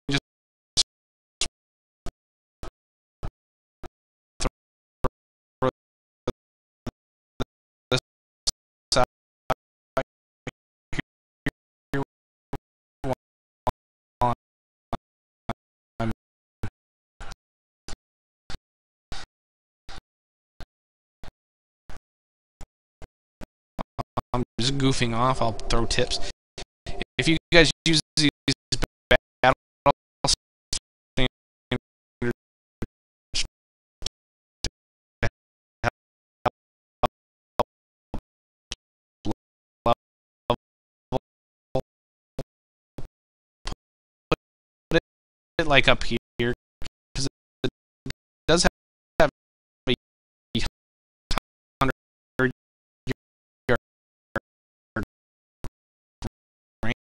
you just throw this out here while I'm just goofing off, I'll throw tips. If you guys use these battle standards put it like up here, because it does have a 100 yard range.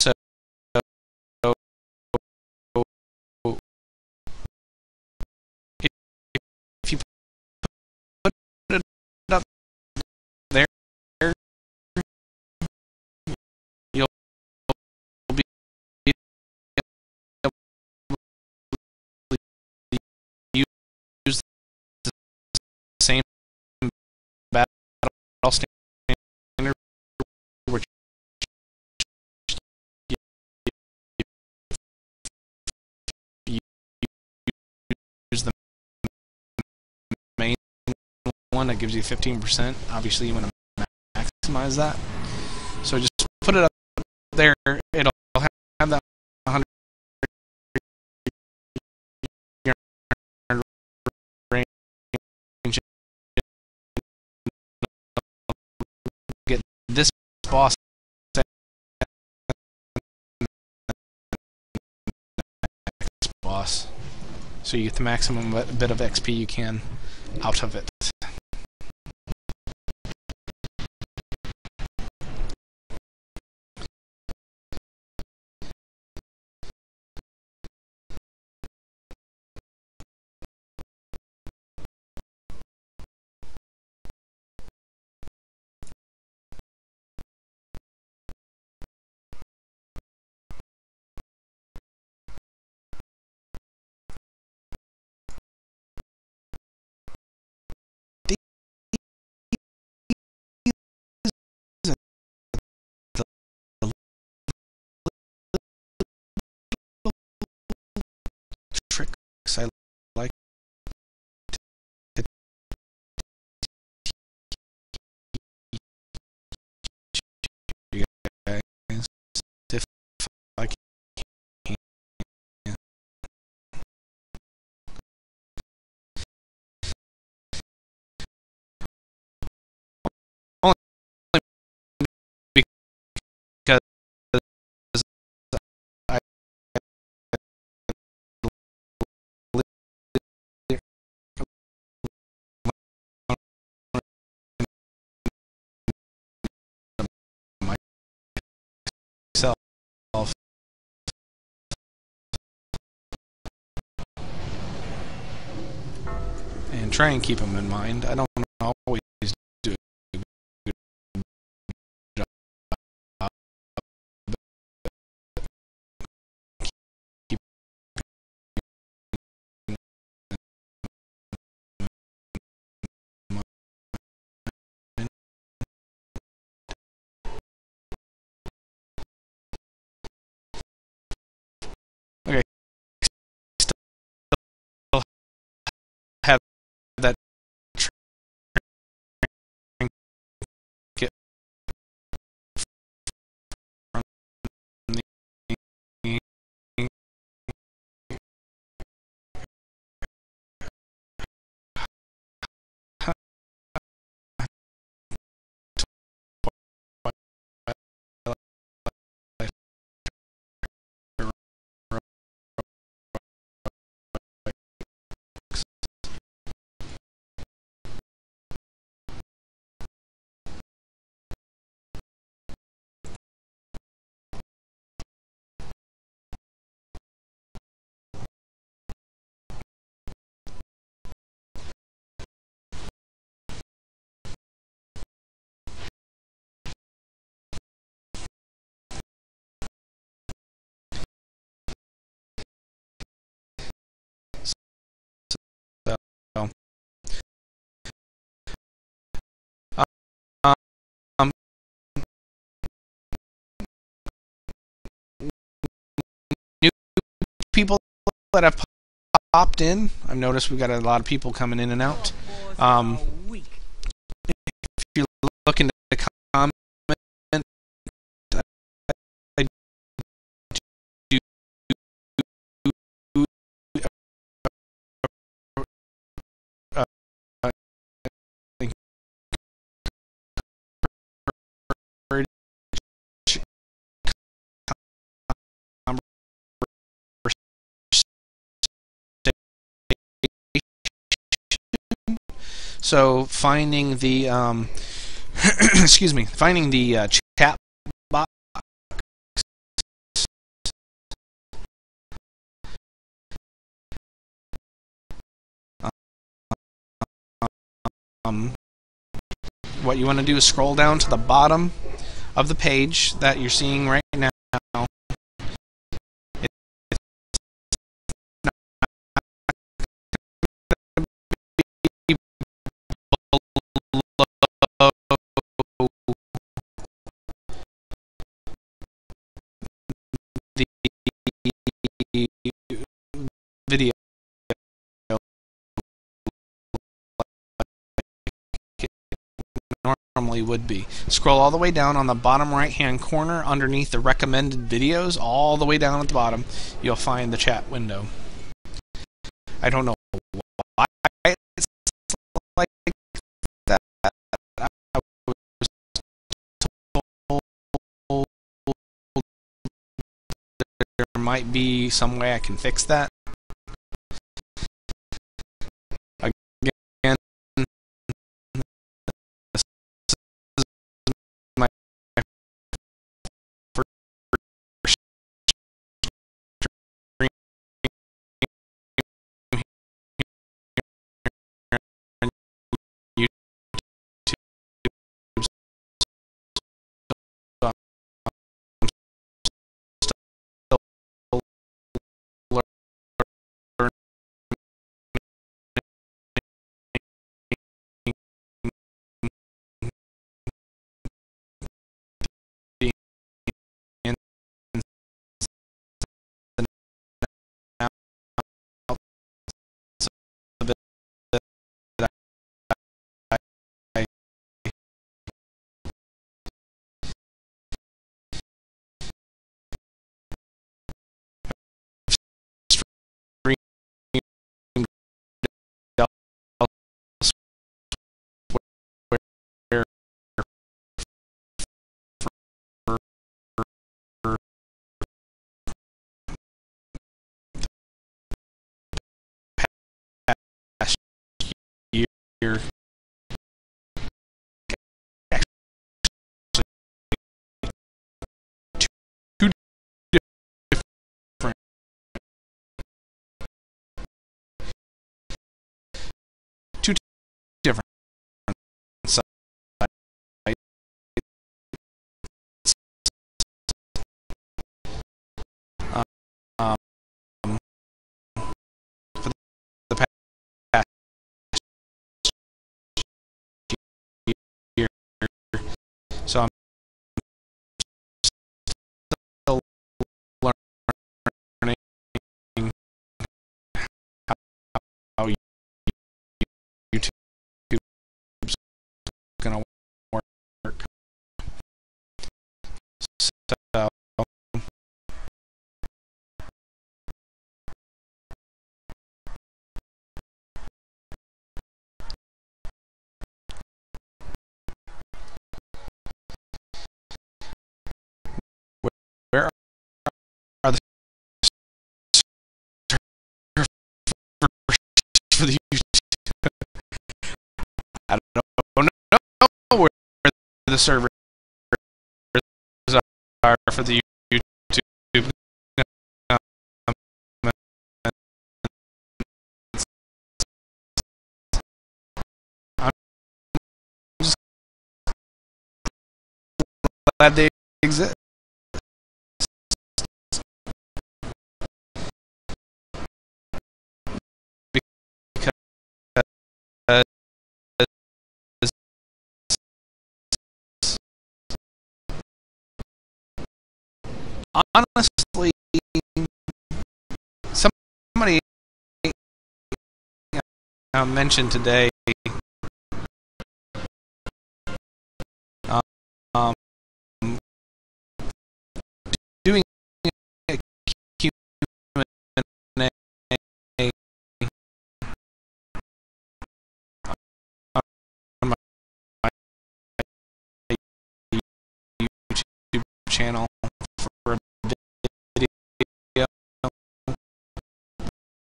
So if you put it up there, you'll be able to use the same battle standard, which you use the main one that gives you 15%. Obviously, you want to maximize that. So just put it up there. It'll have that 100 yard range. Get this boss boss, so you get the maximum bit of XP you can out of it. try and keep them in mind. I don't always do a good job. Keep okay, still have that trinket from the um, new people that have popped in. I've noticed we've got a lot of people coming in and out. If you're looking to comment, I do uh, encourage so finding the excuse me, finding the chat box. What you want to do is scroll down to the bottom of the page that you're seeing right now. The video normally would be. Scroll all the way down on the bottom right hand corner underneath the recommended videos, all the way down at the bottom, you'll find the chat window. I don't know why it's like that. I was told there might be some way I can fix that. Again, this is my first stream here on YouTube, so I'm still learning the ins and outs of it. I streamed elsewhere for past year. Actually, two different the servers are for the YouTube. I'm just glad they exist. Because honestly, somebody mentioned today um, doing a Q&A on my YouTube channel for a video,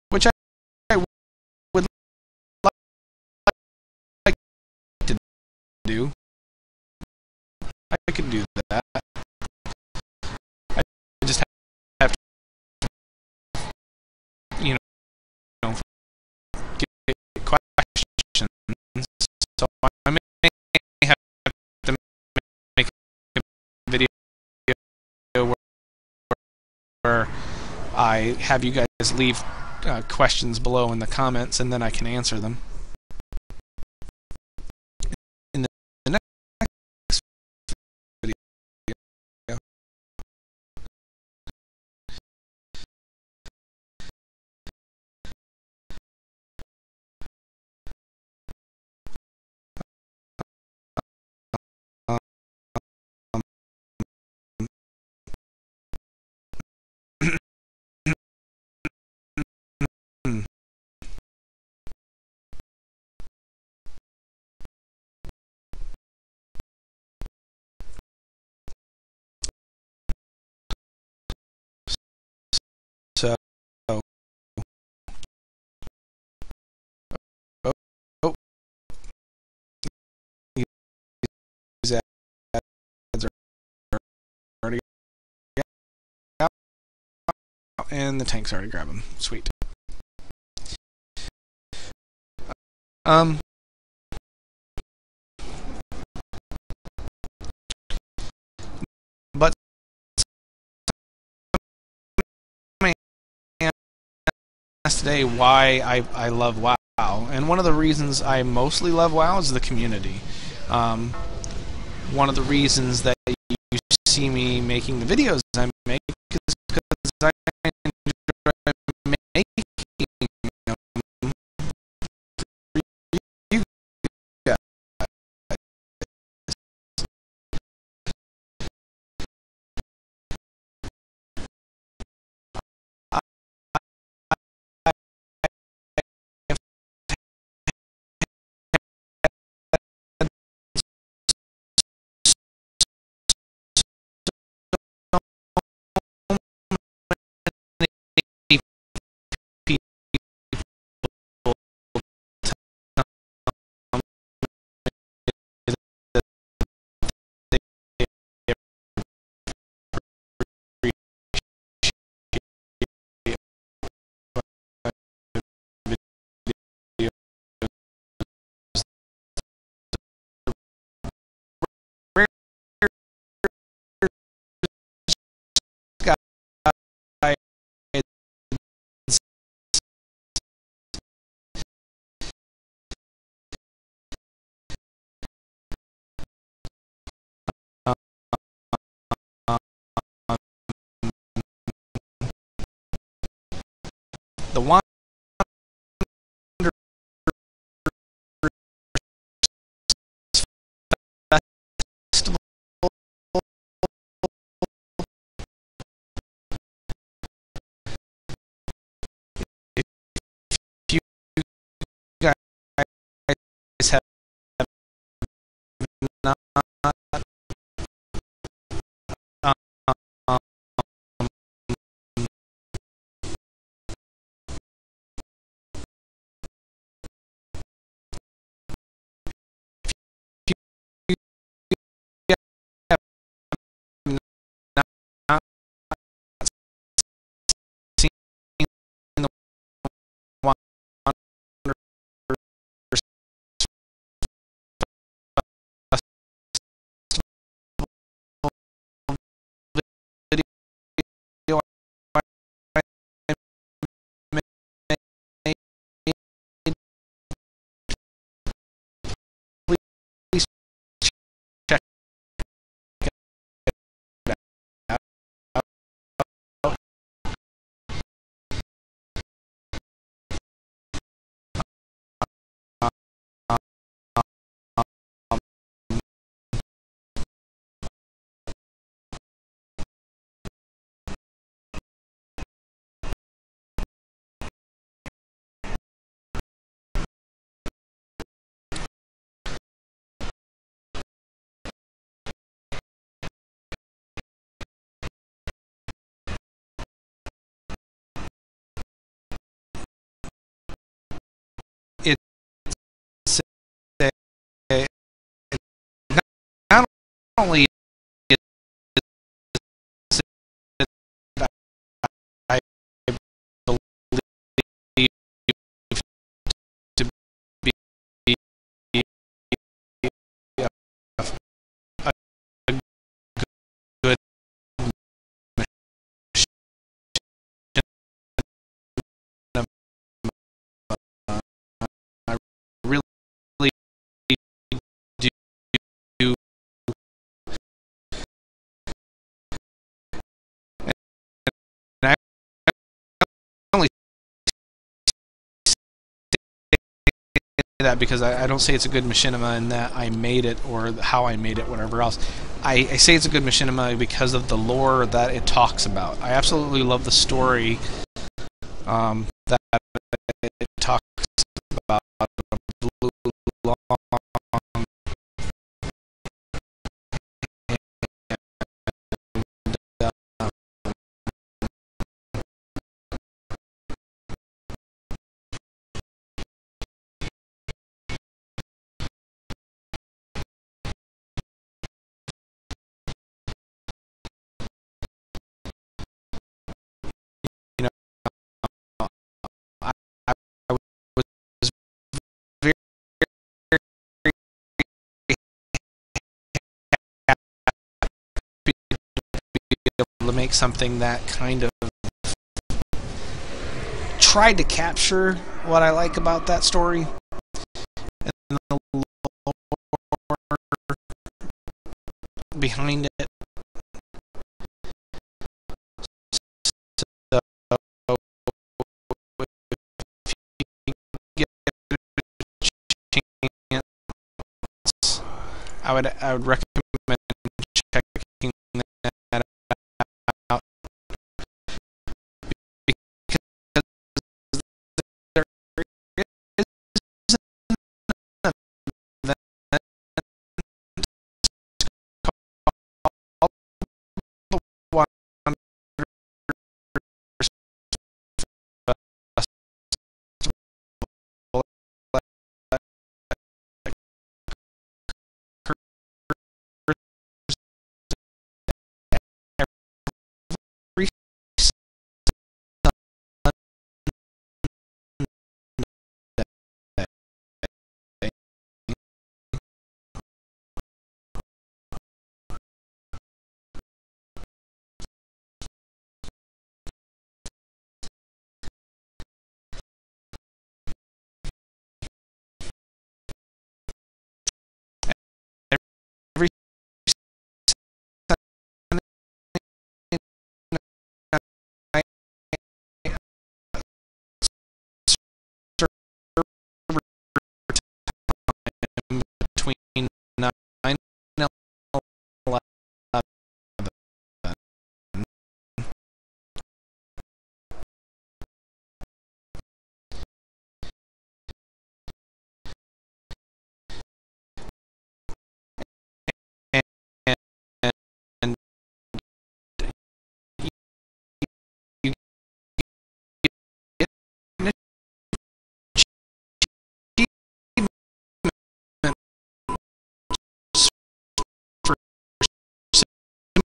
which I would like to do. I could do that. I just have to, you know, get questions. So I may have to make a video where I have you guys leave questions below in the comments, and then I can answer them. In the next video, so oh, oh, these ads are already out, and the tank's already grabbed them. Sweet. But somebody asked today why I love WoW, and one of the reasons I mostly love WoW is the community. One of the reasons that you see me making the videos I make is because I enjoy making them for you guys. The Wander Festival if you guys have not only is it that I believe to be a good I really do, and I only say that because I don't say it's a good machinima in that I made it or how I made it, whatever else. I say it's a good machinima because of the lore that it talks about. I absolutely love the story that it talks about. Blue Long, and, you know, I was very happy to be able to make something that kind of tried to capture what I like about that story and the lore behind it. So if you get a chance, I would recommend checking that out because there is an event called the Wanderers Festival that occurs every Sunday. Every Sunday night, server time between 9 and 11. And, and you get an achievement for simply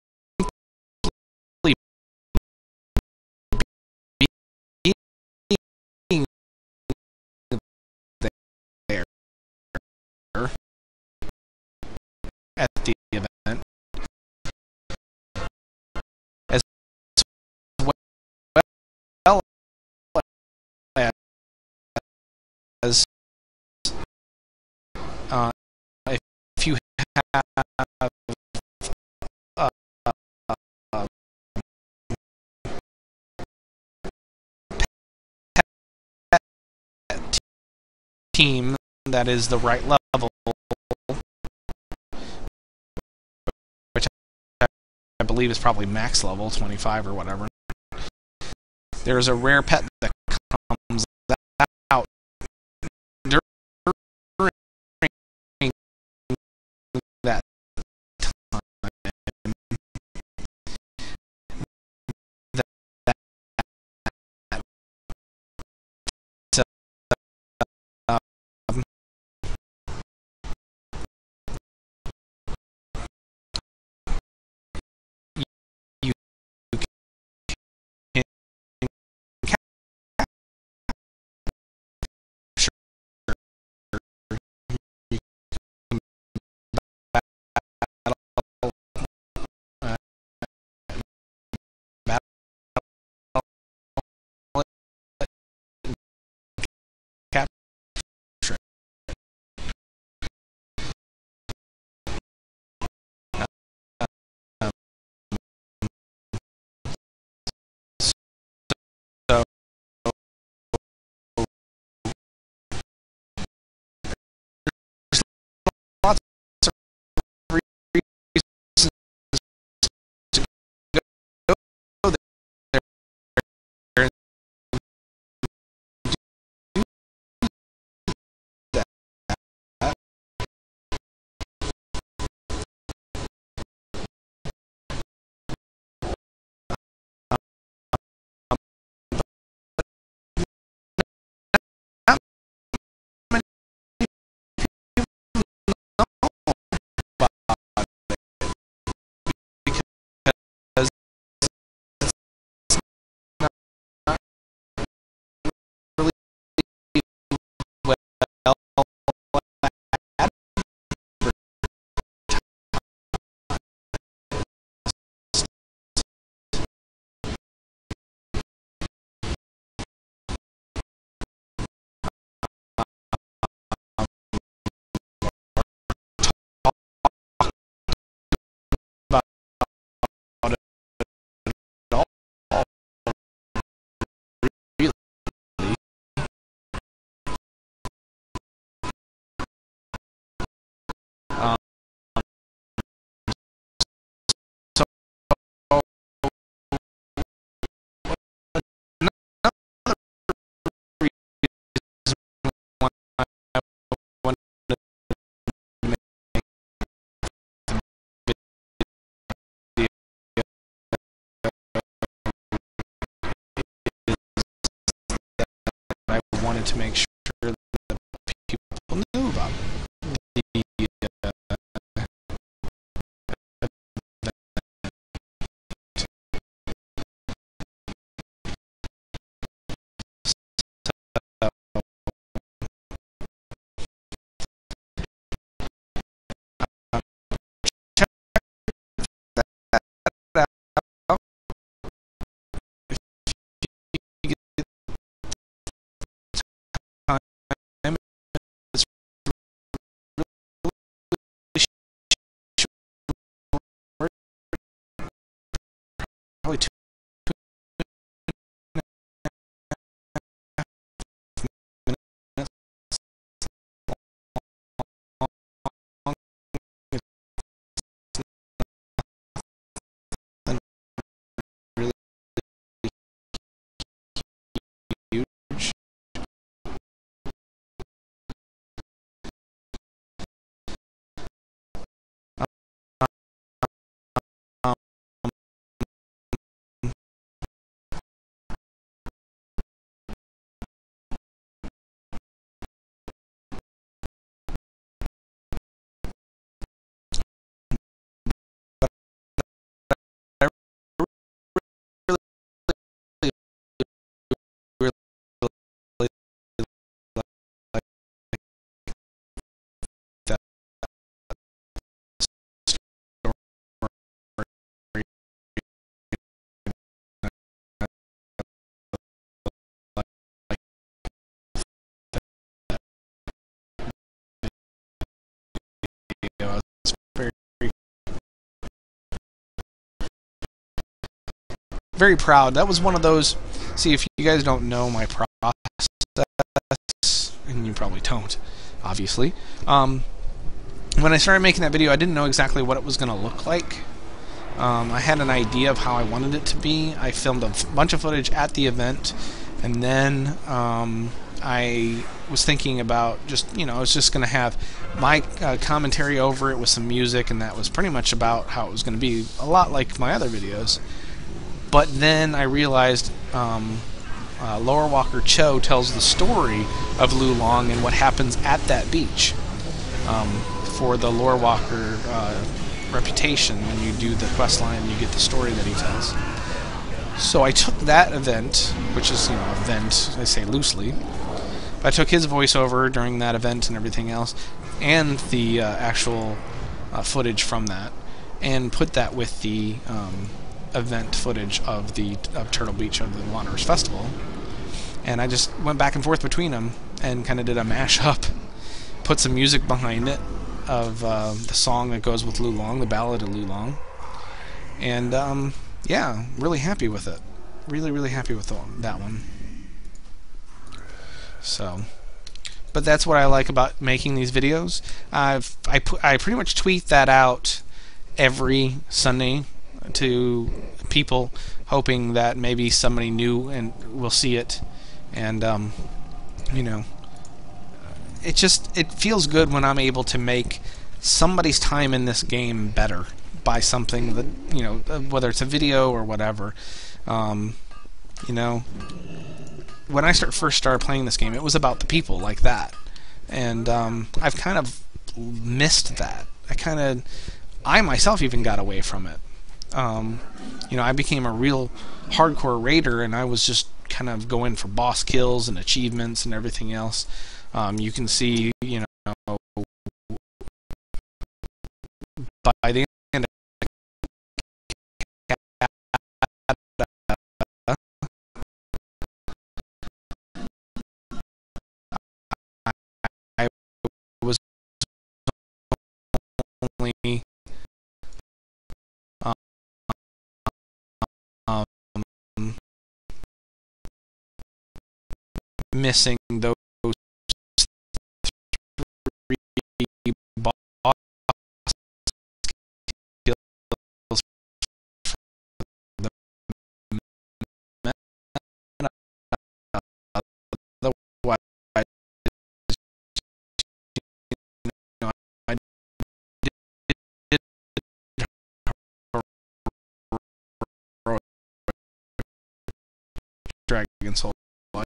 being there at the event, as well as if you have a, a pet team that is the right level, which I believe is probably max level 25 or whatever. There's a rare pet that comes out during that time that um, wanted to make sure that people knew about the probably 2 minutes long. It's really huge. Um, I really, really like that story. Like that video. It's very, very proud. That was one of those. See, if you guys don't know my process, and you probably don't, obviously. When I started making that video, I didn't know exactly what it was going to look like. I had an idea of how I wanted it to be. I filmed a bunch of footage at the event, and then I was thinking about just, I was just going to have my commentary over it with some music, and that was pretty much about how it was going to be, a lot like my other videos. But then I realized Lower Walker Cho tells the story of Lu Long and what happens at that beach for the Lower Walker reputation. When you do the quest line, you get the story that he tells. So I took that event, which is, event, I say loosely, but I took his voiceover during that event and everything else, and the actual footage from that, and put that with the event footage of Turtle Beach of the Wanderers Festival, and I just went back and forth between them and kind of did a mashup, put some music behind it of the song that goes with Lu Long, the Ballad of Lu Long, and yeah, really happy with it. Really, really happy with that one. So, but that's what I like about making these videos. I pretty much tweet that out every Sunday to people, hoping that maybe somebody new and will see it, and it feels good when I'm able to make somebody's time in this game better by something that, whether it's a video or whatever. When I first started playing this game, it was about the people like that, and I've kind of missed that. I myself even got away from it. I became a real hardcore raider, and I was just kind of going for boss kills and achievements and everything else. You can see, by the end I was only missing those 3 boss kills for the meta. Otherwise, I did heroic Dragon Soul. I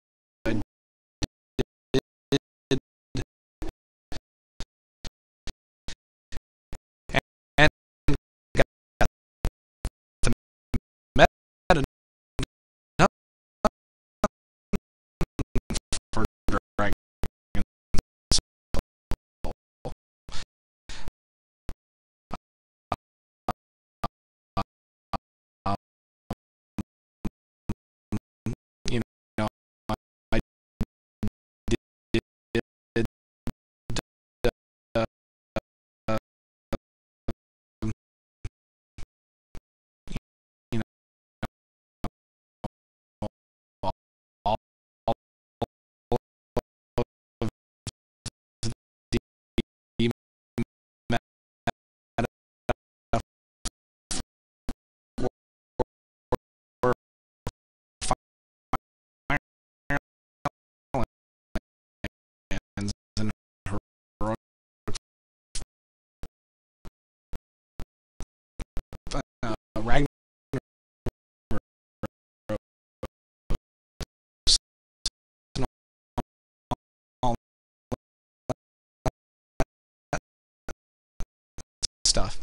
stuff.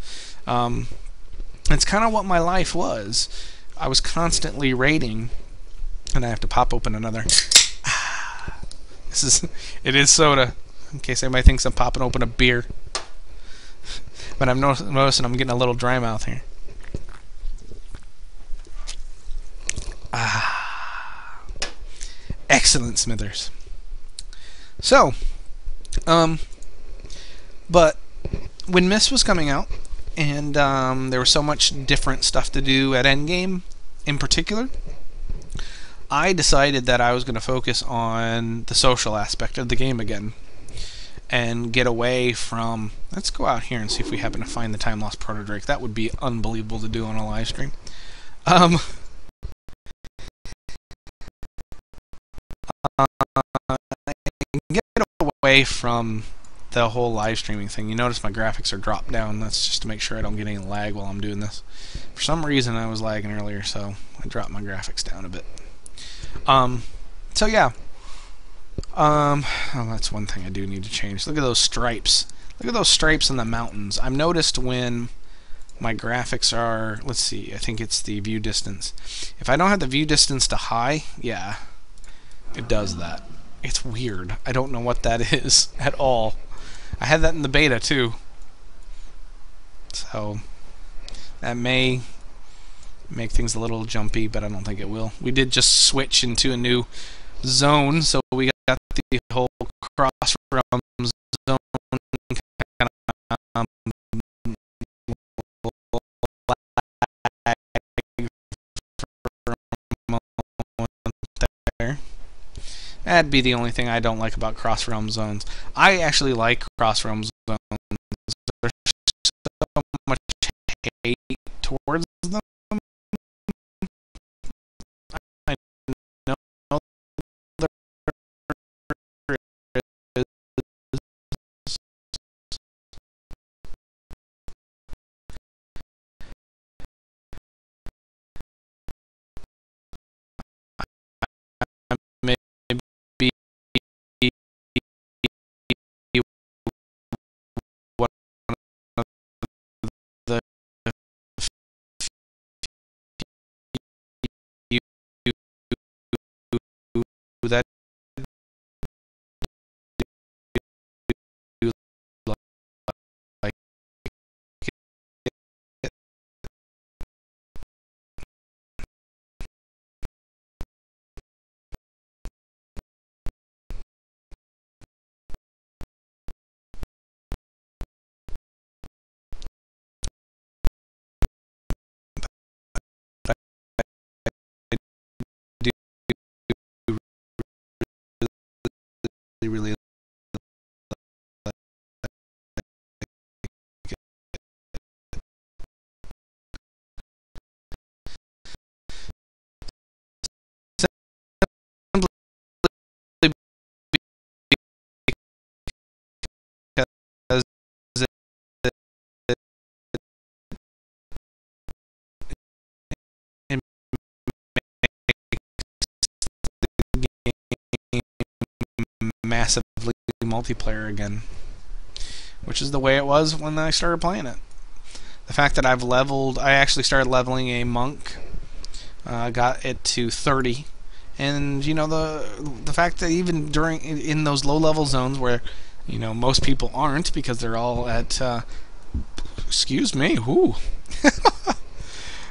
It's kind of what my life was. I was constantly raiding, and I have to pop open another. It is soda, in case anybody thinks I'm popping open a beer. But I'm noticing I'm getting a little dry mouth here. Excellent, Smithers. So, but when Mist was coming out, and there was so much different stuff to do at Endgame, in particular, I decided that I was going to focus on the social aspect of the game again, and get away from... Let's go out here and see if we happen to find the Time Lost Proto-Drake. That would be unbelievable to do on a live stream. Get away from the whole live streaming thing. You notice my graphics are dropped down. That's just to make sure I don't get any lag while I'm doing this. For some reason I was lagging earlier, so I dropped my graphics down a bit. So yeah. Oh, that's one thing I do need to change. Look at those stripes. Look at those stripes in the mountains. I've noticed when my graphics are... Let's see. I think it's the view distance. If I don't have the view distance to high, yeah, it does that. It's weird. I don't know what that is at all. I had that in the beta too. So that may make things a little jumpy, but I don't think it will. We did just switch into a new zone, so we got the whole cross realms zone kind of there. That'd be the only thing I don't like about cross realm zones. I actually like cross realm zones. There's so much hate towards them. I know there is. Maybe one of the few that do like it. Really because it massively multiplayer again, which is the way it was when I started playing it. The fact that I've leveled, I actually started leveling a monk, got it to 30, and you know the fact that even in those low level zones where most people aren't because they're all at excuse me, whoo,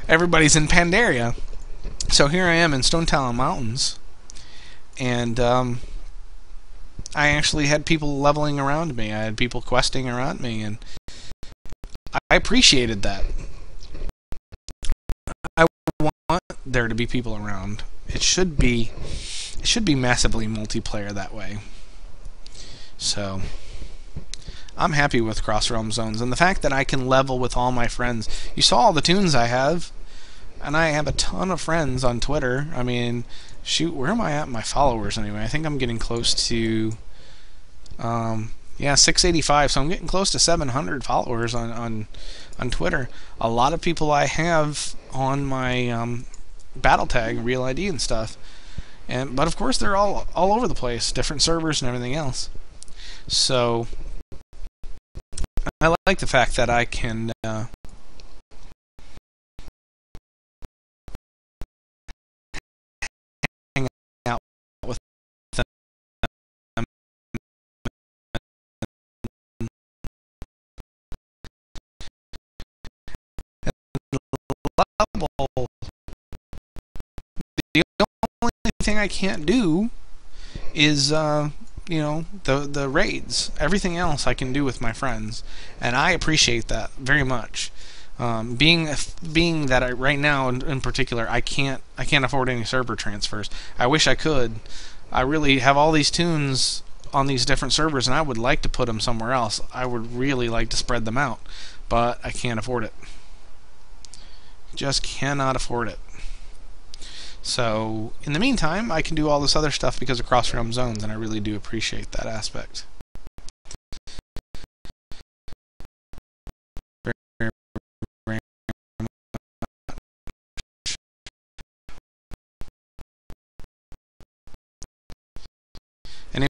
everybody's in Pandaria. So here I am in Stone Talon Mountains, and I actually had people leveling around me. I had people questing around me, and I appreciated that. I want there to be people around. It should be massively multiplayer that way. So I'm happy with Cross Realm Zones, and the fact that I can level with all my friends. You saw all the tunes I have, and I have a ton of friends on Twitter. I mean, shoot, where am I at in my followers anyway? I think I'm getting close to 685, so I'm getting close to 700 followers on Twitter. A lot of people I have on my battle tag, real ID and stuff. But of course they're all over the place, different servers and everything else. So I like the fact that I can hang out with them level. The only thing I can't do is the raids. Everything else I can do with my friends, and I appreciate that very much. Being that right now in particular, I can't afford any server transfers. I wish I could. I really have all these tunes on these different servers, and I would like to put them somewhere else. I would really like to spread them out, but I can't afford it. Just cannot afford it. So, in the meantime, I can do all this other stuff because of cross-realm zones, and I really do appreciate that aspect. Anyway,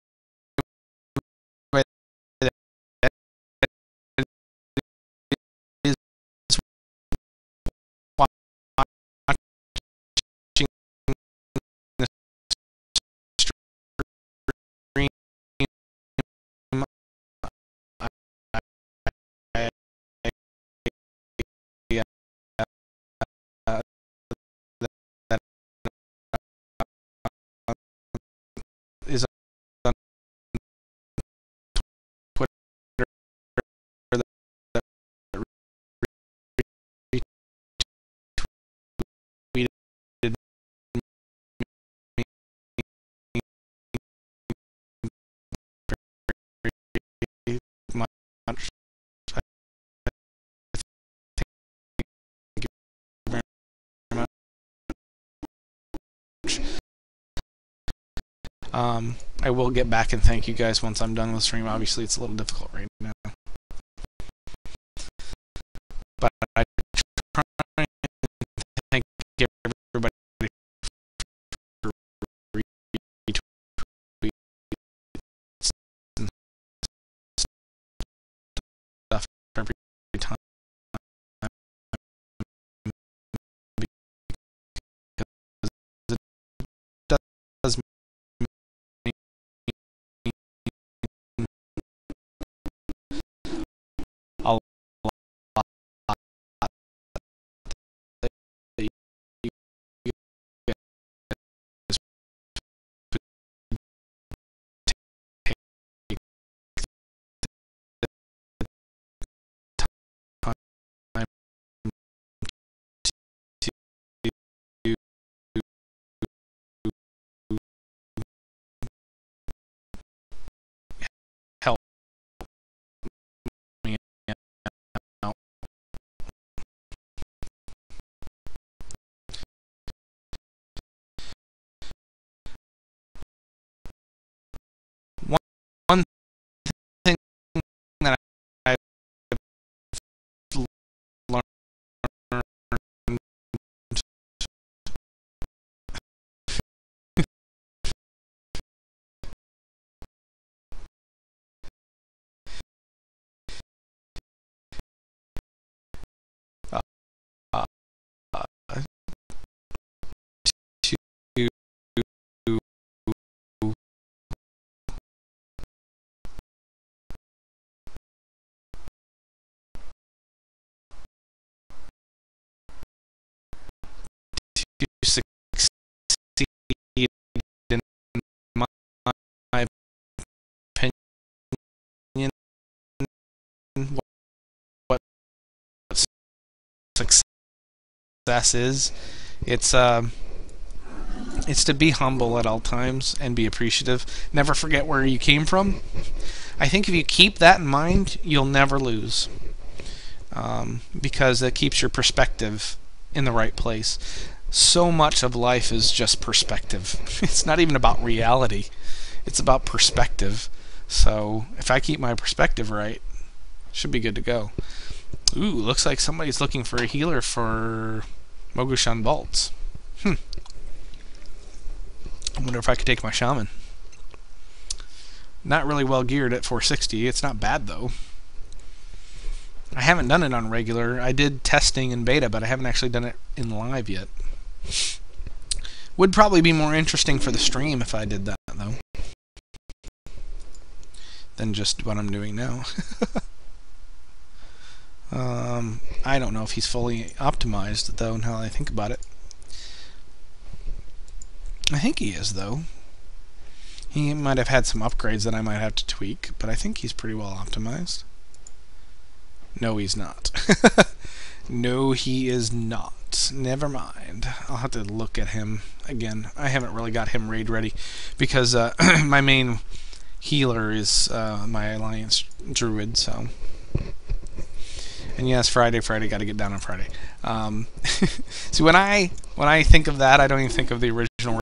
is on Twitter that retweeted me much. Thank you very much. I will get back and thank you guys once I'm done with stream. Obviously, it's a little difficult right now, but I try and thank everybody for retweets and stuff every time, because it does mean a lot that you guys take the time to help me out. One thing that I've learned uh, to succeed in my opinion, what success is, it's to be humble at all times and be appreciative. Never forget where you came from. I think if you keep that in mind, you'll never lose, because it keeps your perspective in the right place. So much of life is just perspective. It's not even about reality. It's about perspective. So if I keep my perspective right, should be good to go. Ooh, looks like somebody's looking for a healer for Mogushan Vaults. I wonder if I could take my shaman. Not really well geared at 460. It's not bad though. I haven't done it on regular. I did testing in beta, but I haven't actually done it in live yet. Would probably be more interesting for the stream if I did that, though, than just what I'm doing now. I don't know if he's fully optimized, though, now that I think about it. I think he is, though. He might have had some upgrades that I might have to tweak, but I think he's pretty well optimized. No, he's not. No, he is not. Never mind. I'll have to look at him again. I haven't really got him raid ready because my main healer is my Alliance Druid, so... And yes, Friday, got to get down on Friday. See, when I think of that, I don't even think of the original song.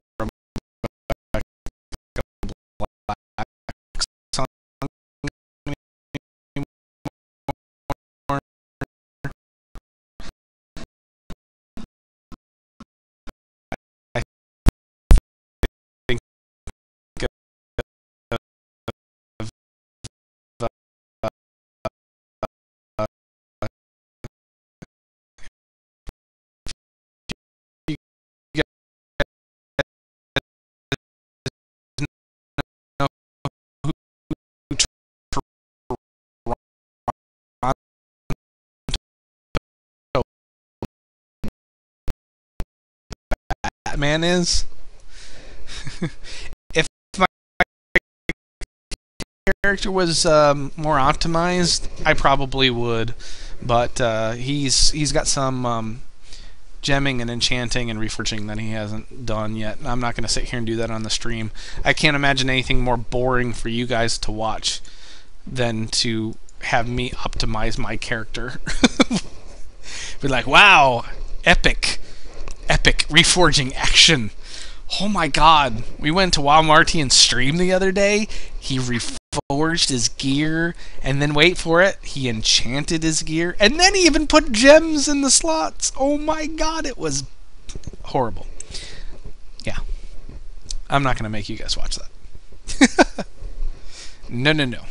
I think Batman is. If my character was more optimized, I probably would, but he's got some gemming and enchanting and reforging that he hasn't done yet. I'm not going to sit here and do that on the stream. I can't imagine anything more boring for you guys to watch than to have me optimize my character. Be like, wow, epic reforging action. Oh my god. We went to WoWMartiean stream the other day. He reforged his gear, and then wait for it, he enchanted his gear, and then he even put gems in the slots. Oh my god, it was horrible. Yeah. I'm not going to make you guys watch that. No.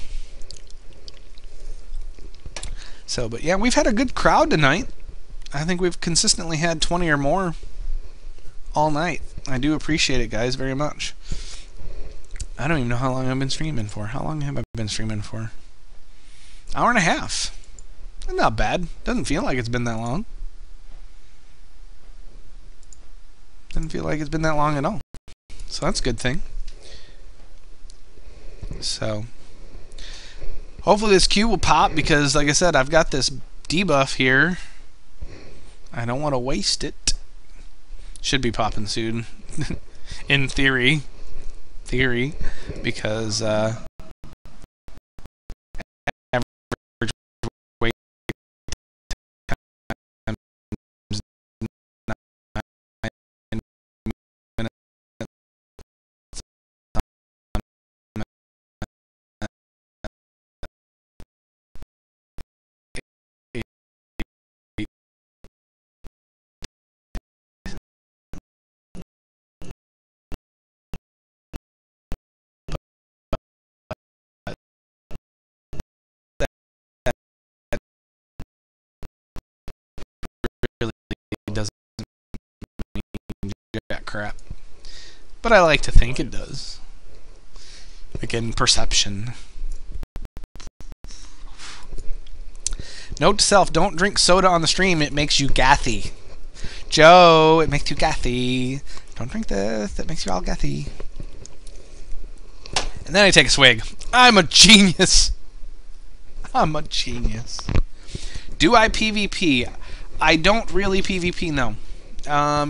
So, but yeah, we've had a good crowd tonight. I think we've consistently had 20 or more all night. I do appreciate it, guys, very much. I don't even know how long I've been streaming for. How long have I been streaming for? Hour and a half. Not bad. Doesn't feel like it's been that long. Doesn't feel like it's been that long at all. So that's a good thing. So hopefully this Q will pop because, like I said, I've got this debuff here. I don't want to waste it. Should be popping soon. In theory. Because average wait time is 9 minutes. Really doesn't mean jack crap. But I like to think it does. Again, perception. Note to self, don't drink soda on the stream, it makes you gathy. Joe, it makes you gathy. Don't drink this, it makes you all gathy. And then I take a swig. I'm a genius. I'm a genius. Do I PvP? I don't really PvP, no.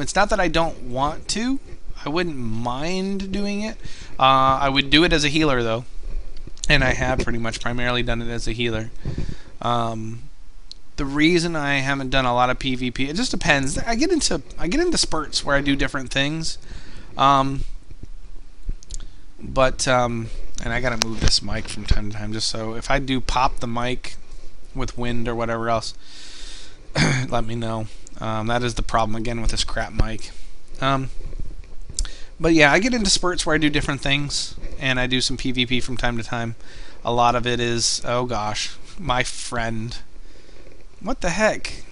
It's not that I don't want to. I wouldn't mind doing it. I would do it as a healer, though. And I have pretty much primarily done it as a healer. The reason I haven't done a lot of PvP, it just depends. I get into spurts where I do different things. And I gotta move this mic from time to time just so if I do pop the mic with wind or whatever else, let me know. That is the problem again with this crap mic. But yeah, I get into spurts where I do different things, and I do some PvP from time to time. A lot of it is, oh gosh, my friend What the heck?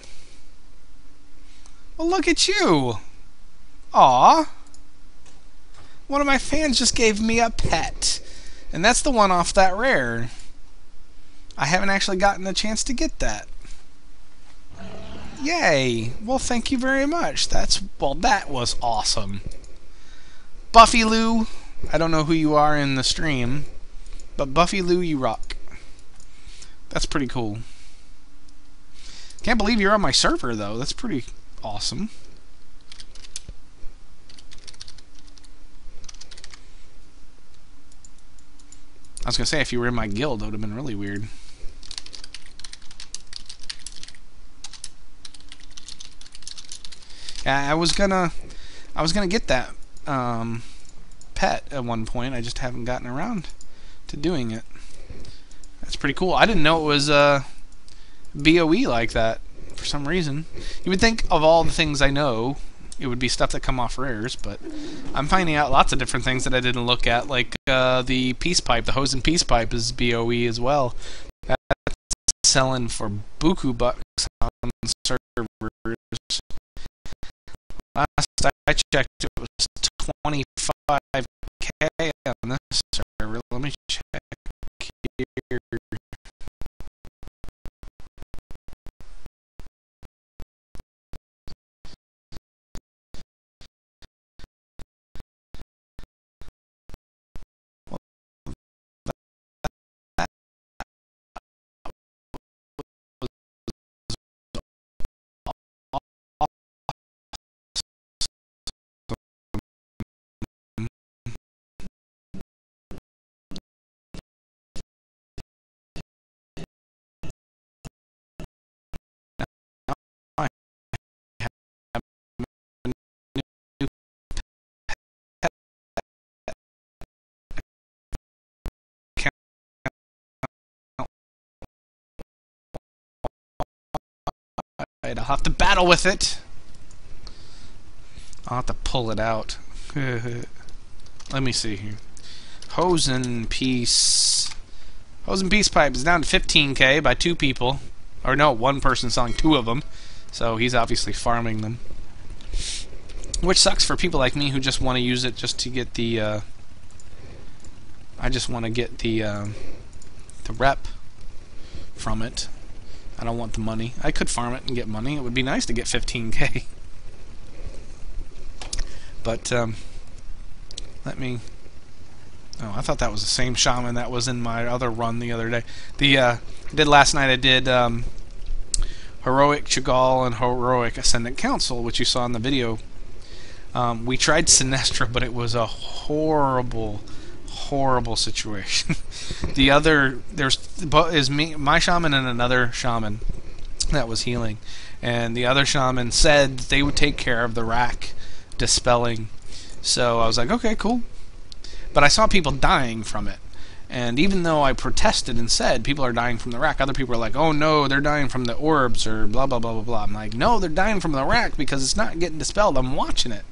Well, look at you. Aw. One of my fans just gave me a pet. And that's the one off that rare. I haven't actually gotten a chance to get that. Yay. Well, thank you very much. That was awesome. Buffylu. I don't know who you are in the stream, but Buffylu, you rock. That's pretty cool. Can't believe you're on my server, though. That's pretty awesome. I was going to say, if you were in my guild, that would have been really weird. Yeah, I was gonna get that pet at one point. I just haven't gotten around to doing it. That's pretty cool. I didn't know it was BOE like that for some reason. You would think of all the things I know, it would be stuff that come off rares, but I'm finding out lots of different things that I didn't look at, like the peace pipe. The hose and peace pipe is BOE as well. That's selling for buku bucks on servers. Last I checked, it was 25k on this server. Let me check here. I'll have to battle with it. I'll have to pull it out. Let me see here. Hose and peace pipe is down to 15k by 2 people. Or no, one person selling 2 of them. So he's obviously farming them. Which sucks for people like me who just want to use it just to get the I just want to get the rep from it. I don't want the money. I could farm it and get money. It would be nice to get 15k. But let me. Oh, I thought that was the same shaman that was in my other run the other day. I did last night. I did heroic Chagall and heroic Ascendant Council, which you saw in the video. We tried Sinestra, but it was a horrible situation. There's my shaman and another shaman that was healing, and the other shaman said they would take care of the rack dispelling. So I was like, okay, cool. But I saw people dying from it, and even though I protested and said people are dying from the rack, other people are like, oh no, they're dying from the orbs or blah blah blah blah blah. I'm like, no, they're dying from the rack because it's not getting dispelled. I'm watching it.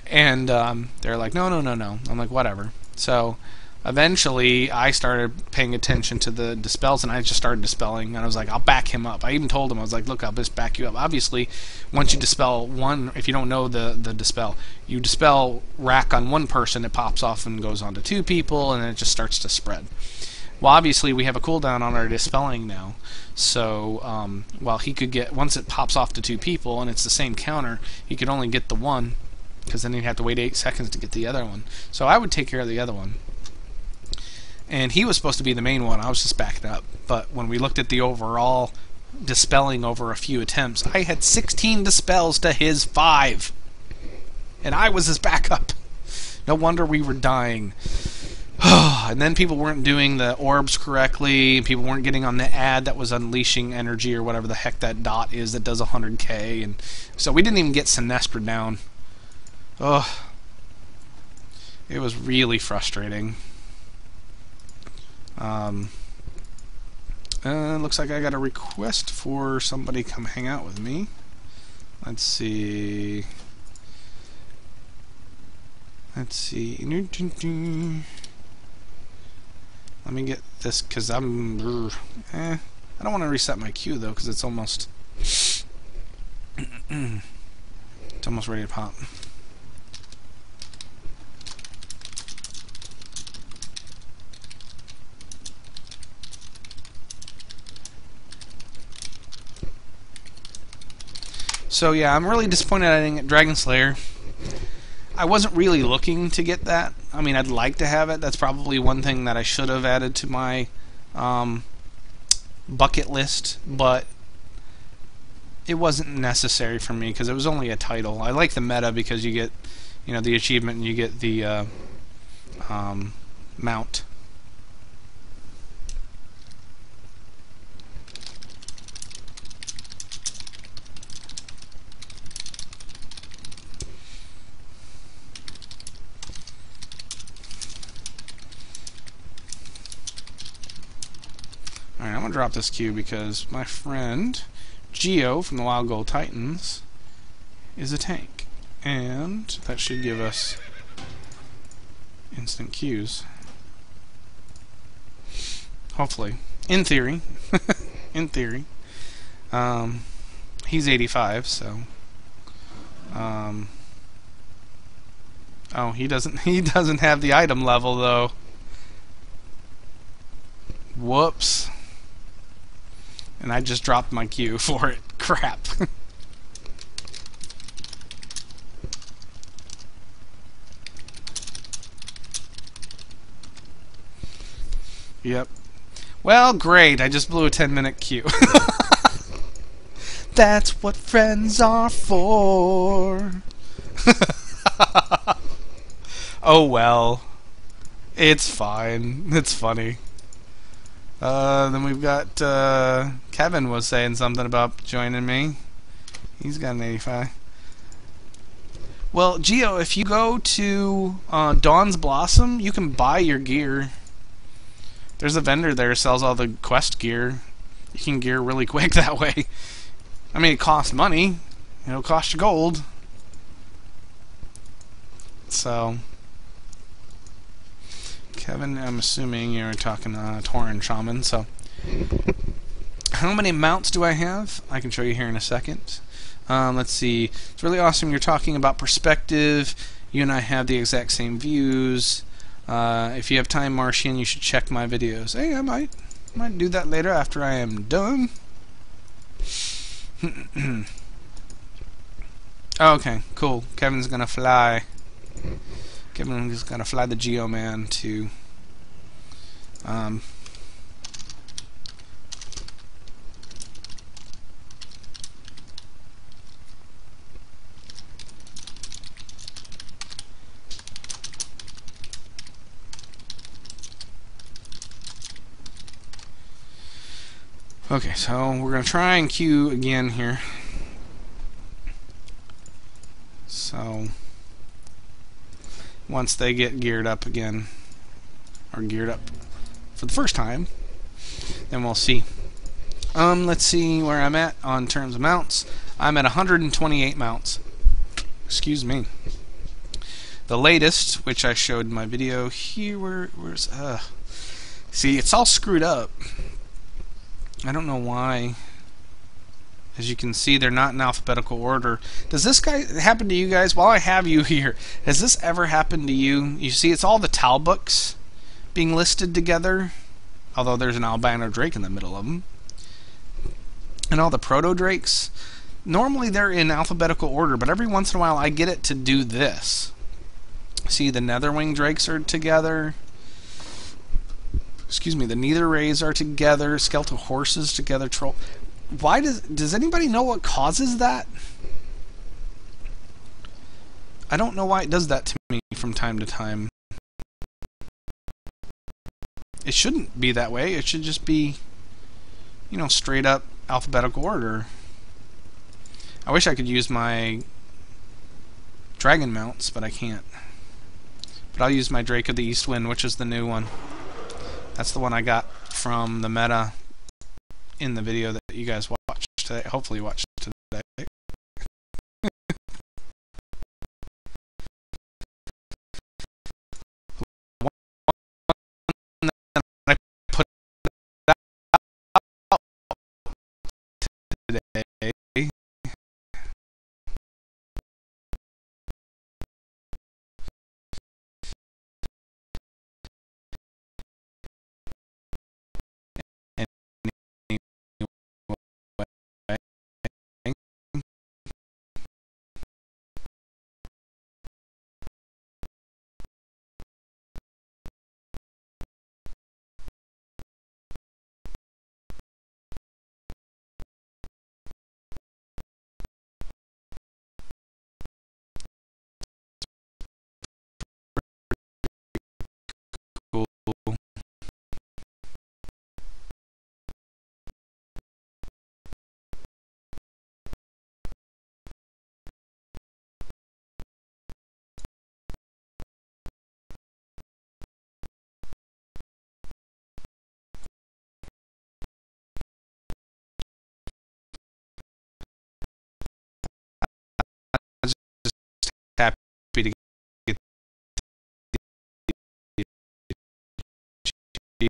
And they're like, no. I'm like, whatever. So eventually I started paying attention to the dispels, and I just started dispelling, and I was like, I'll back him up. I even told him, I was like, look, I'll just back you up. Obviously, once you dispel one, if you don't know the dispel, you dispel rack on one person, it pops off and goes on to 2 people, and then it just starts to spread. Well, obviously, we have a cooldown on our dispelling now, so while he could get, once it pops off to 2 people, and it's the same counter, he could only get the one, because then he'd have to wait 8 seconds to get the other one. So I would take care of the other one. And he was supposed to be the main one. I was just backing up. But when we looked at the overall dispelling over a few attempts, I had 16 dispels to his 5. And I was his backup. No wonder we were dying. And then people weren't doing the orbs correctly. People weren't getting on the ad that was unleashing energy or whatever the heck that dot is that does 100k. And so we didn't even get Sinestra down. Ugh. It was really frustrating. Looks like I got a request for somebody to come hang out with me. Let's see. Let me get this, because I'm... I don't want to reset my queue though, because it's almost it's almost ready to pop. So yeah, I'm really disappointed I didn't get Dragon Slayer. I wasn't really looking to get that. I mean, I'd like to have it. That's probably one thing that I should have added to my bucket list, but it wasn't necessary for me because it was only a title. I like the meta because you get, you know, the achievement and you get the mount. Alright, I'm going to drop this queue because my friend Geo from the Wild Gold Titans is a tank. And that should give us instant queues. Hopefully. In theory. In theory. He's 85, so... oh, he doesn't have the item level, though. Whoops. And I just dropped my queue for it. Crap. Yep. Well, great. I just blew a 10-minute queue. That's what friends are for. Oh well. It's fine. It's funny. Then we've got Kevin was saying something about joining me. He's got an 85. Well, Geo, if you go to Dawn's Blossom, you can buy your gear. There's a vendor there who sells all the quest gear. You can gear really quick that way. I mean, it costs money. It'll cost you gold. So... Kevin, I'm assuming you're talking Tauren Shaman, so... How many mounts do I have? I can show you here in a second. Let's see. It's really awesome you're talking about perspective. You and I have the exact same views. If you have time, Martian, you should check my videos. Hey, I might do that later after I am done. Okay, cool. Kevin's gonna fly. Kevin is gonna fly the Geo-Man to okay, so we're gonna try and queue again here. So once they get geared up again, or geared up for the first time, then we'll see. Let's see where I'm at on terms of mounts. I'm at 128 mounts. Excuse me. The latest, which I showed in my video here, where's see, it's all screwed up. I don't know why. As you can see, they're not in alphabetical order. Does this guy happen to you guys? While I have you here, has this ever happened to you? You see, it's all the Tal books being listed together, although there's an albino drake in the middle of them. And all the proto drakes. Normally they're in alphabetical order, but every once in a while I get it to do this. See, the netherwing drakes are together. Excuse me, the neither rays are together. Skeletal horses together. Troll. Why does anybody know what causes that? I don't know why it does that to me from time to time. It shouldn't be that way. It should just be, you know, straight up alphabetical order. I wish I could use my dragon mounts, but I can't. But I'll use my Drake of the East Wind, which is the new one. That's the one I got from the meta in the video that you guys watched today. Hopefully you watched today. I put to get the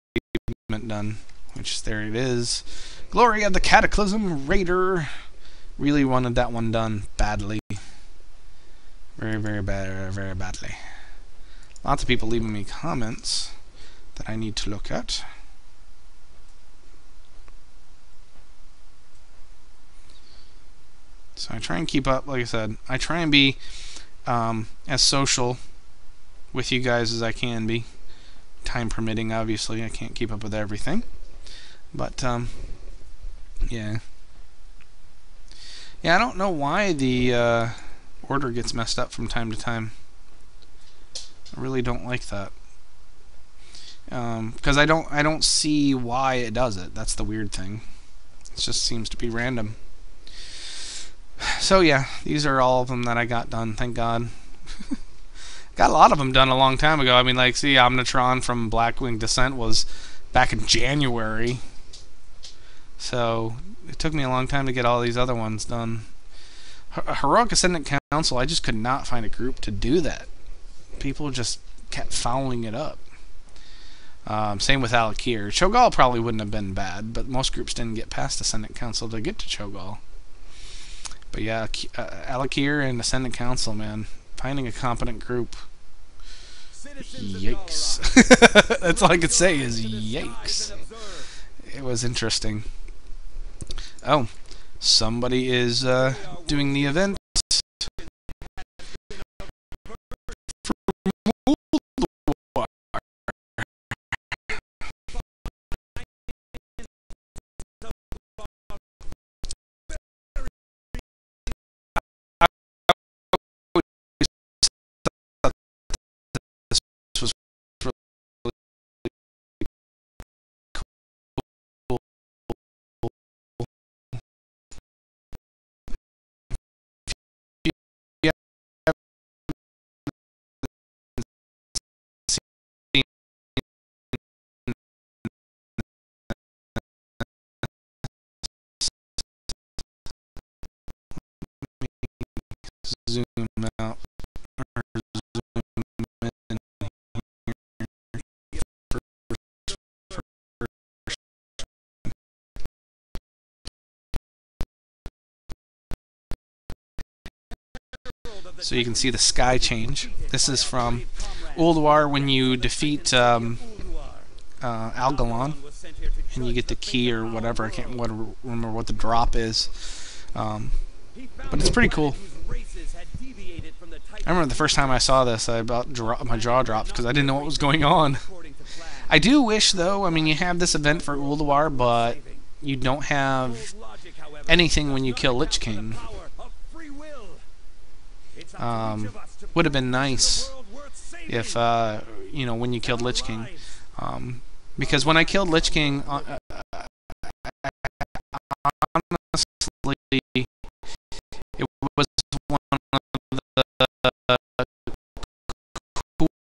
achievement done, which there it is. Glory of the Cataclysm Raider. Really wanted that one done badly. Very, very bad, very badly. Lots of people leaving me comments that I need to look at. So I try and keep up, like I said, I try and be as social with you guys as I can be. Time permitting, obviously. I can't keep up with everything. But, yeah. Yeah, I don't know why the order gets messed up from time to time. I really don't like that. Because I don't see why it does it. That's the weird thing. It just seems to be random. So yeah, these are all of them that I got done, thank God. Got a lot of them done a long time ago. I mean, like, see, Omnitron from Blackwing Descent was back in January. So it took me a long time to get all these other ones done. Heroic Ascendant Council, I just could not find a group to do that. People just kept fouling it up. Same with Alakir. Cho'Gall probably wouldn't have been bad, but most groups didn't get past Ascendant Council to get to Cho'Gall. But yeah, Alakir and Ascendant Council, man. Finding a competent group. Yikes. That's all I could say is yikes. It was interesting. Oh, somebody is doing the event. Zoom out. So you can see the sky change. This is from Ulduar when you defeat Algalon, and you get the key or whatever. I can't remember what the drop is, but it's pretty cool. I remember the first time I saw this, my jaw dropped because I didn't know what was going on. I do wish, though, I mean, you have this event for Ulduar, but you don't have anything when you kill Lich King. Would have been nice if, you know, when you killed Lich King. Because when I killed Lich King, honestly, it was one of the coolest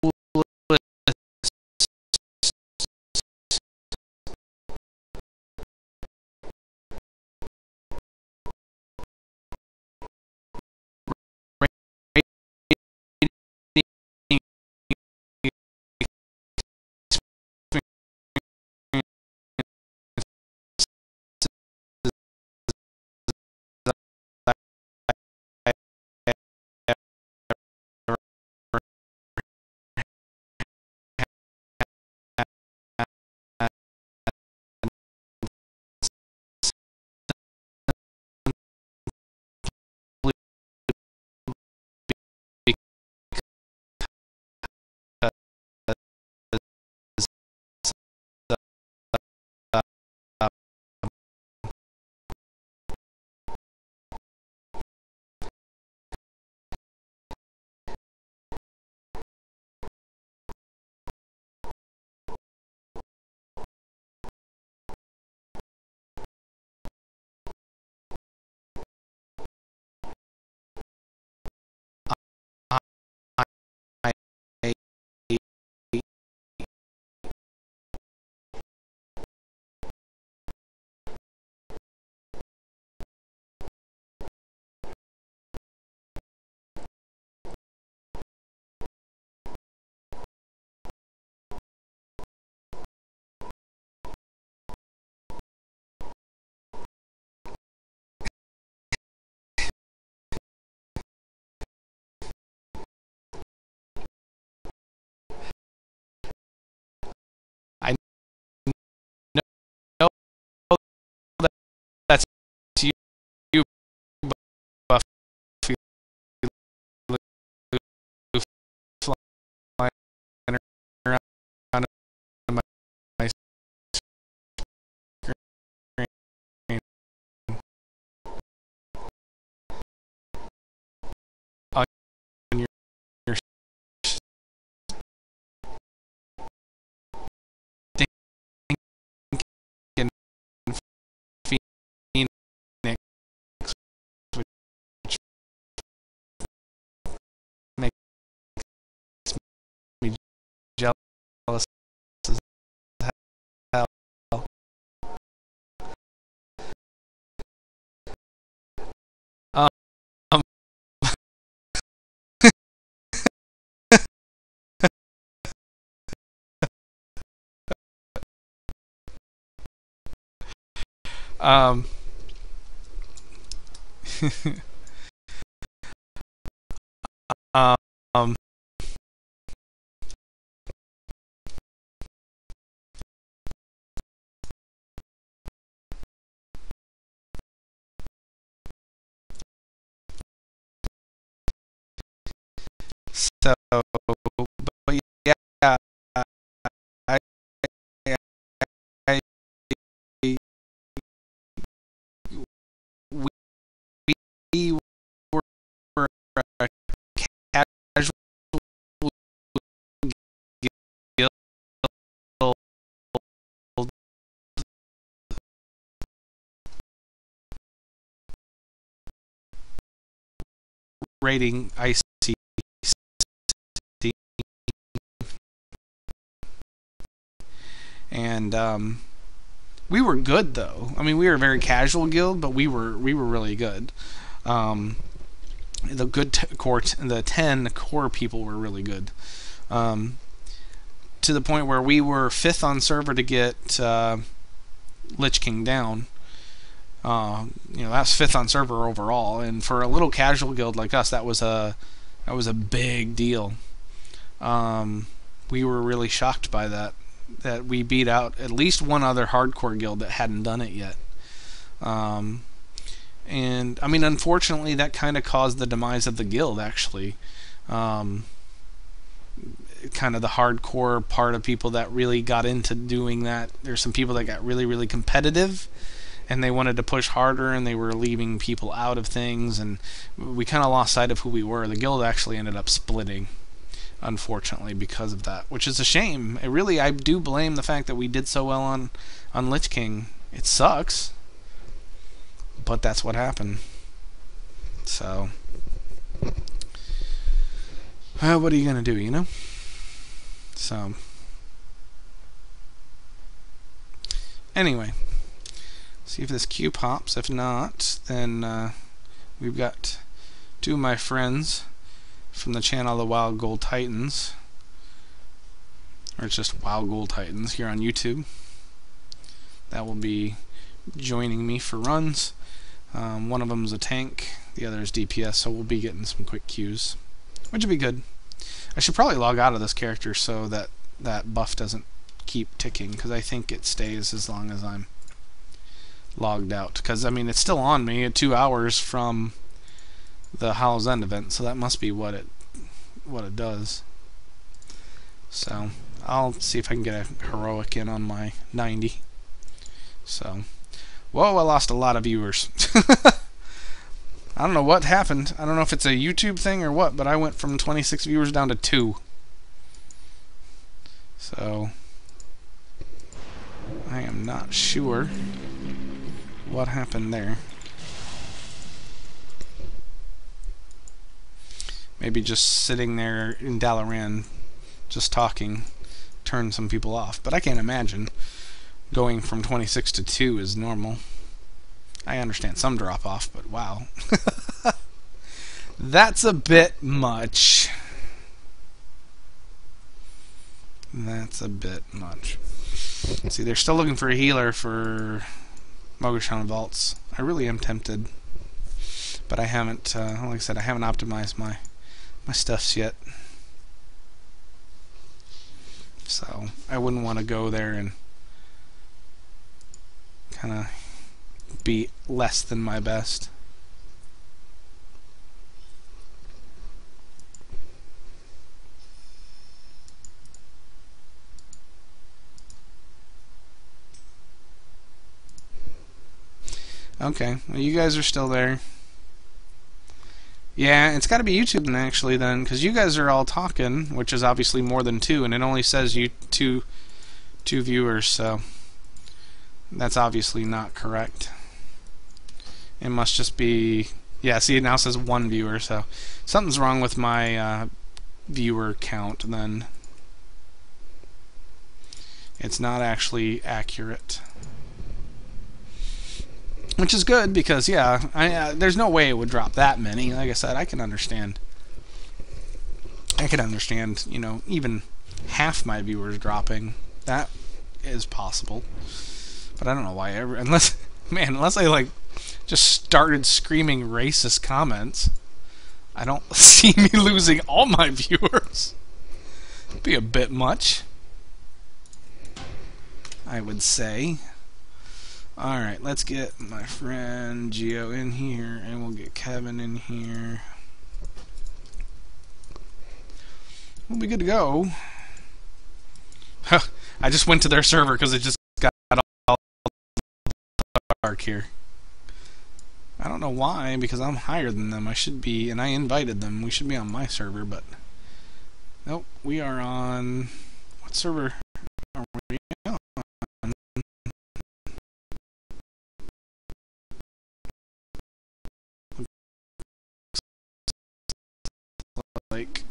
um, um, so, but yeah, I, I, we were a casual guild rating IC, and we were good though. I mean, we were a very casual guild, but we were really good. Um, the good the 10 core people were really good. Um, to the point where we were fifth on server to get Lich King down. That's fifth on server overall, and for a little casual guild like us, that was a big deal. We were really shocked by that we beat out at least one other hardcore guild that hadn't done it yet. And I mean, unfortunately, that kind of caused the demise of the guild. Actually, kind of the hardcore part of people that really got into doing that. There's some people that got really, really competitive, and they wanted to push harder, and they were leaving people out of things, and we kind of lost sight of who we were. The guild actually ended up splitting, unfortunately, because of that, which is a shame. I do blame the fact that we did so well on Lich King. It sucks, but that's what happened. So, what are you gonna do? So, anyway, see if this queue pops. If not, then we've got two of my friends from the channel The Wild Gold Titans, or it's just Wild Gold Titans here on YouTube, that will be joining me for runs. One of them is a tank, the other is DPS, so we'll be getting some quick queues, which will be good. I should probably log out of this character so that that buff doesn't keep ticking, because I think it stays as long as I'm logged out. Because, I mean, it's still on me at 2 hours from the Howl's End event, so that must be what it does. So, I'll see if I can get a heroic in on my 90. So, whoa, I lost a lot of viewers. I don't know what happened. I don't know if it's a YouTube thing or what, but I went from 26 viewers down to 2. So, I am not sure what happened there. Maybe just sitting there in Dalaran, just talking, turned some people off. But I can't imagine going from 26 to 2 is normal. I understand some drop off, but wow. That's a bit much. That's a bit much. See, they're still looking for a healer for Mogoshon Vaults. I really am tempted, but I haven't, like I said, I haven't optimized my stuffs yet. So I wouldn't want to go there and kind of be less than my best. Okay, well, you guys are still there. Yeah, it's got to be YouTube then, actually, then, because you guys are all talking, which is obviously more than 2, and it only says you two viewers, so that's obviously not correct. It must just be, yeah, see, it now says 1 viewer, so something's wrong with my viewer count, then. It's not actually accurate. Which is good, because, yeah, there's no way it would drop that many. Like I said, I can understand, even half my viewers dropping. That is possible. But I don't know why, unless Man, unless I like just started screaming racist comments, I don't see me losing all my viewers. It'd be a bit much, I would say. Alright, let's get my friend Geo in here, and we'll get Kevin in here. We'll be good to go. I just went to their server because it just got all dark here. I don't know why, because I'm higher than them. I should be, and I invited them. We should be on my server, but nope, we are on... What server are we on? Like...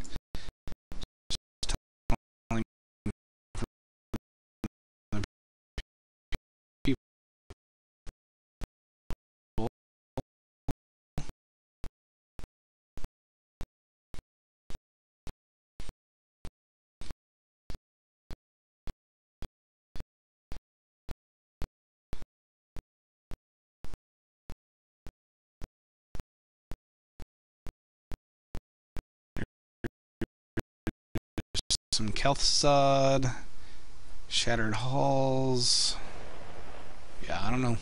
Some Kelthsod, Shattered Halls. Yeah, I don't know.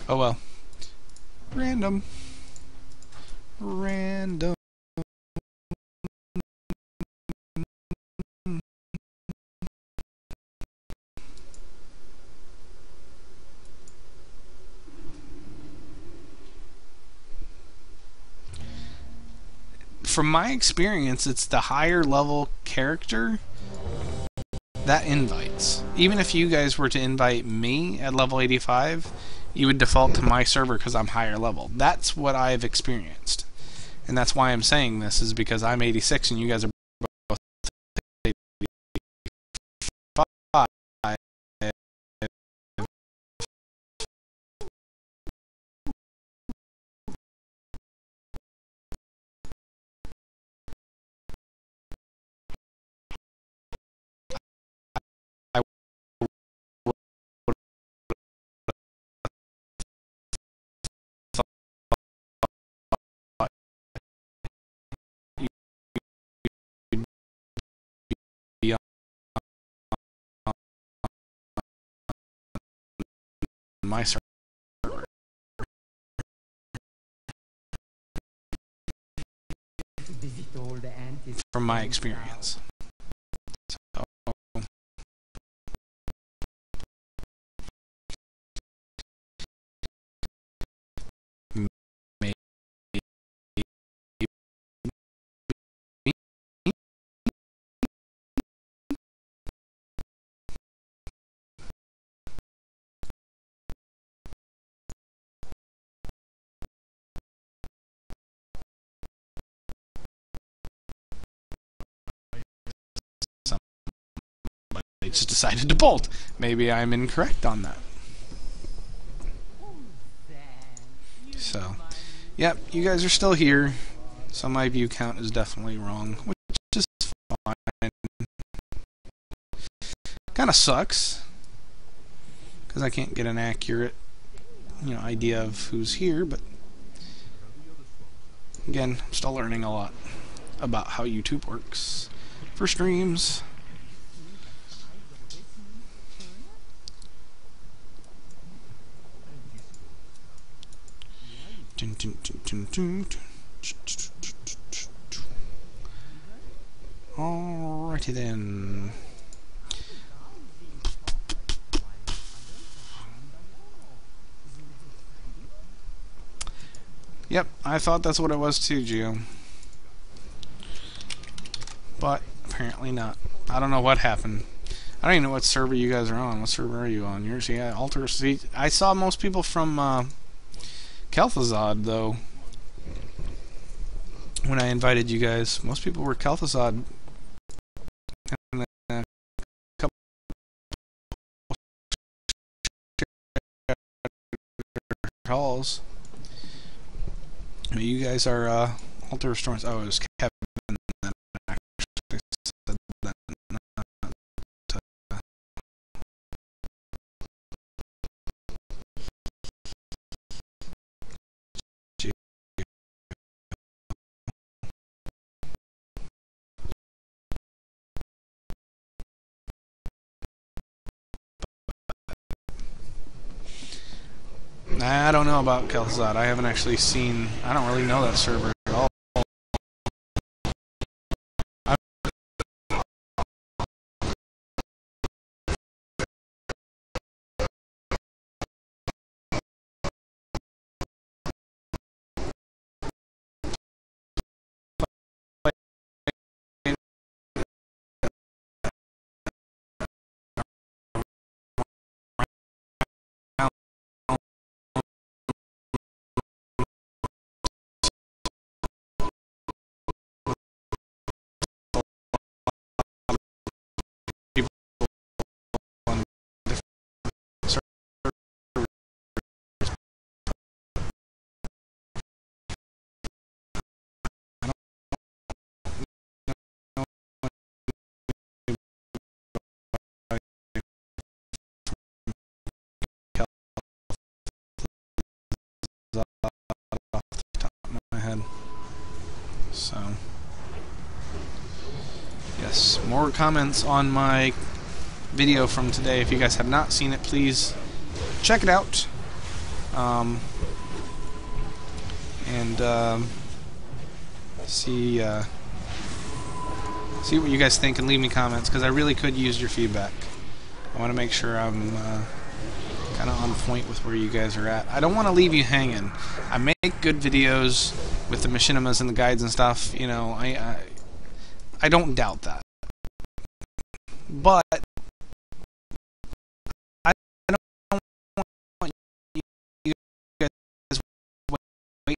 Oh well. Random. Random. From my experience, it's the higher level character that invites. Even if you guys were to invite me at level 85, you would default to my server because I'm higher level. That's what I've experienced. And that's why I'm saying this, is because I'm 86 and you guys are both 85. My server. From my experience. So, they just decided to bolt. Maybe I'm incorrect on that. So, yep, you guys are still here. So my view count is definitely wrong, which is fine. Kind of sucks because I can't get an accurate, idea of who's here. But again, I'm still learning a lot about how YouTube works for streams. Alrighty then. Yep, I thought that's what it was too, Geo. But apparently not. I don't know what happened. I don't even know what server you guys are on. What server are you on? Yours? Yeah, Alter. See, I saw most people from Kel'Thuzad, though. When I invited you guys, most people were Kel'Thuzad. And a couple calls. You guys are Alter Storms. Oh, it was Kevin that actually said that. I don't know about Kel'Thuzad. I haven't actually seen. I don't really know that server at all. So, yes, more comments on my video from today. If you guys have not seen it, please check it out. See what you guys think and leave me comments, because I really could use your feedback. I want to make sure I'm kind of on point with where you guys are at. I don't want to leave you hanging. I make good videos with the machinimas and the guides and stuff. You know, I don't doubt that. But I don't want you guys waiting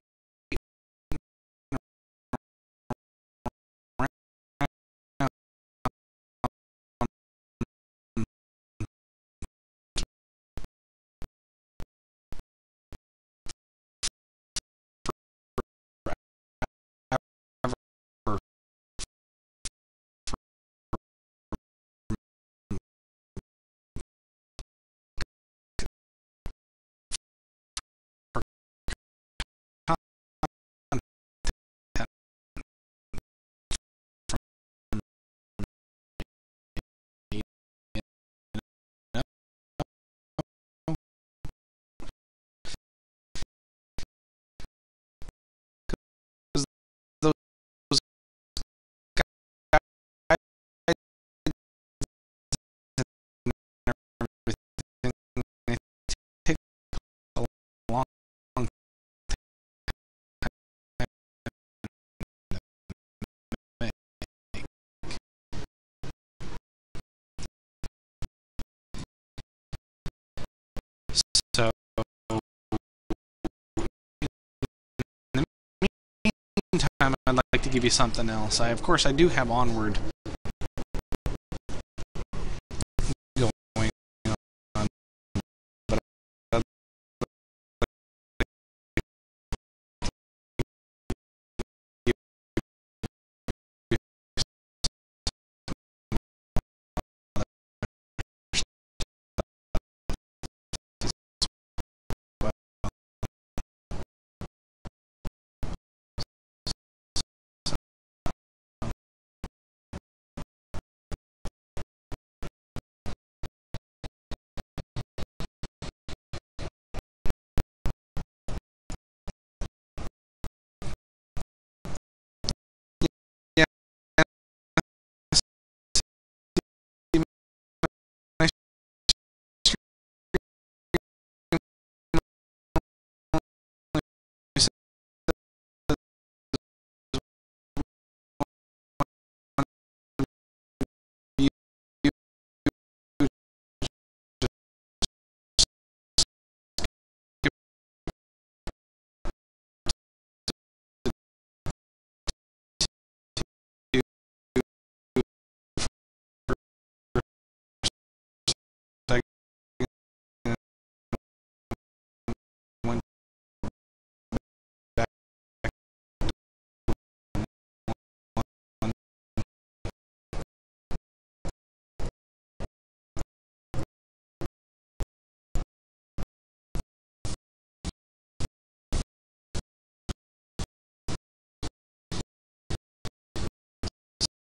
So, in the meantime, I'd like to give you something else. Of course, I do have Onward going on, but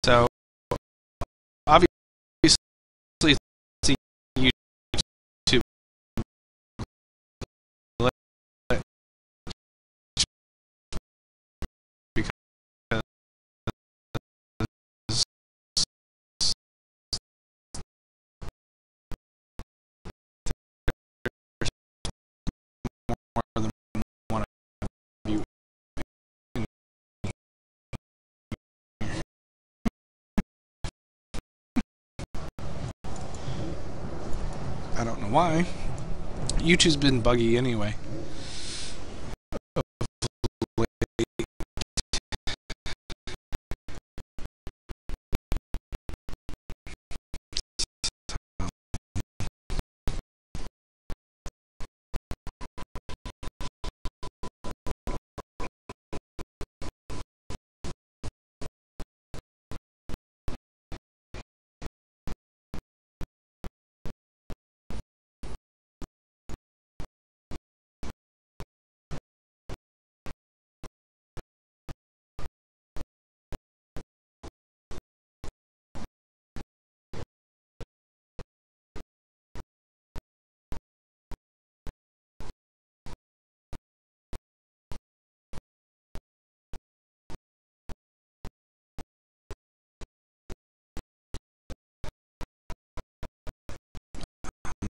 so obviously, it's a YouTube I don't know why. YouTube's been buggy anyway.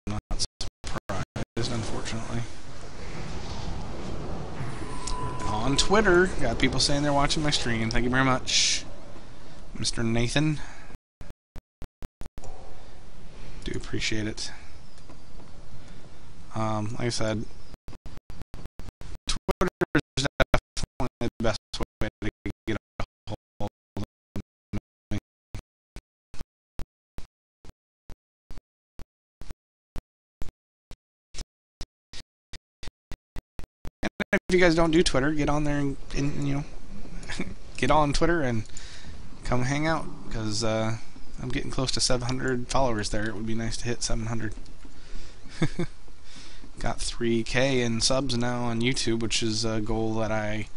I'm not surprised, unfortunately. On Twitter, got people saying they're watching my stream. Thank you very much, Mr. Nathan. Do appreciate it. Like I said, Twitter is definitely the best way to get a hold of me. And if you guys don't do Twitter, get on there and you know, get on Twitter and come hang out, because I'm getting close to 700 followers there. It would be nice to hit 700. Got 3K in subs now on YouTube, which is a goal that I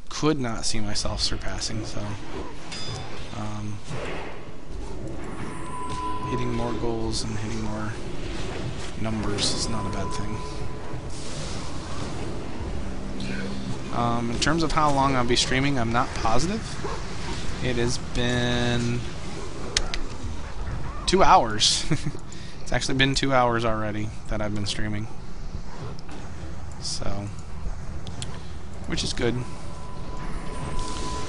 could not see myself surpassing. So, hitting more goals and hitting more numbers is not a bad thing. In terms of how long I'll be streaming, I'm not positive. It has been 2 hours. It's actually been 2 hours already that I've been streaming. So, which is good.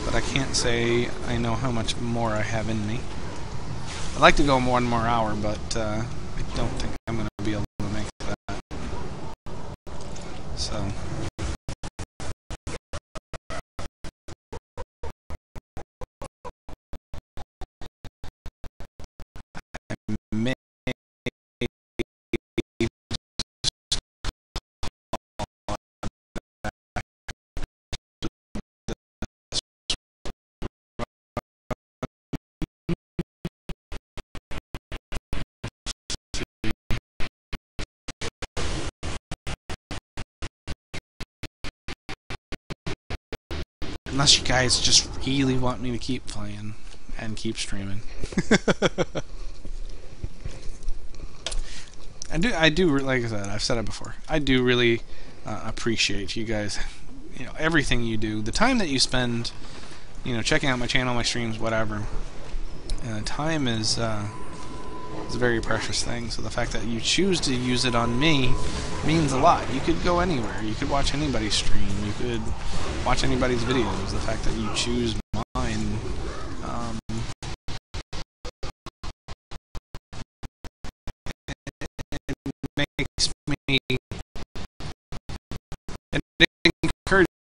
But I can't say I know how much more I have in me. I'd like to go 1 more hour, but I don't think I'm going to be able to make that. So, I may unless you guys just really want me to keep playing and keep streaming. I do, like I said, I've said it before, I do really appreciate you guys, you know, everything you do, the time that you spend, you know, checking out my channel, my streams, whatever. Time is a very precious thing, so the fact that you choose to use it on me means a lot. You could go anywhere, you could watch anybody's stream, you could watch anybody's videos. The fact that you choose mine, it makes me, it encourages me.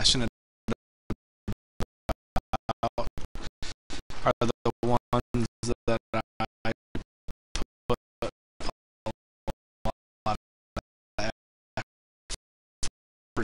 passionate about are the ones that I put a lot of effort into,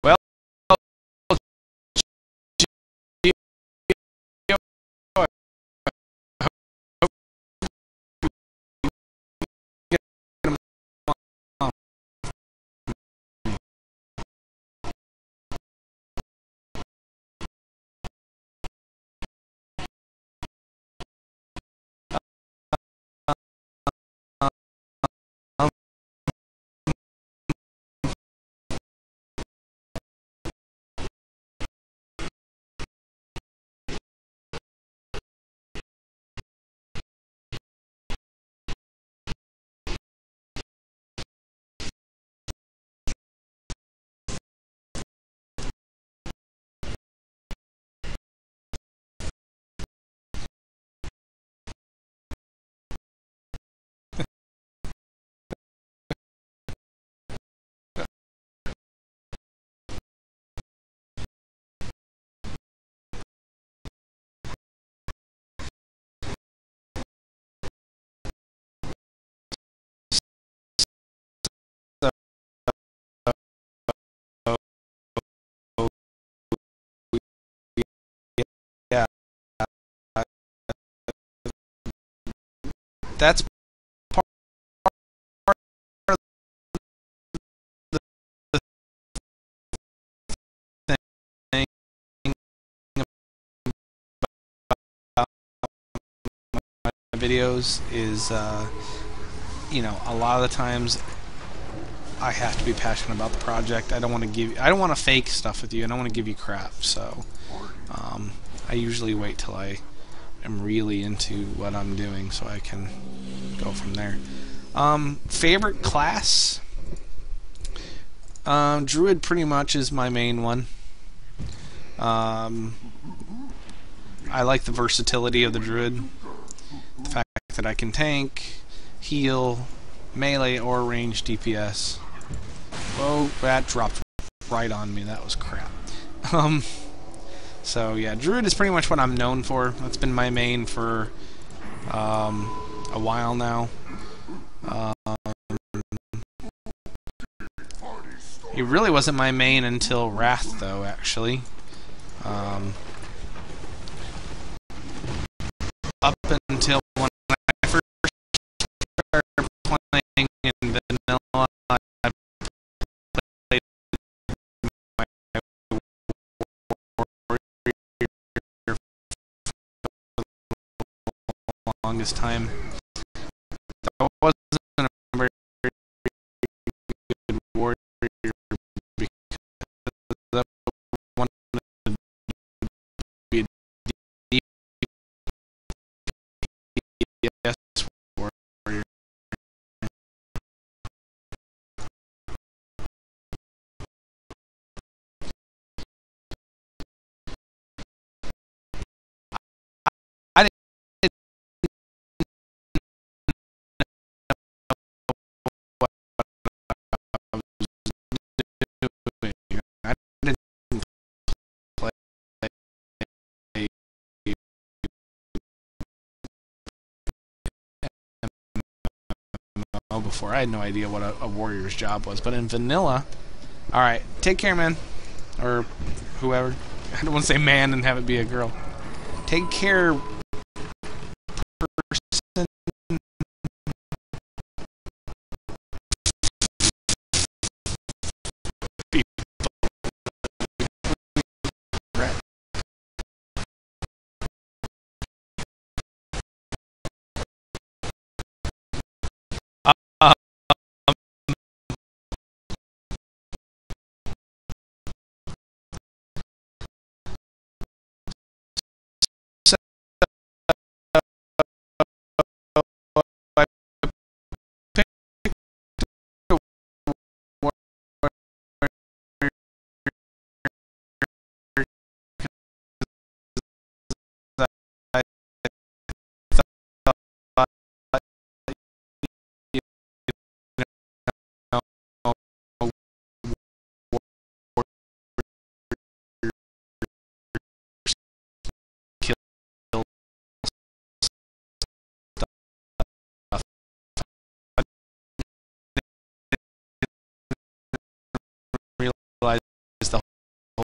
well, yeah, that's part of the thing about my videos is, you know, a lot of the times I have to be passionate about the project. I don't want to fake stuff with you. I don't want to give you crap. So I usually wait till I am really into what I'm doing so I can go from there. Favorite class? Druid pretty much is my main one. I like the versatility of the Druid. The fact that I can tank, heal, melee, or range DPS. Whoa, that dropped right on me. That was crap. So yeah, Druid is pretty much what I'm known for. That's been my main for a while now. It really wasn't my main until Wrath, though, actually. longest time. I wasn't a very good warrior because I wanted to be a DPS warrior. I didn't know what I was doing. I didn't play MMO before. I had no idea what a warrior's job was. But in vanilla, all right, take care, man, or whoever. I don't want to say man and have it be a girl. Take care, person. Uh, realize the whole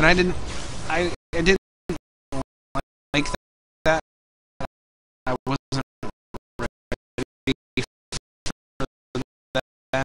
and I didn't like that. I wasn't ready for that.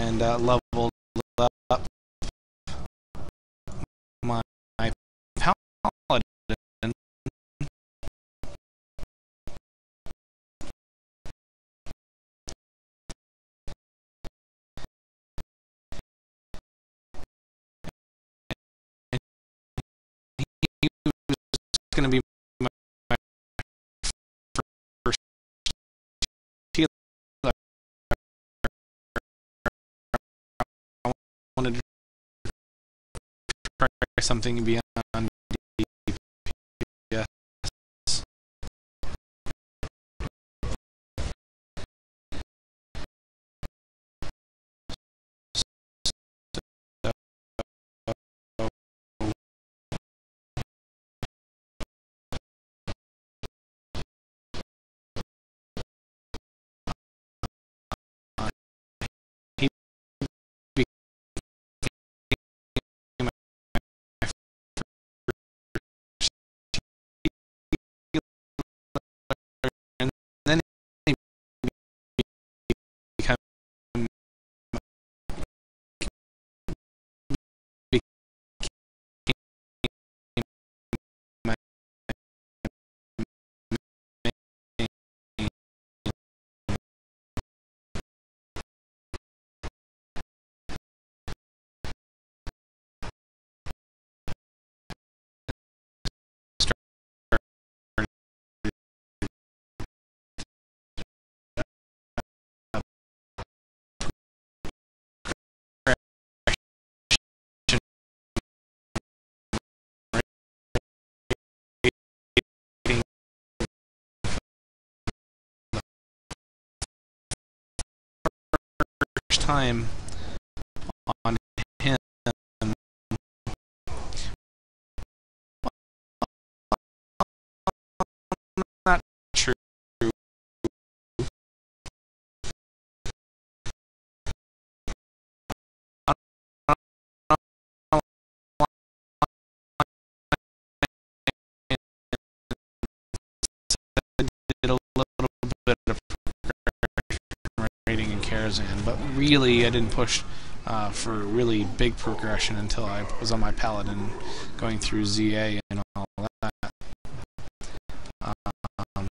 and leveled up my paladin. He was going to be my first healer. I wanted to try something beyond DPS. He became my and then he became my first time on him. Not true. Did a little bit of rating in Karazhan, but really I didn't push for really big progression until I was on my paladin, going through ZA and all that. Um,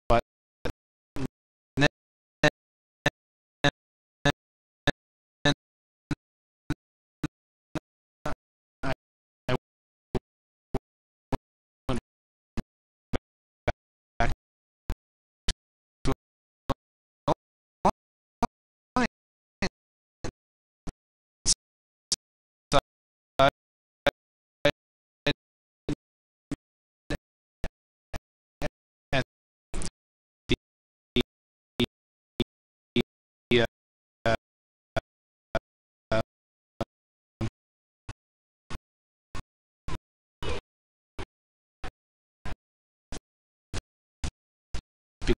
but I went back to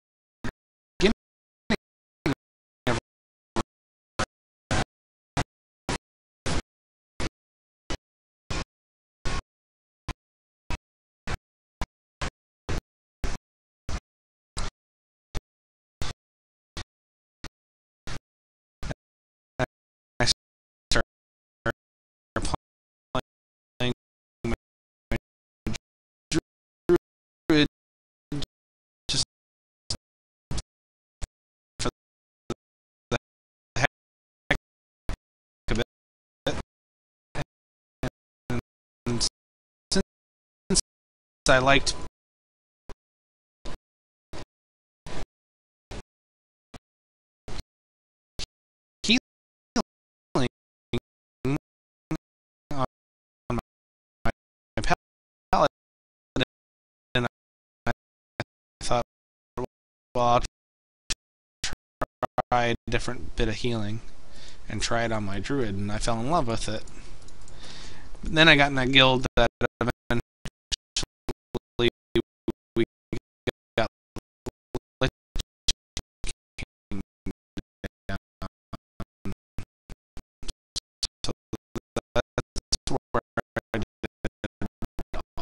I started playing my druid just for the heck of it. And since I liked healing on my palette, and I thought, well, I'll try a different bit of healing and try it on my druid, and I fell in love with it. But then I got in that guild that eventually we got Lich King down. So that's where I did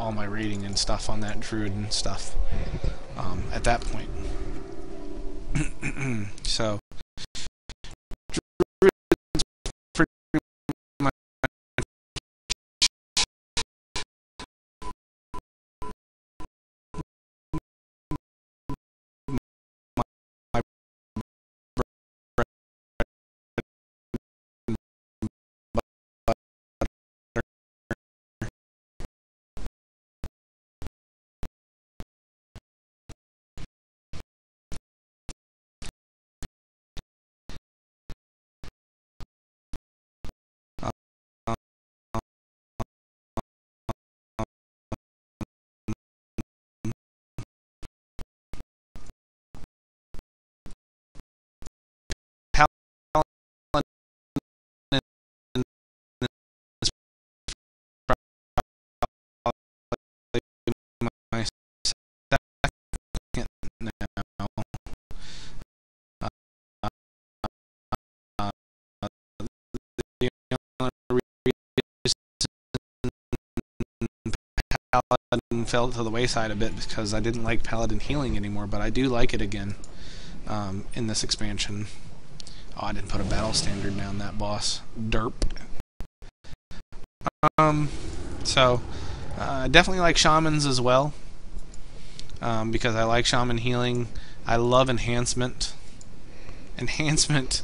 all my rating and stuff on that druid and stuff at that point. So druid's pretty much my Paladin fell to the wayside a bit because I didn't like Paladin healing anymore, but I do like it again in this expansion. Oh, I didn't put a battle standard down that boss. Derp. So I definitely like shamans as well because I like shaman healing. I love enhancement. Enhancement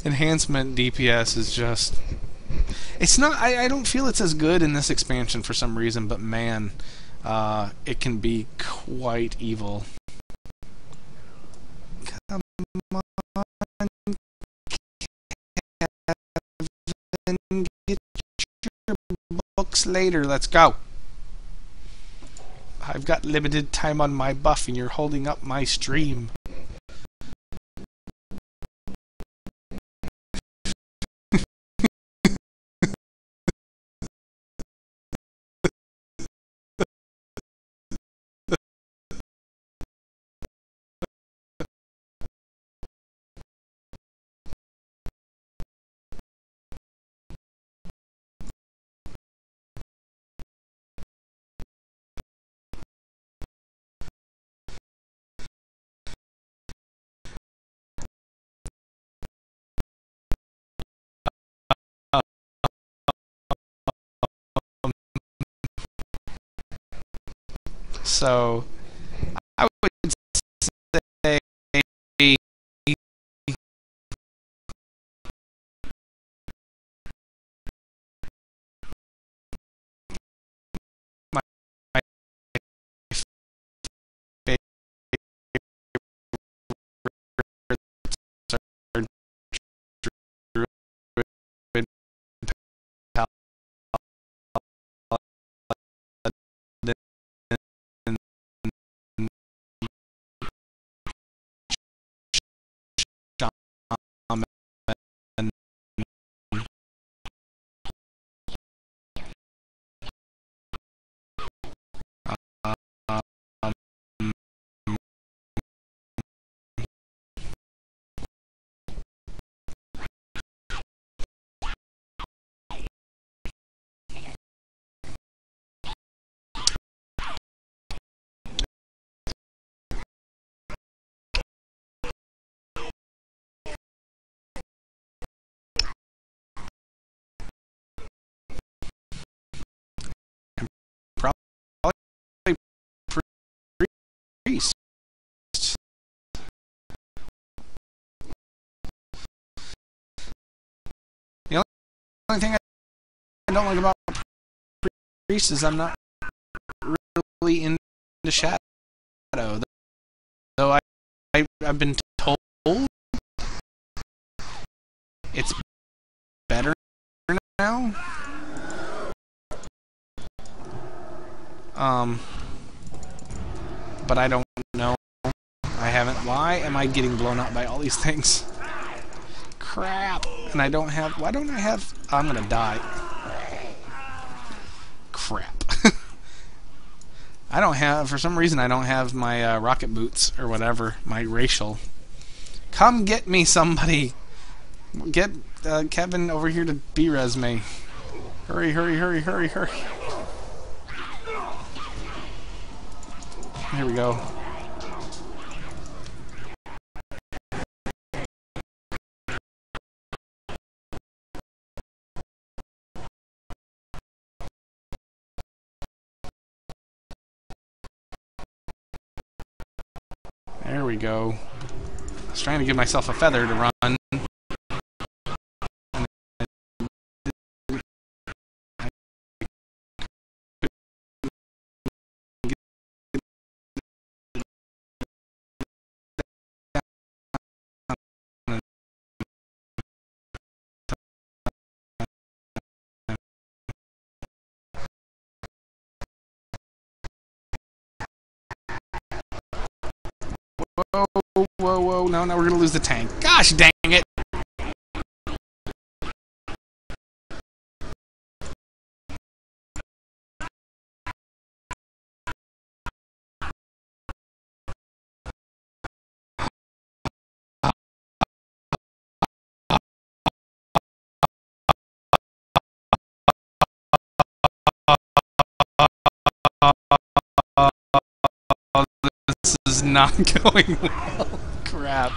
DPS is just... It's not... I don't feel it's as good in this expansion for some reason, but man, it can be quite evil. Come on, Kevin, get your books later. Let's go. I've got limited time on my buff, and you're holding up my stream. So I would say my priest. The only thing I don't like about priest is I'm not really into shadow. Though I've been told it's better now. But I don't know. I haven't. Why am I getting blown up by all these things? Crap. And I don't have... Why don't I have... I'm gonna die. Crap. I don't have... For some reason, I don't have my rocket boots or whatever. My racial. Come get me, somebody. Get Kevin over here to B-res me. Hurry, hurry, hurry, hurry, hurry. Here we go. There we go. I was trying to give myself a feather to run. Whoa, whoa, whoa. No, we're going to lose the tank. Gosh dang it. This is not going well. Crap.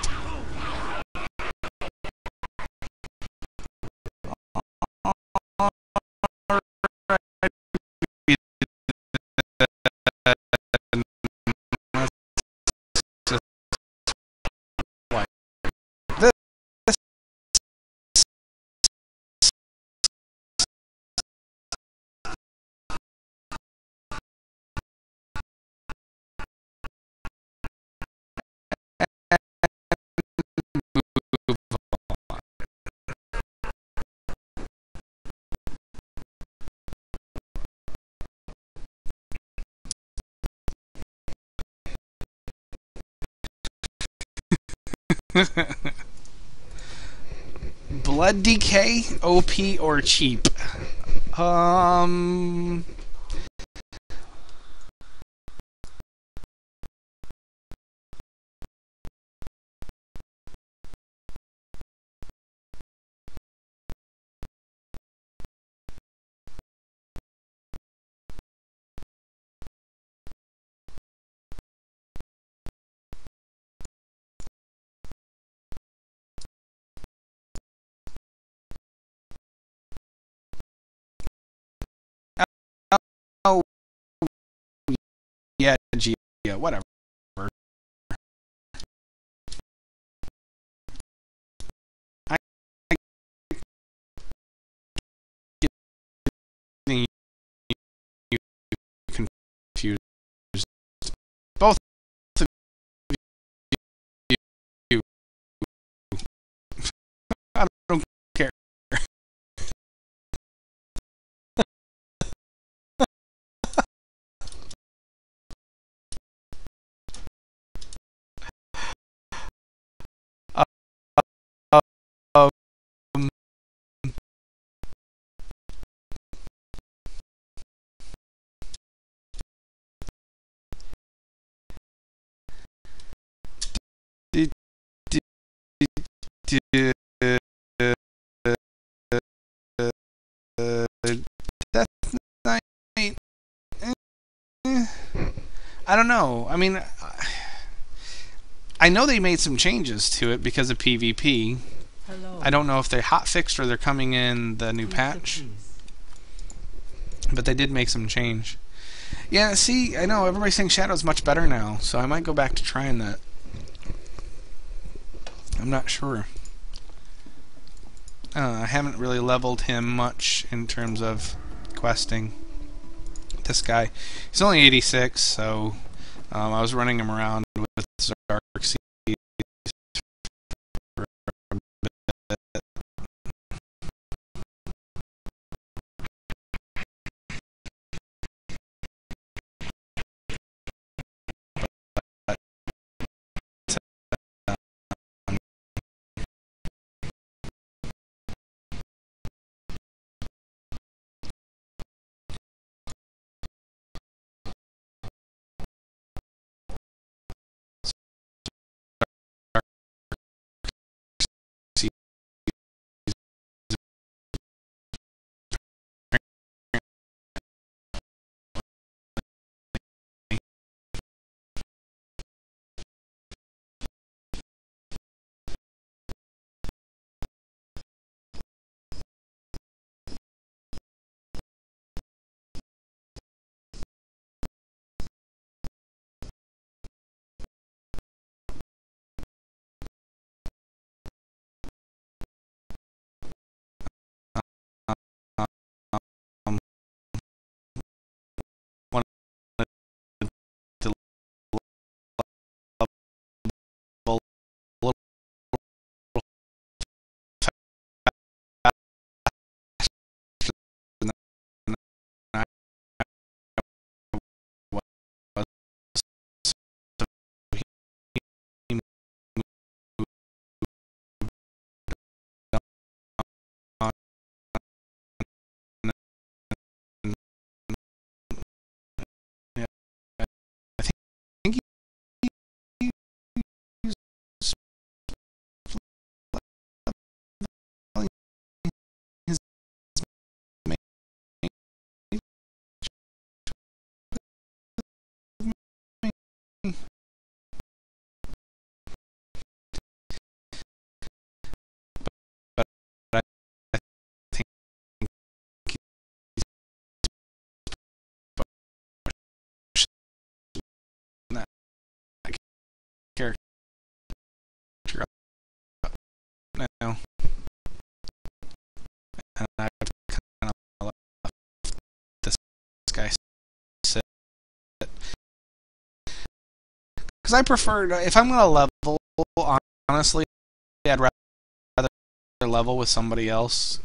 Blood decay, OP, or cheap? Oh, yeah, yeah, whatever. I getting you confused. Both of you. I don't care. Um, did, did, Death Knight. I don't know. I mean, I know they made some changes to it because of PvP. Hello. I don't know if they hotfixed or they're coming in the new patch, but they did make some change. Yeah, see, I know everybody's saying Shadow's much better now, so I might go back to trying that. I'm not sure. I haven't really leveled him much in terms of questing. This guy, he's only 86, so I was running him around with Xerxes. character up now, and I've kind of left this guy sit because I prefer if I'm gonna level. Honestly, I'd rather level with somebody else.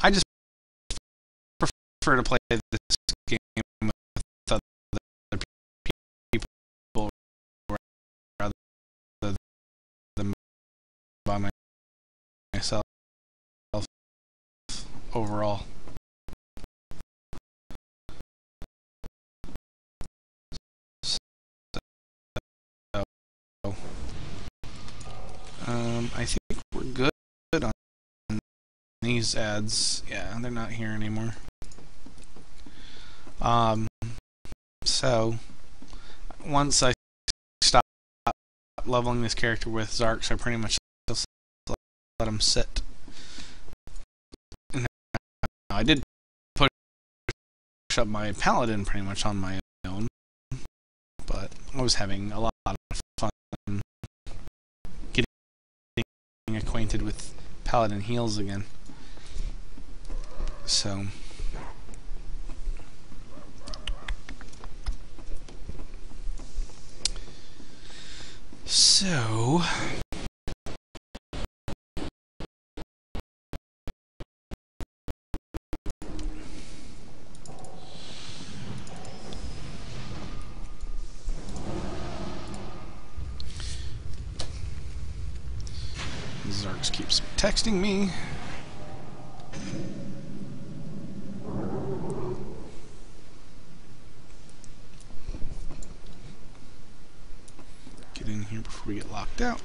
I just prefer to play this game with other people rather than by myself overall. So, I think we're good on these ads. Yeah, they're not here anymore. So once I stop leveling this character with Zarks, I pretty much just let him sit. Now, I did push up my paladin pretty much on my own, but I was having a lot of fun getting acquainted with paladin heals again. So Zarks keeps texting me. Get in here before we get locked out.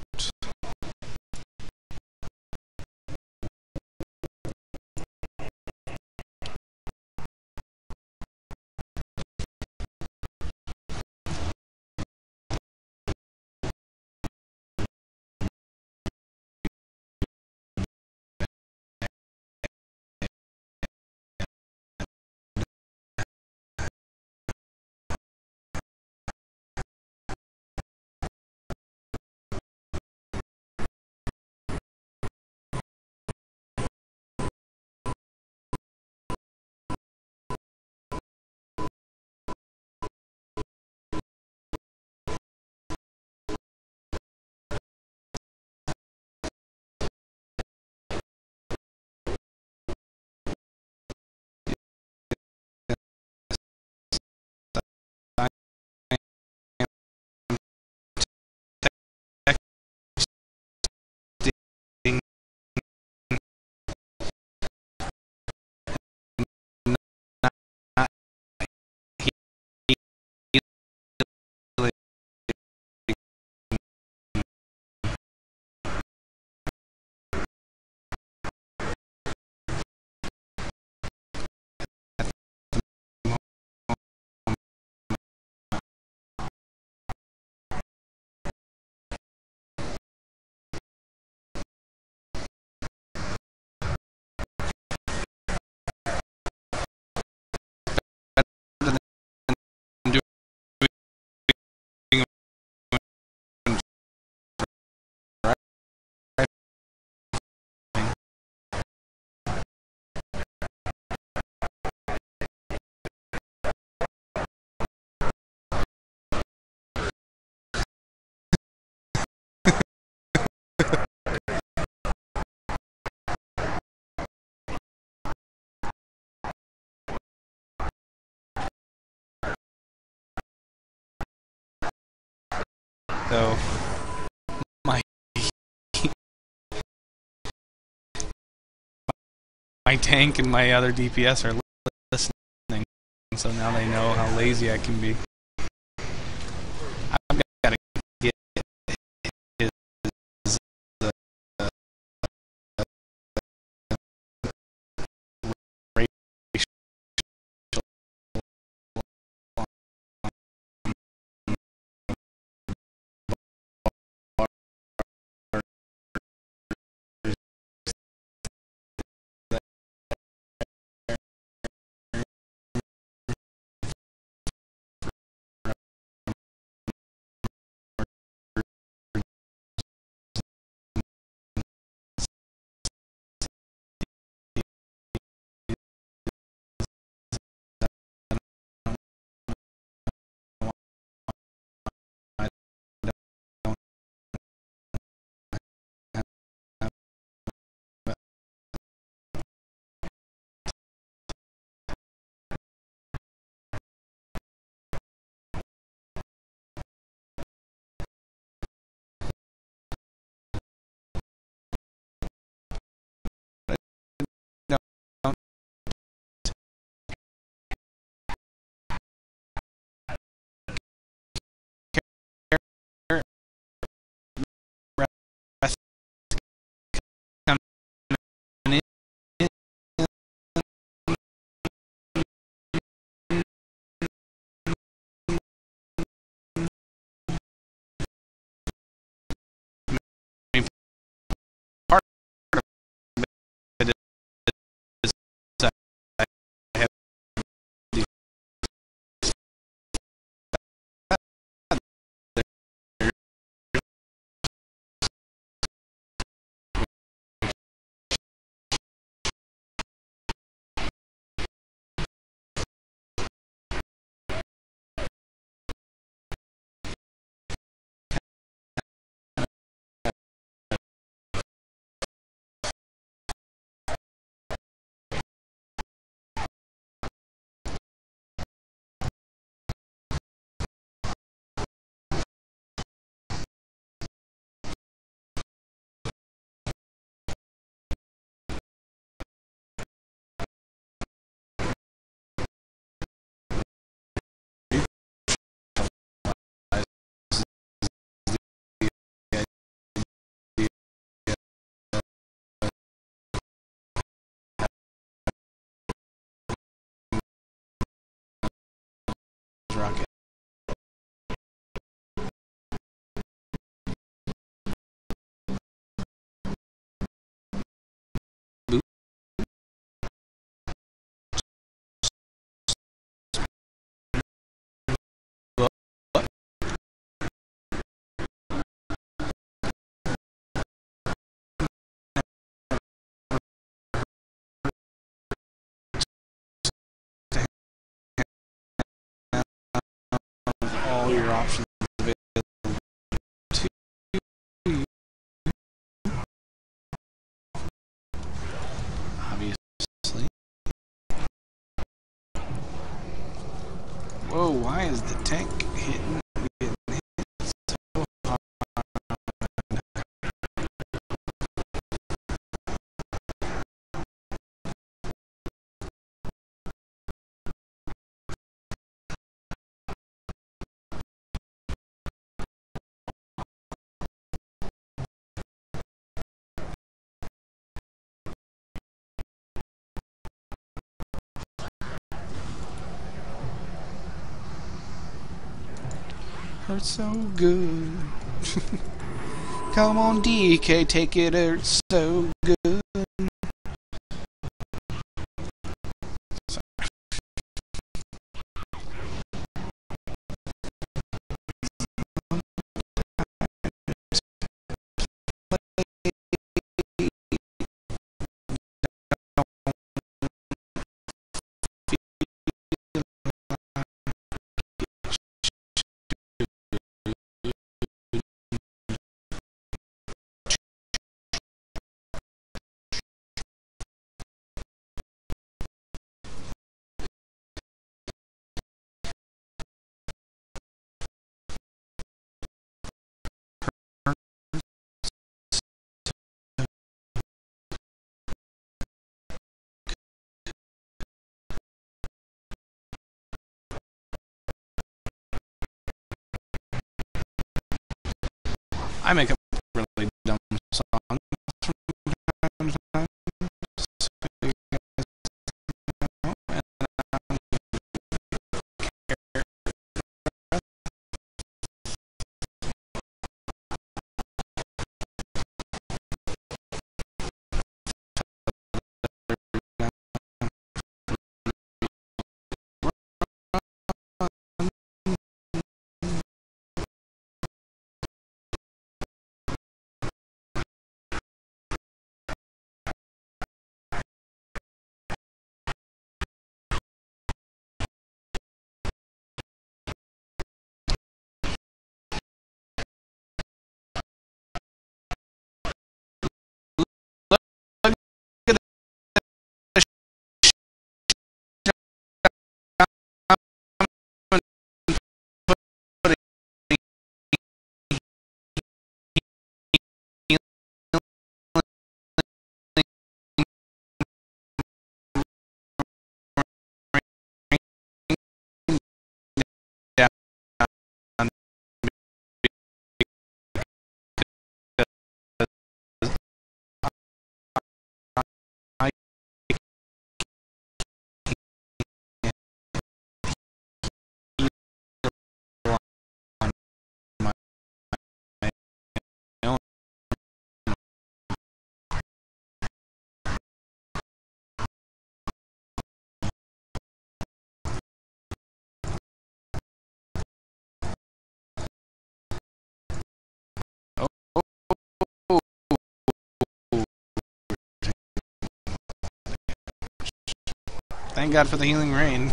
So my tank and my other DPS are listening, so now they know how lazy I can be. all your options available to you. Obviously. Whoa, why is the tank getting hit so hard? Hurts so good. Come on, DK, take it. Hurts so good. I make up really dumb songs from time to time. So you guys know, and thank God for the healing rain.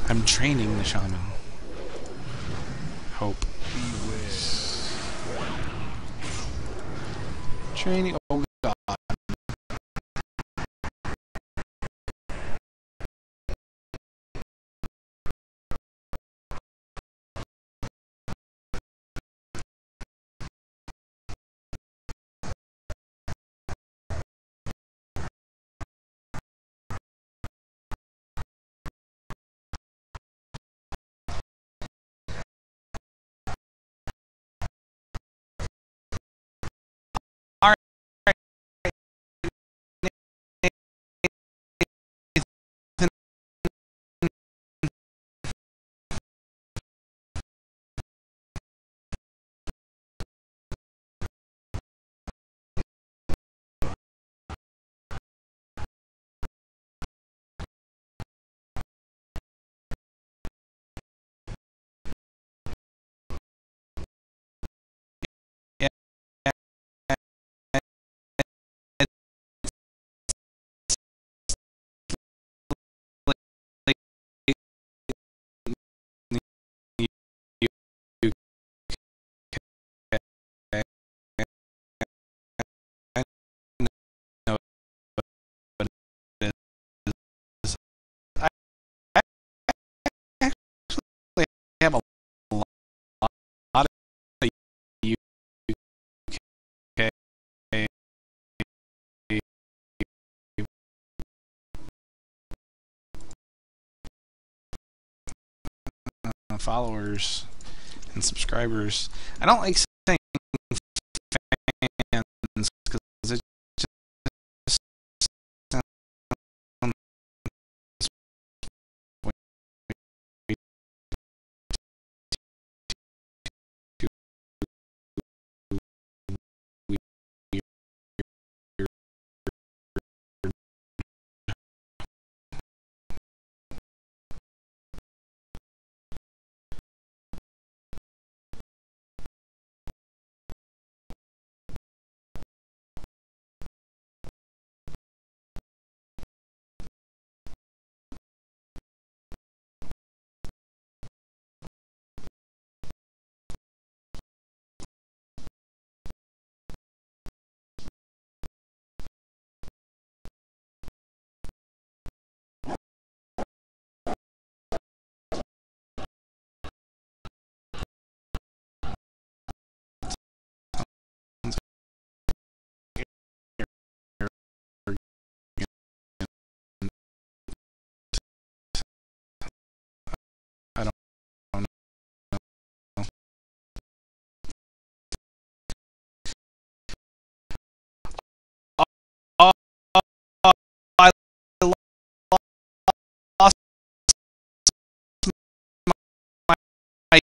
I'm training the shaman. Hope. Training. Oh God. Have a lot of followers and subscribers. I don't like saying fans because it just sounds way too I don't know. Oh, I lost my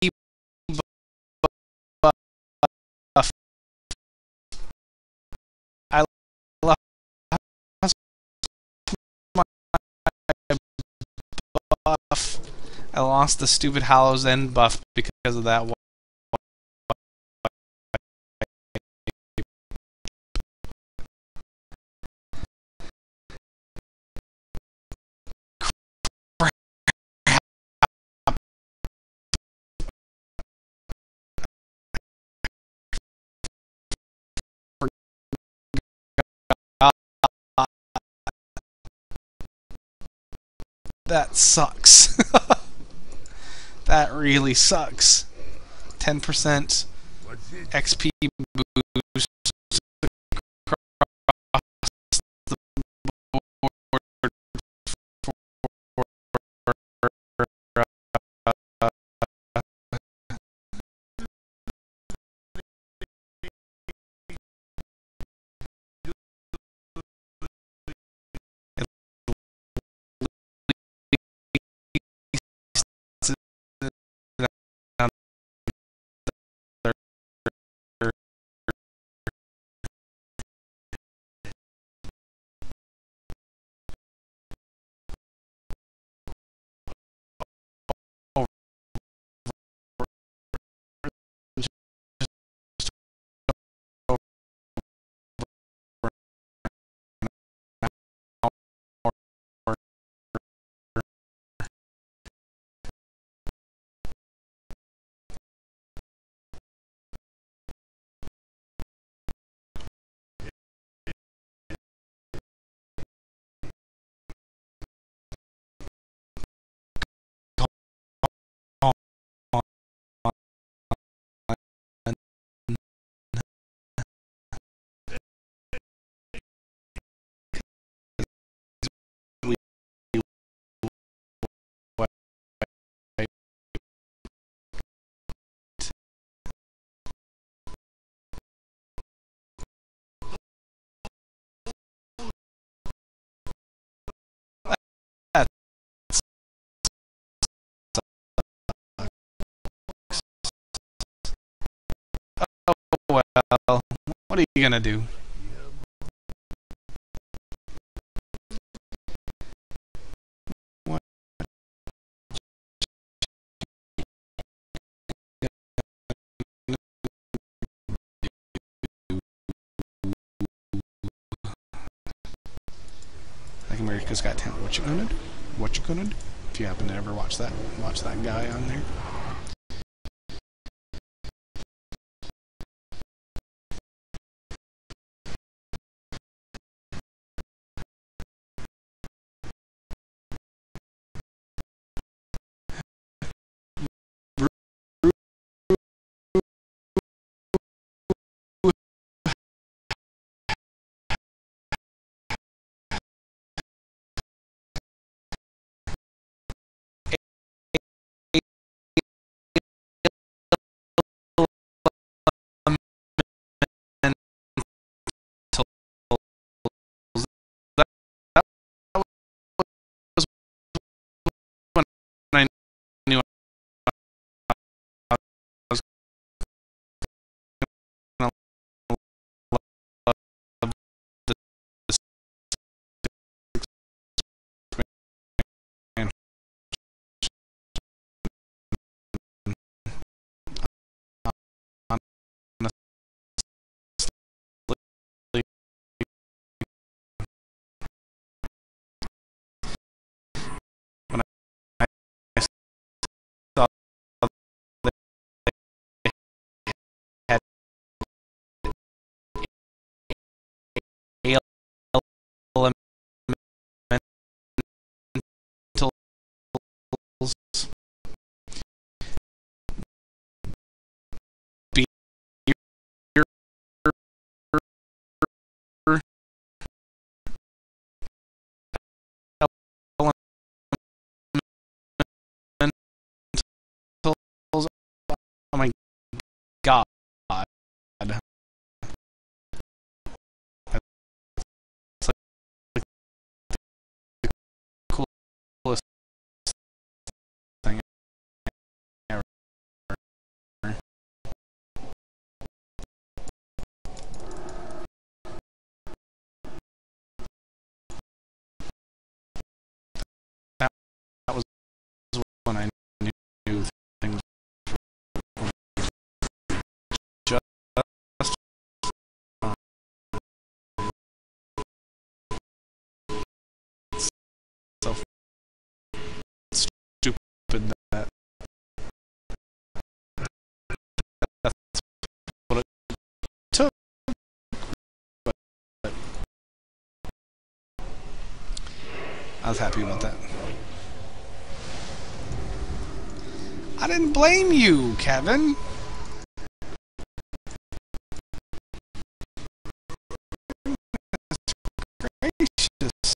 deep buff. I lost my buff. I lost the stupid Hallows End buff because of that one. That sucks. That really sucks. 10% What's it? XP boost across the board well. What are you gonna do? What like America's Got Talent. What you gonna do? What you gonna do? If you happen to ever watch that guy on there. I knew I was gonna love this expansion. When I saw they had elementals beer elementals. Oh my god. It's like the coolest thing ever. That was when I knew things were just so stupid that that's what it took. But I was happy about that. I didn't blame you, Kevin. Gracious.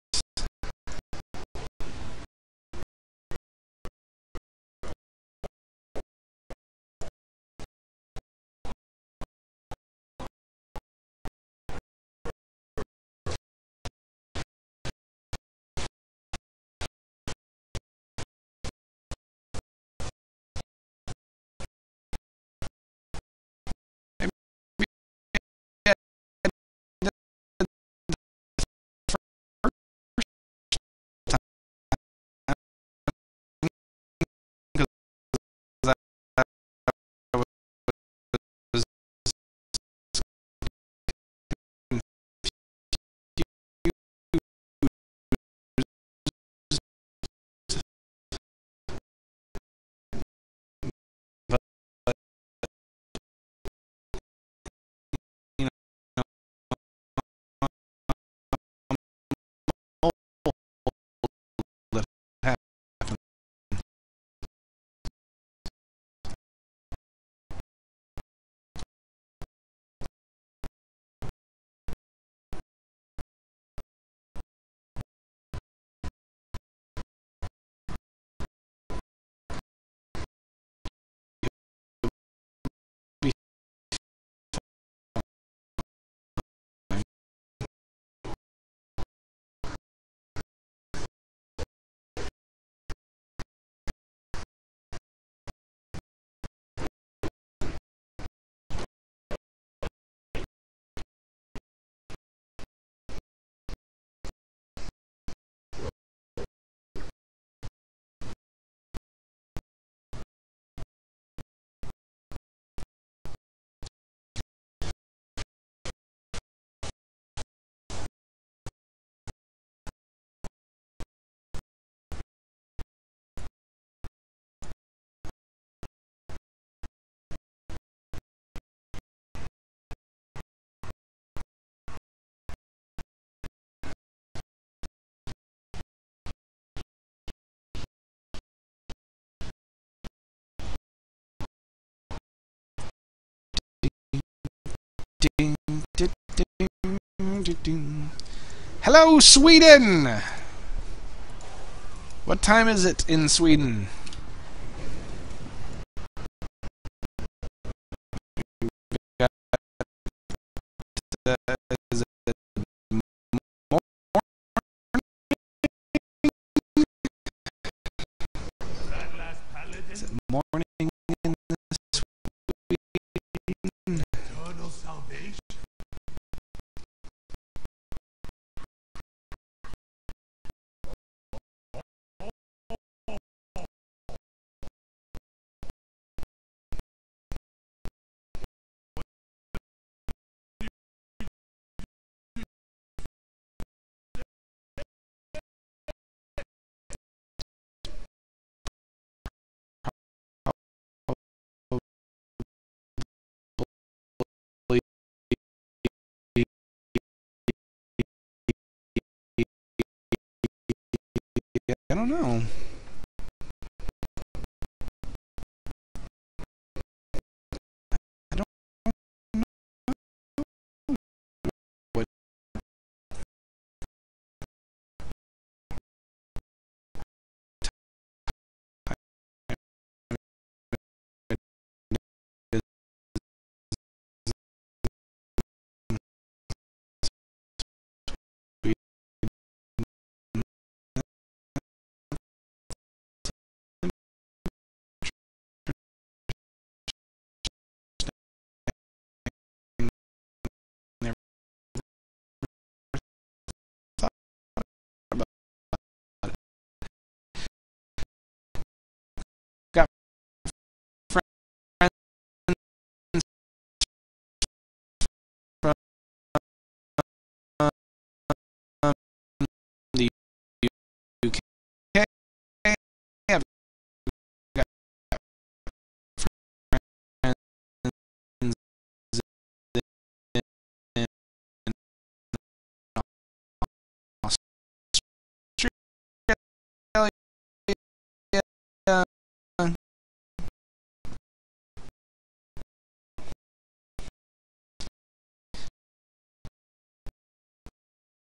Hello, Sweden! What time is it in Sweden? Is it That last paladin, morning in Sweden? eternal salvation. I don't know. I don't know what time it is. Got friends from the UK. I've got friends in Australia.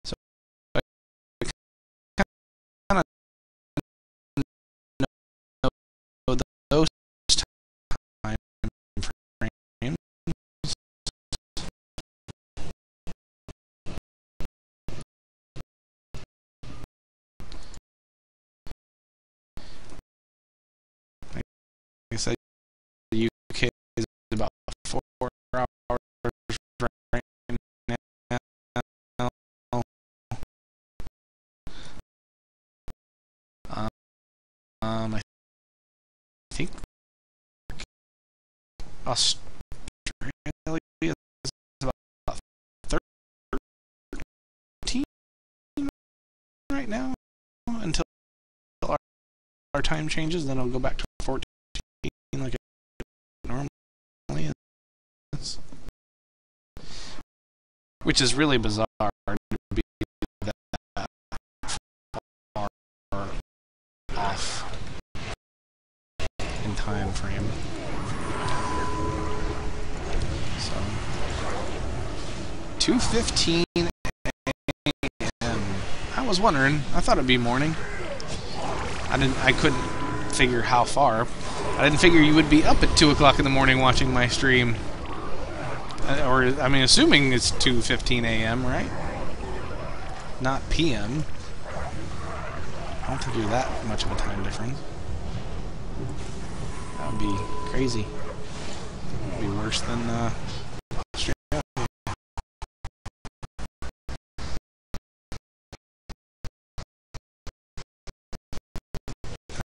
So I kind of know those time frames. Like I said, the UK is about 4 hours right now. I think Australia is about 13 right now until our time changes. Then it'll go back to 14 like it normally is, which is really bizarre to be that far off in time frame. So 2:15 a.m. I was wondering. I thought it'd be morning. I couldn't figure how far. I didn't figure you would be up at 2 o'clock in the morning watching my stream. Or, I mean, assuming it's 2:15 a.m., right? Not p.m. I don't think you're that much of a time difference. That would be crazy. It would be worse than Australia.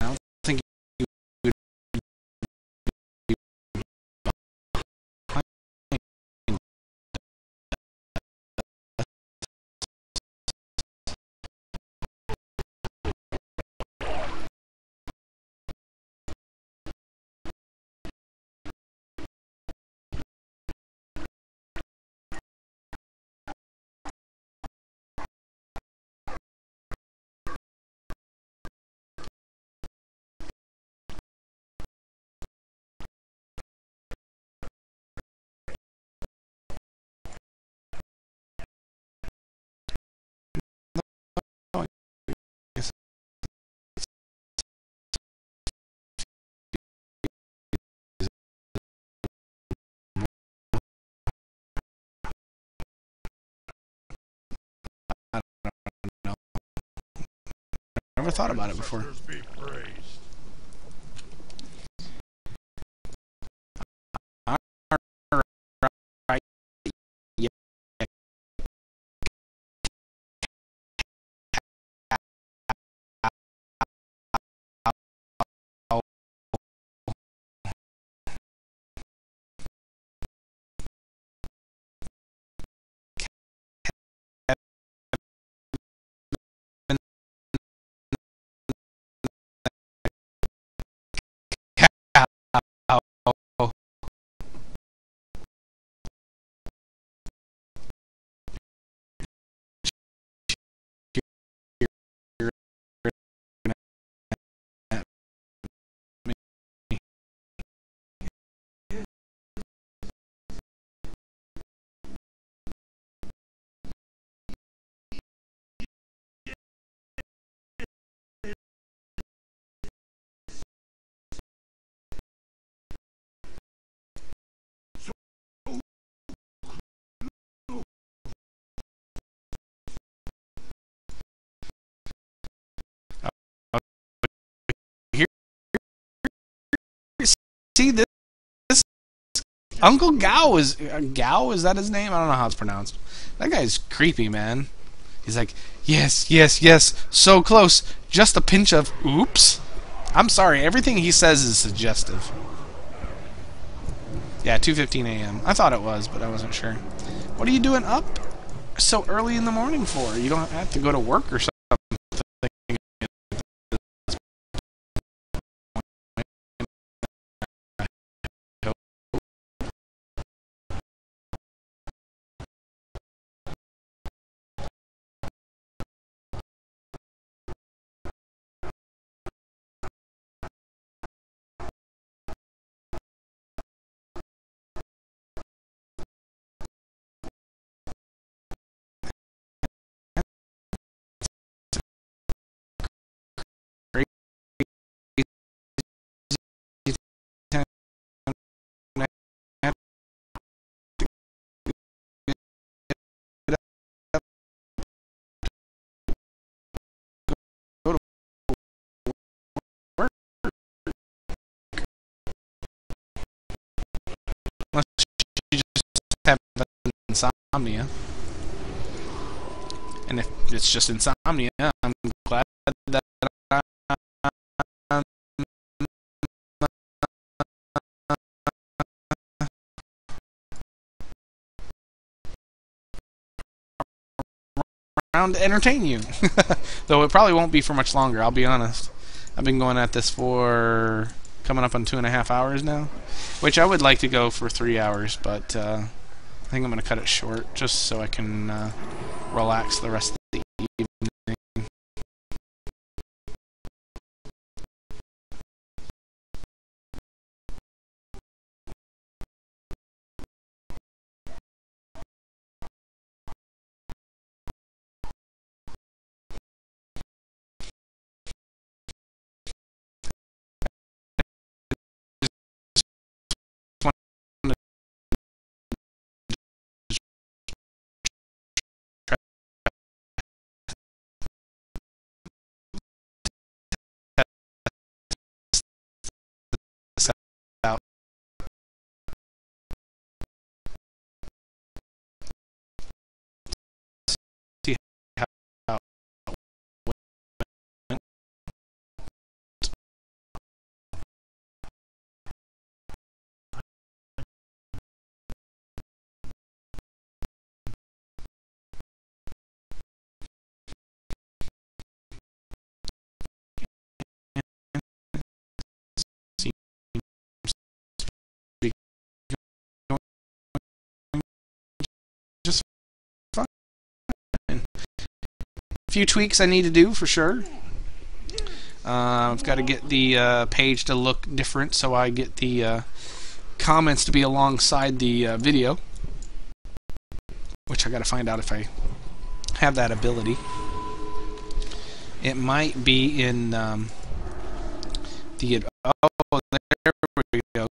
I don't think you would be never thought about it before. Be praised. Alright, yeah. See this Uncle Gao is Gao, is that his name? I don't know how it's pronounced. That guy's creepy, man. He's like, yes, yes, yes, so close. Just a pinch of oops. I'm sorry, everything he says is suggestive. Yeah, 2:15 a.m. I thought it was, but I wasn't sure. What are you doing up so early in the morning for? You don't have to go to work or something. Unless you just have insomnia. And if it's just insomnia, I'm glad that I'm around to entertain you. Though it probably won't be for much longer, I'll be honest. I've been going at this for coming up on 2.5 hours now, which I would like to go for 3 hours, but I think I'm going to cut it short just so I can relax the rest of the evening. Out. See how just fine. A few tweaks I need to do for sure. I've got to get the page to look different so I get the comments to be alongside the video, which I got to find out if I have that ability. It might be in the oh, there we go.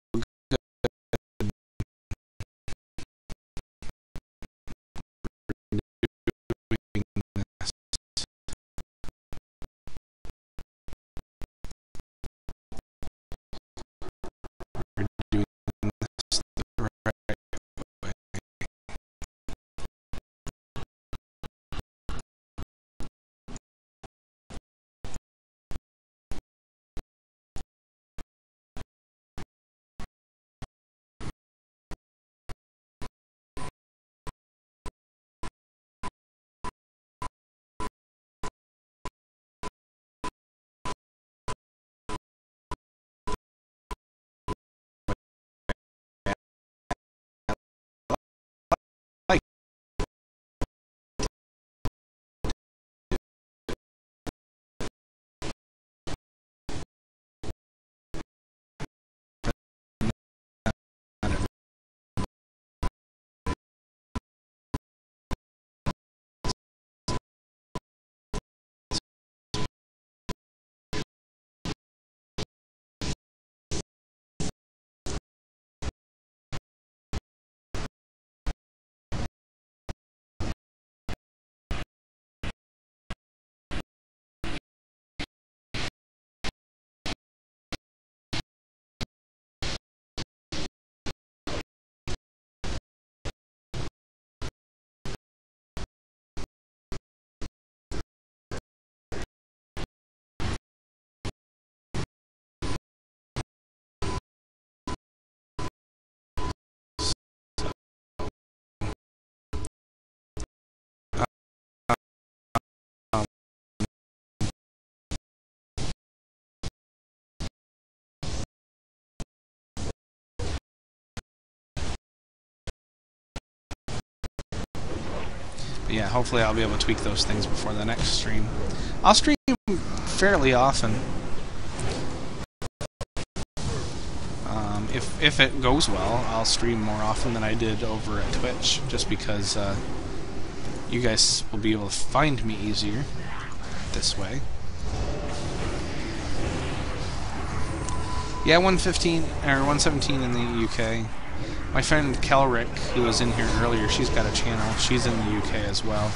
But yeah, hopefully I'll be able to tweak those things before the next stream. I'll stream fairly often. If it goes well, I'll stream more often than I did over at Twitch, just because you guys will be able to find me easier this way. Yeah, 115 or 117 in the UK. My friend Kelrick, who was in here earlier, she's got a channel. She's in the UK as well.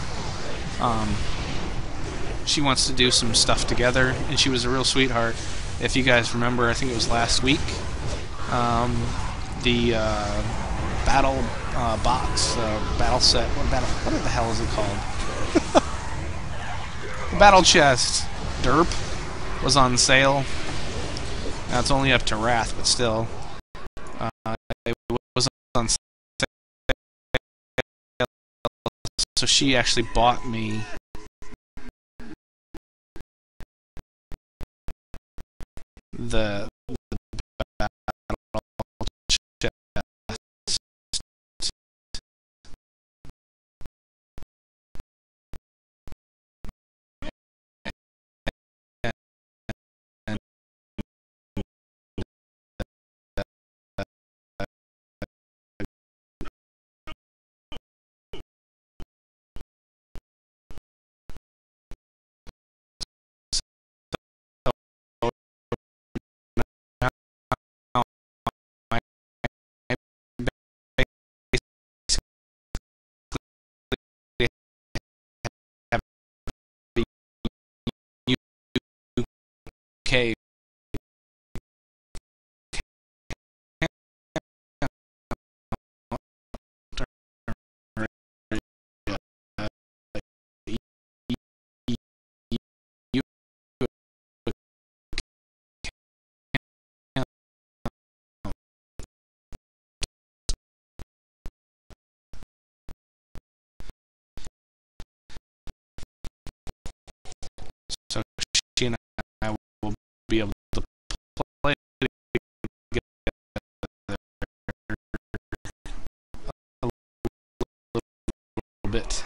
She wants to do some stuff together, and she was a real sweetheart. If you guys remember, I think it was last week, the battle box, battle set. What the hell is it called? The battle chest, derp, was on sale. Now it's only up to Wrath, but still, it was on sale. So she actually bought me the battle chest. Okay. So she and I will be able to play together a little bit.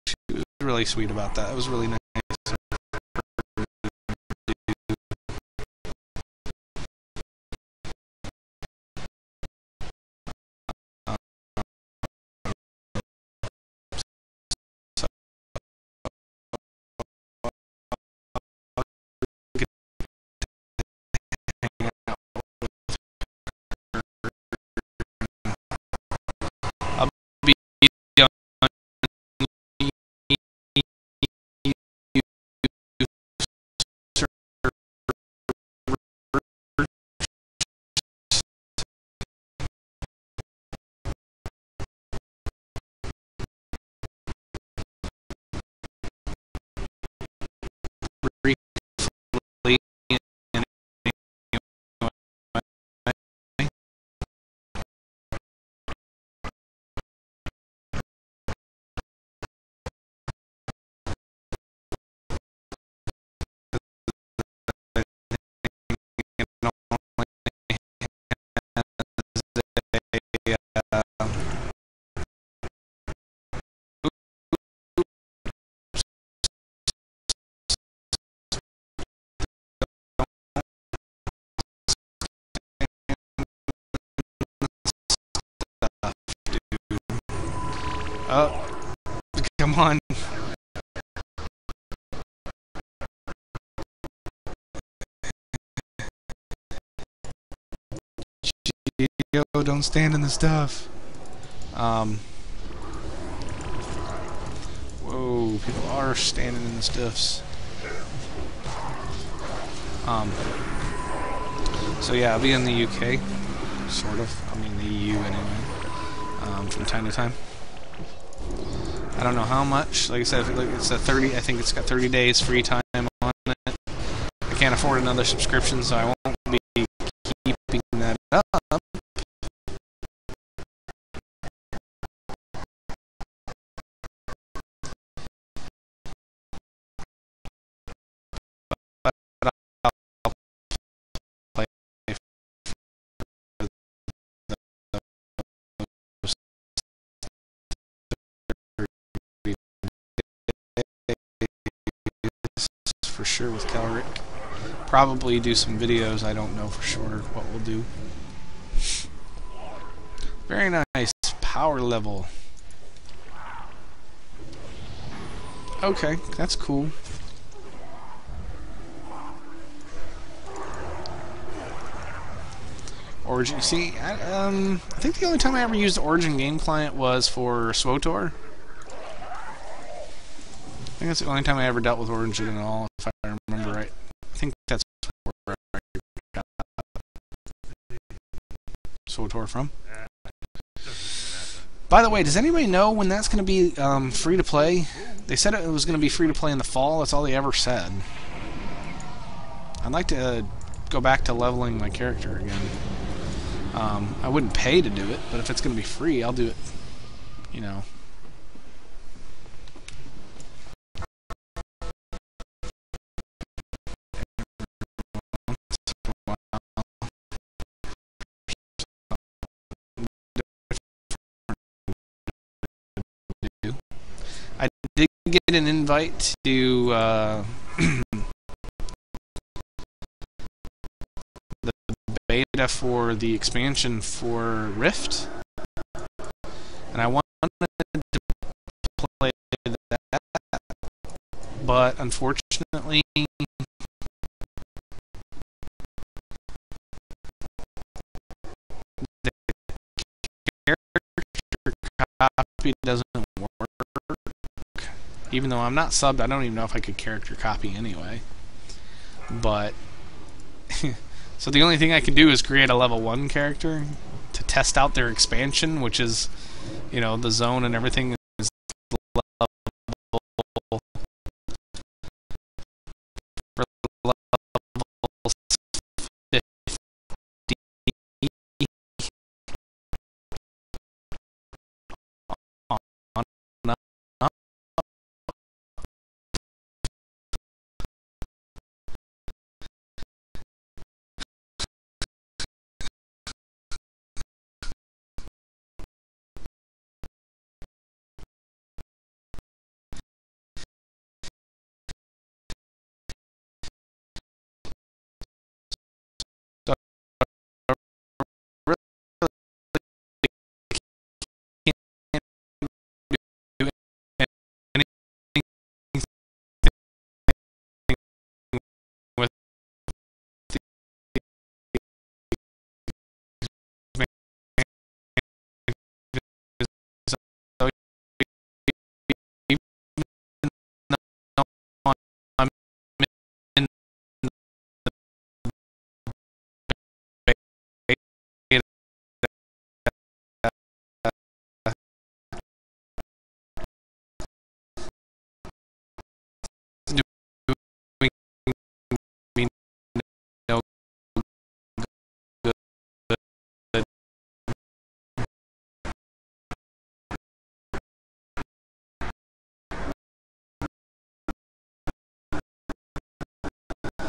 She was really sweet about that. It was really nice. I'll be on briefly. Oh, come on. Yo, don't stand in the stuff. Whoa, people are standing in the stuffs. So yeah, I'll be in the UK, sort of. I mean the EU anyway, from time to time. I don't know how much. Like I said, it's a 30. I think it's got 30 days free time on it. I can't afford another subscription, so I won't be keeping that up. for sure with Kelric. Probably do some videos. I don't know for sure what we'll do. Very nice. Power level. Okay, that's cool. Origin. See, I think the only time I ever used Origin Game Client was for SWTOR. I think that's the only time I ever dealt with Origin at all, if I remember right. I think that's where I got SWTOR from. By the way, does anybody know when that's going to be free to play? They said it was going to be free to play in the fall. That's all they ever said. I'd like to go back to leveling my character again. I wouldn't pay to do it, but if it's going to be free, I'll do it. You know. I did get an invite to the beta for the expansion for Rift, and I wanted to play that, but unfortunately the character copy doesn't work. Even though I'm not subbed, I don't even know if I could character copy anyway. But so the only thing I can do is create a level 1 character to test out their expansion, which is, you know, the zone and everything is level for level 50.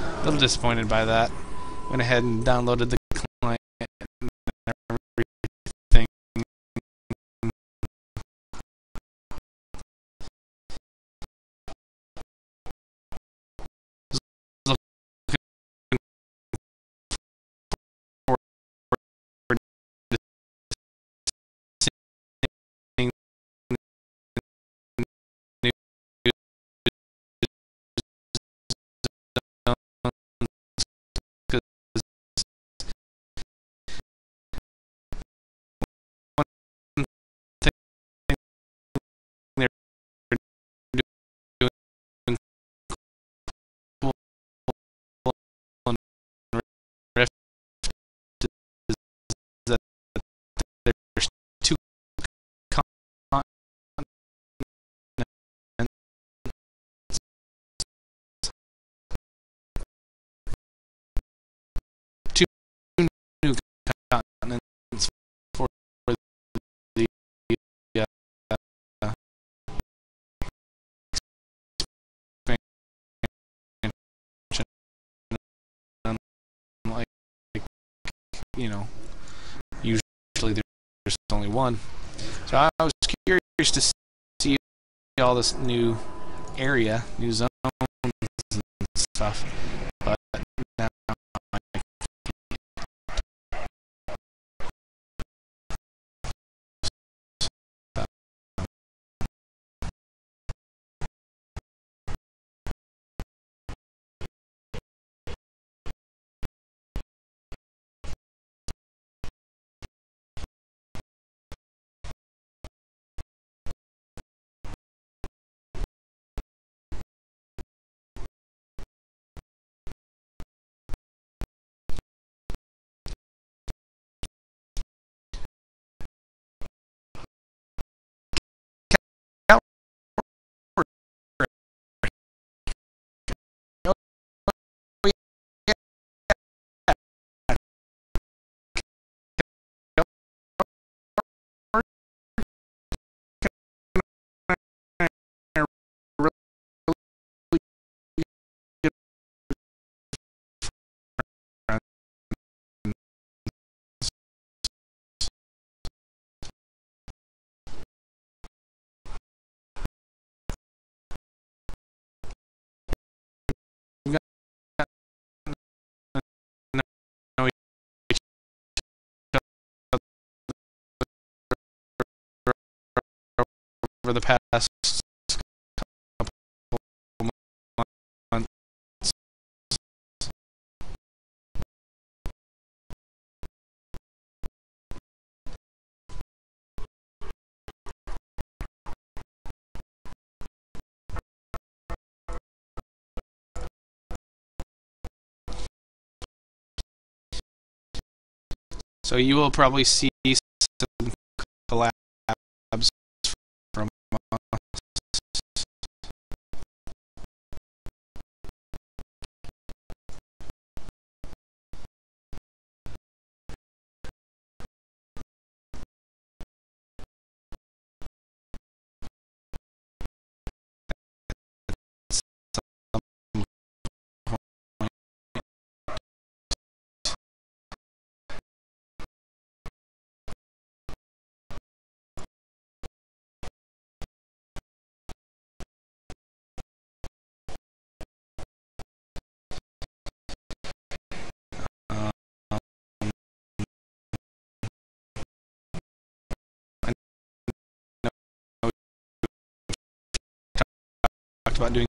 A little disappointed by that. Went ahead and downloaded the client and everything. There's two new continents for the like, you know, usually there's only one. So I was curious to see all this new area, new zones and stuff. But now over the past couple months. So you will probably see some collabs from talked about doing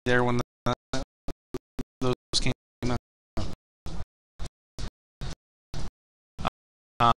there when those came out. Um,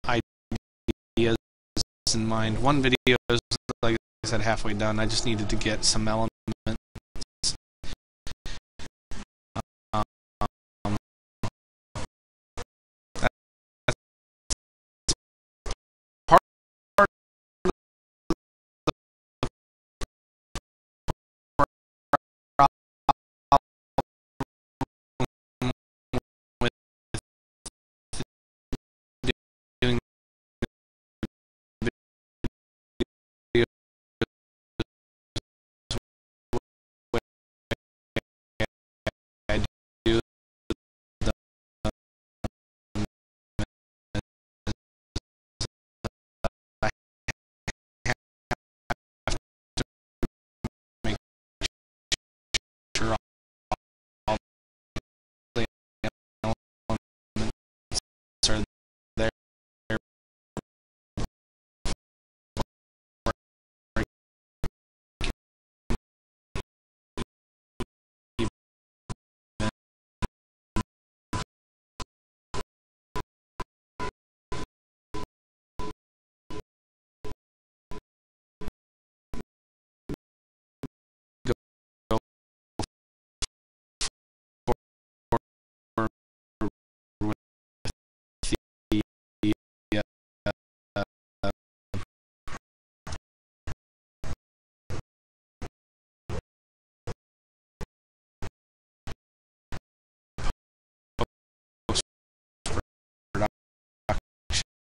I ideas in mind. One video is, like I said, halfway done. I just needed to get some elements. Um, part of the problem with doing videos I do the I make sure all the elements are there go forward with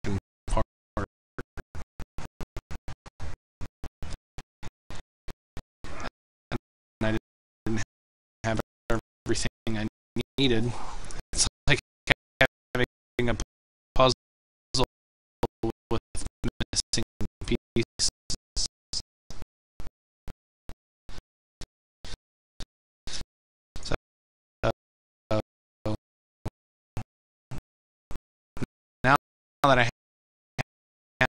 the post-production part. And I didn't have everything I needed. It's like having a puzzle with missing pieces. So, now that I have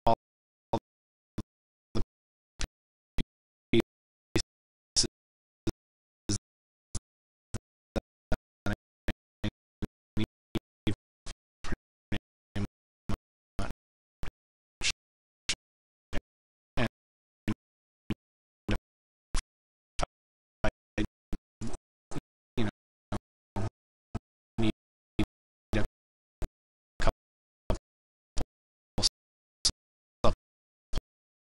all the pieces that I need pretty much, and if I, you know, need a couple supplemental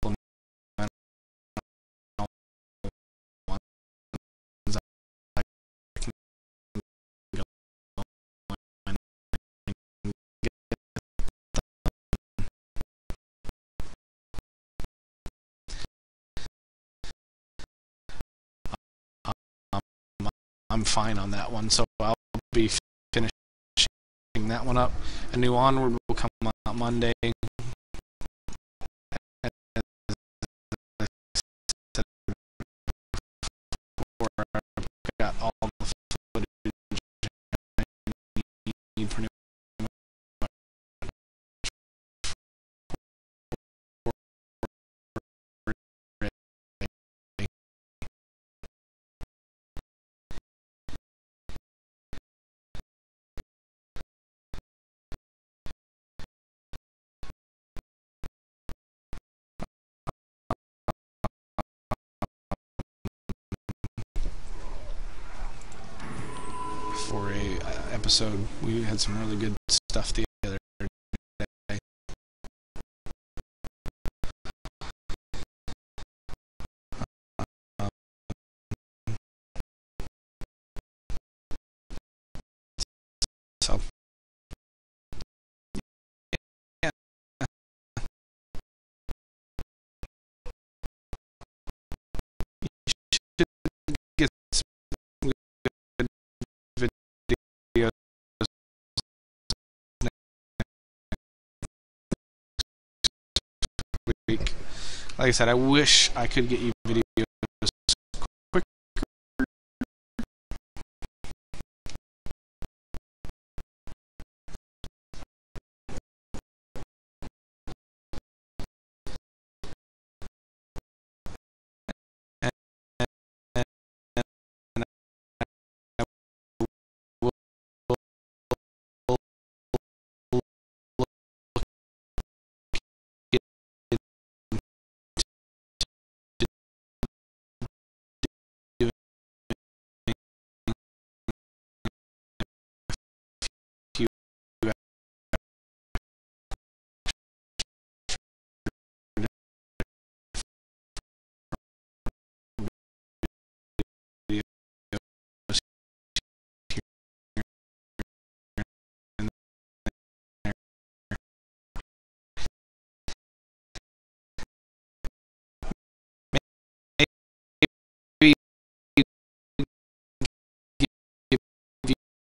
ones, I can go and get um, I'm fine on that one, so I'll be finishing that one up. A new Onward will come out Monday. As I said before, I've got all the footage I need pretty much for it. For a episode, we had some really good stuff the other day. like I said, I wish I could get you videos quick.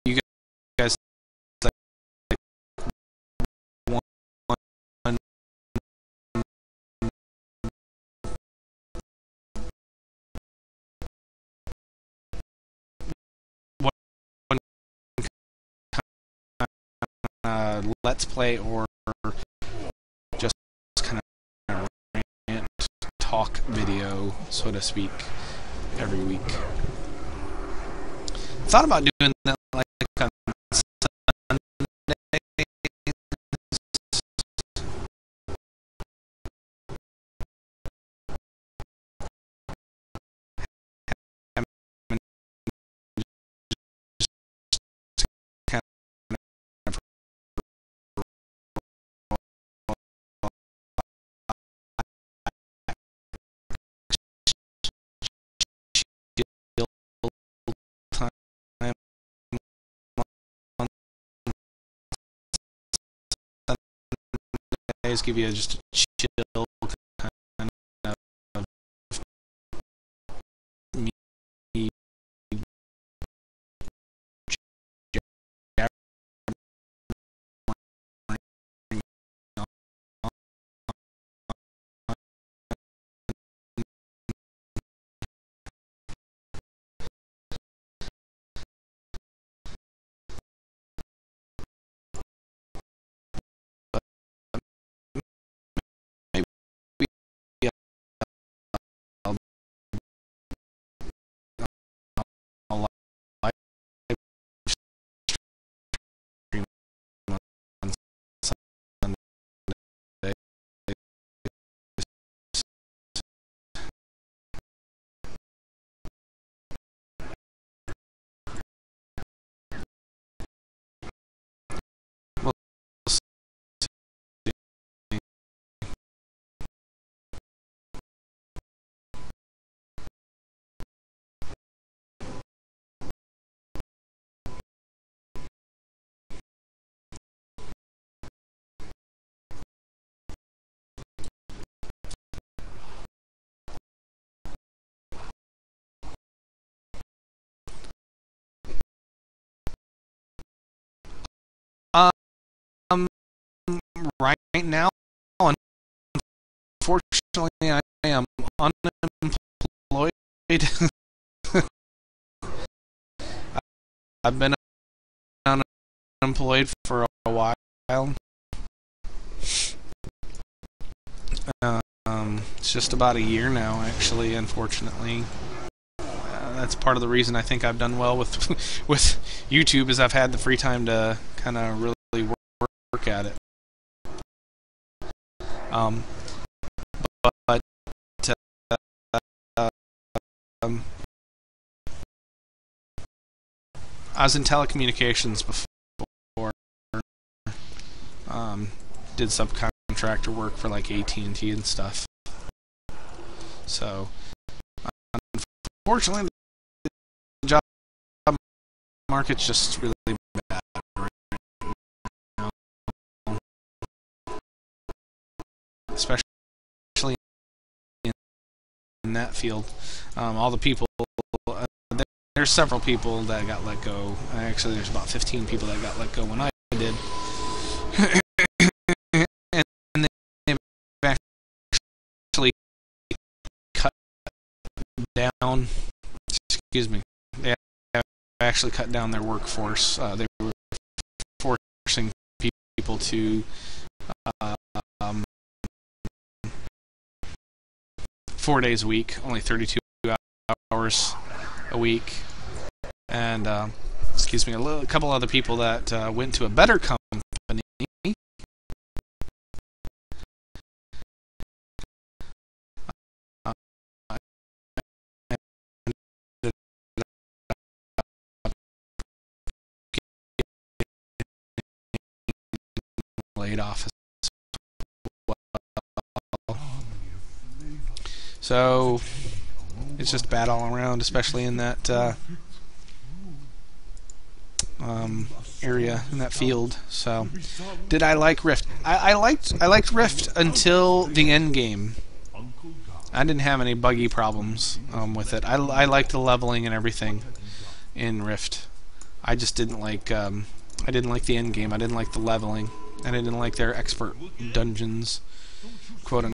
You guys like one let's play or just kind of rant talk video, so to speak, every week. Thought about doing that like on Sunday. Give you just a chill kind of me right now, unfortunately, I am unemployed. I've been unemployed for a while. It's just about a year now, actually, unfortunately. That's part of the reason I think I've done well with with YouTube, is I've had the free time to kind of really work at it. But I was in telecommunications before. Did subcontractor work for like AT&T and stuff. So, unfortunately, the job market's just really bad right now, especially in that field. All the people, there's several people that got let go. Actually, there's about 15 people that got let go when I did. And they've actually excuse me, they actually cut down their workforce. They were forcing people to um, 4 days a week, only 32 hours a week, and excuse me, a couple other people that went to a better company. Laid off as well. So it's just bad all around, especially in that area, in that field. So, did I like Rift? I liked Rift until the end game. I didn't have any buggy problems with it. I liked the leveling and everything in Rift. I just didn't like I didn't like the end game. I didn't like the leveling. And I didn't like their expert dungeons, quote unquote,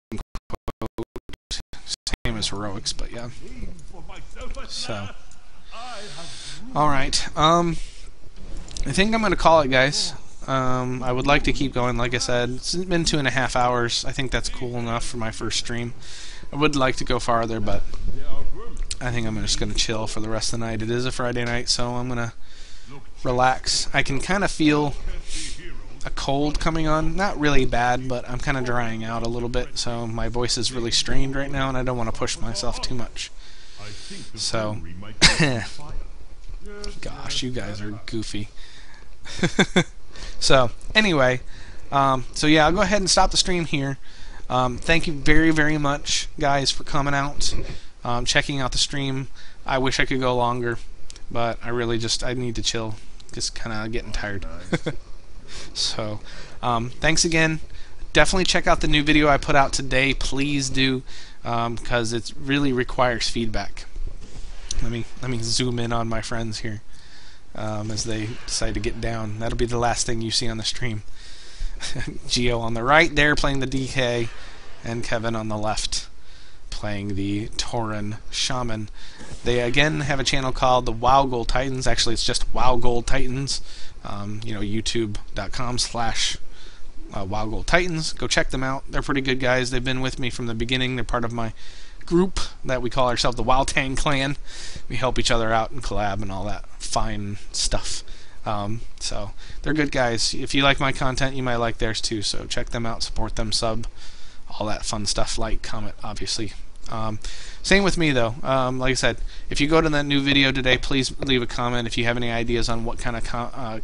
same as heroics, but yeah. So, all right. I think I'm gonna call it, guys. I would like to keep going. Like I said, it's been 2.5 hours. I think that's cool enough for my first stream. I would like to go farther, but I think I'm just gonna chill for the rest of the night. It is a Friday night, so I'm gonna relax. I can kind of feel a cold coming on. Not really bad, but I'm kind of drying out a little bit, so my voice is really strained right now, and I don't want to push myself too much. So, gosh, you guys are goofy. So, anyway, so yeah, I'll go ahead and stop the stream here. Thank you very, very much, guys, for coming out, checking out the stream. I wish I could go longer, but I really I need to chill. Just kind of getting tired. So, thanks again. Definitely check out the new video I put out today. Please do, because it really requires feedback. Let me zoom in on my friends here as they decide to get down. That'll be the last thing you see on the stream. Geo on the right there playing the DK, and Kevin on the left playing the Tauren Shaman. They again have a channel called the WoW Gold Titans. Actually, it's just WoW Gold Titans. YouTube.com/WoW Gold Titans. Go check them out. They're pretty good guys. They've been with me from the beginning. They're part of my group that we call ourselves the Wild Tang Clan. We help each other out and collab and all that fine stuff. So they're good guys. If you like my content, you might like theirs too. So check them out, support them, sub, all that fun stuff. Like, comment, obviously. Same with me though. Like I said, if you go to that new video today, please leave a comment if you have any ideas on what kind of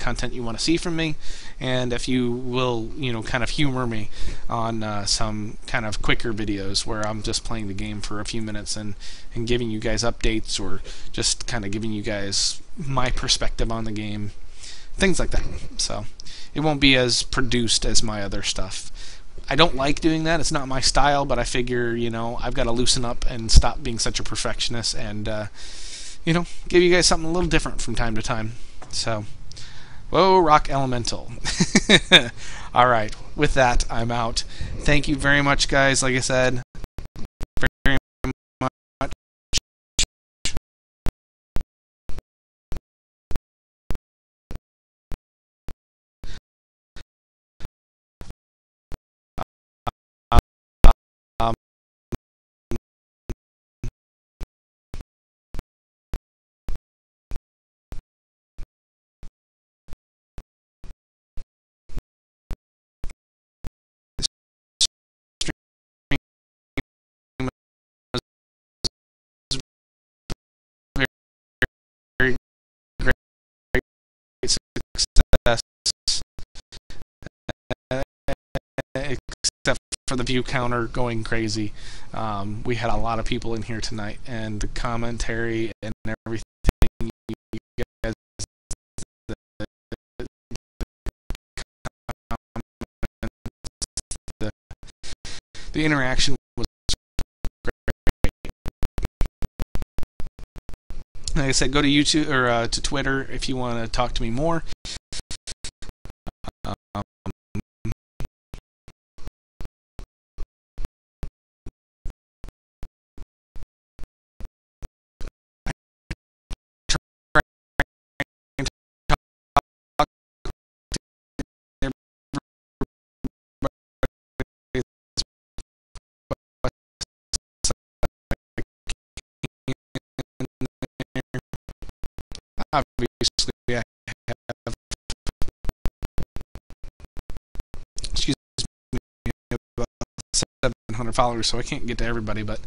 content you want to see from me, and if you will, kind of humor me on some kind of quicker videos where I'm just playing the game for a few minutes and giving you guys updates, or just kind of giving you guys my perspective on the game, things like that. So it won't be as produced as my other stuff. I don't like doing that. It's not my style, but I figure, I've got to loosen up and stop being such a perfectionist and, give you guys something a little different from time to time. So, whoa, Rock Elemental. All right. With that, I'm out. Thank you very much, guys. Like I said, very much. Success, except for the view counter going crazy. We had a lot of people in here tonight, and the commentary and everything you guys, the interaction was great. Like I said, go to YouTube or to Twitter if you want to talk to me more. excuse me, about 700 followers, so I can't get to everybody, but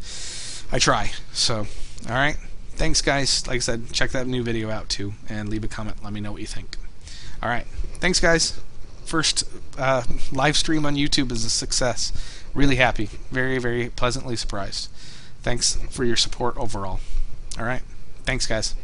I try. So, all right. Thanks, guys. Like I said, check that new video out too, and leave a comment. Let me know what you think. All right. Thanks, guys. First live stream on YouTube is a success. Really happy. Very, very pleasantly surprised. Thanks for your support overall. All right. Thanks, guys.